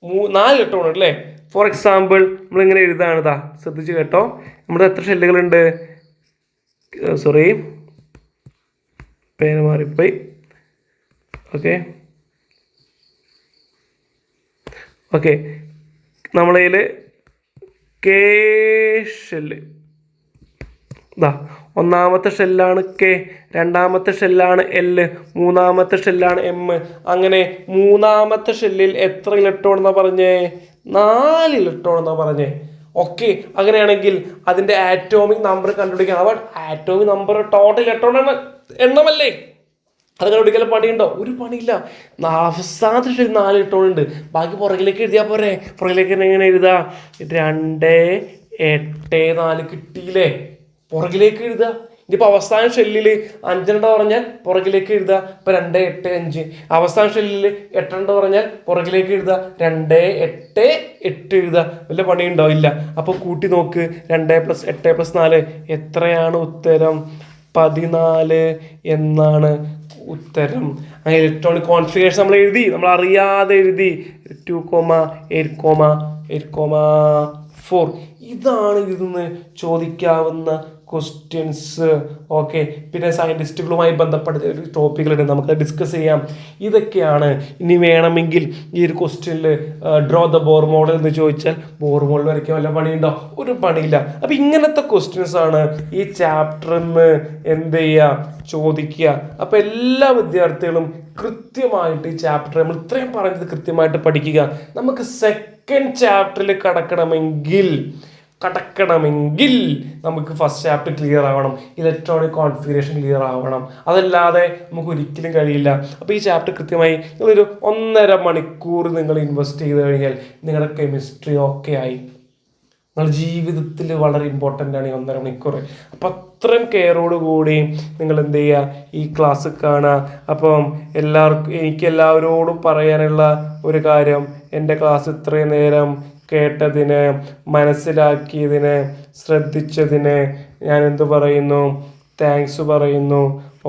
4 ഇലക്ട്രോൺ അല്ലേ? ഫോർ എക്സാമ്പിൾ നമ്മളിങ്ങനെ എഴുതാണിതാ. ശ്രദ്ധിച്ച് കേട്ടോ. നമ്മുടെ എത്ര ഷെല്ലുകളുണ്ട്? സോറി, പേര് മാറിപ്പോയി. ഓക്കെ നമ്മളതിൽ കെ ഷെല്ല്. ഒന്നാമത്തെ ഷെല്ലാണ് K, രണ്ടാമത്തെ ഷെല്ലാണ് L, മൂന്നാമത്തെ ഷെല്ലാണ് M. അങ്ങനെ മൂന്നാമത്തെ ഷെല്ലിൽ എത്ര ഇലക്ട്രോൺ എന്നാ പറഞ്ഞേ? 4 ഇലക്ട്രോൺ എന്നാ പറഞ്ഞേ. ഓക്കെ, അങ്ങനെയാണെങ്കിൽ അതിന്റെ ആറ്റോമിക് നമ്പർ കണ്ടുപിടിക്കണം. അപ്പോൾ ആറ്റോമിക് നമ്പർ ടോട്ടൽ ഇലക്ട്രോൺ എണ്ണമല്ലേ? അത് കണ്ടുപിടിക്കാൻ പണിയുണ്ടോ? ഒരു പണിയില്ല. അവസാനത്തെ ഷെല്ലിൽ 4 ഇലക്ട്രോൺ ഉണ്ട്. ബാക്കി പുറകിലേക്ക് എഴുതിയാൽ പോരെ? പുറകിലേക്ക് എങ്ങനെ എഴുതാ? 2, 8, 4 കിട്ടിയില്ലേ? പുറകിലേക്ക് എഴുതുക. ഇനിയിപ്പോൾ അവസാന ഷെല്ലിൽ 5 പറഞ്ഞാൽ പുറകിലേക്ക് എഴുതുക. ഇപ്പം 2, 8, 5. അവസാന ഷെല്ലിൽ 8 പറഞ്ഞാൽ പുറകിലേക്ക് എഴുതുക. 2, 8, 8 എഴുതുക. വല്ല പണിയുണ്ടോ? ഇല്ല. അപ്പോൾ കൂട്ടി നോക്ക്. 2 + 8 + 4 എത്രയാണ് ഉത്തരം? 14 എന്നാണ് ഉത്തരം. അങ്ങനെ ഇലക്ട്രോണിക് കോൺഫിഗറേഷൻ നമ്മൾ എഴുതി, നമ്മൾ അറിയാതെ എഴുതി. 2,8,8 8,4. ഇതാണ് ഇതിൽ നിന്ന് ചോദിക്കാവുന്ന ക്വസ്റ്റ്യൻസ്. ഓക്കെ, പിന്നെ സയൻറ്റിസ്റ്റുകളുമായി ബന്ധപ്പെട്ട ഒരു ടോപ്പിക്കുകളുണ്ട്, നമുക്ക് ഡിസ്കസ് ചെയ്യാം. ഇതൊക്കെയാണ്. ഇനി വേണമെങ്കിൽ ഈ ഒരു ക്വസ്റ്റ്യനിൽ ഡ്രോ ദ ബോർ മോഡൽ എന്ന് ചോദിച്ചാൽ ബോർ മോഡൽ വരയ്ക്കാൻ വല്ല പണിയുണ്ടോ? ഒരു പണിയില്ല. അപ്പം ഇങ്ങനത്തെ ക്വസ്റ്റ്യൻസ് ആണ് ഈ ചാപ്റ്ററിൽ നിന്ന് എന്ത് ചെയ്യുക, ചോദിക്കുക. അപ്പം എല്ലാ വിദ്യാർത്ഥികളും കൃത്യമായിട്ട് ഈ ചാപ്റ്റർ നമ്മൾ ഇത്രയും പറഞ്ഞത് കൃത്യമായിട്ട് പഠിക്കുക. നമുക്ക് സെക്കൻഡ് ചാപ്റ്ററിൽ കടക്കണമെങ്കിൽ നമുക്ക് ഫസ്റ്റ് ചാപ്റ്റർ ക്ലിയർ ആവണം, ഇലക്ട്രോണിക് കോൺഫിഗറേഷൻ ക്ലിയർ ആവണം. അതല്ലാതെ നമുക്ക് ഒരിക്കലും കഴിയില്ല. അപ്പോൾ ഈ ചാപ്റ്റർ കൃത്യമായി നിങ്ങളൊരു 1.5 മണിക്കൂർ നിങ്ങൾ ഇൻവെസ്റ്റ് ചെയ്ത് കഴിഞ്ഞാൽ നിങ്ങളുടെ കെമിസ്ട്രി ഓക്കെ ആയി. നിങ്ങൾ ജീവിതത്തിൽ വളരെ ഇമ്പോർട്ടൻ്റ് ആണ് ഈ 1.5 മണിക്കൂർ. അപ്പം അത്രയും കെയറോട് കൂടി നിങ്ങൾ എന്ത് ചെയ്യുക, ഈ ക്ലാസ് കാണുക. അപ്പം എനിക്ക് എല്ലാവരോടും പറയാനുള്ള ഒരു കാര്യം, എൻ്റെ ക്ലാസ് ഇത്രയും നേരം കേട്ടതിന്, മനസ്സിലാക്കിയതിന്, ശ്രദ്ധിച്ചതിന് ഞാൻ എന്ത് പറയുന്നു, താങ്ക്സ് പറയുന്നു.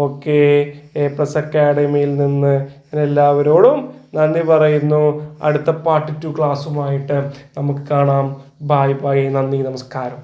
ഓക്കെ, A+ അക്കാഡമിയിൽ നിന്ന് ഞാൻ എല്ലാവരോടും നന്ദി പറയുന്നു. അടുത്ത പാർട്ട് 2 ക്ലാസ്സുമായിട്ട് നമുക്ക് കാണാം. ബൈ ബൈ, നന്ദി, നമസ്കാരം.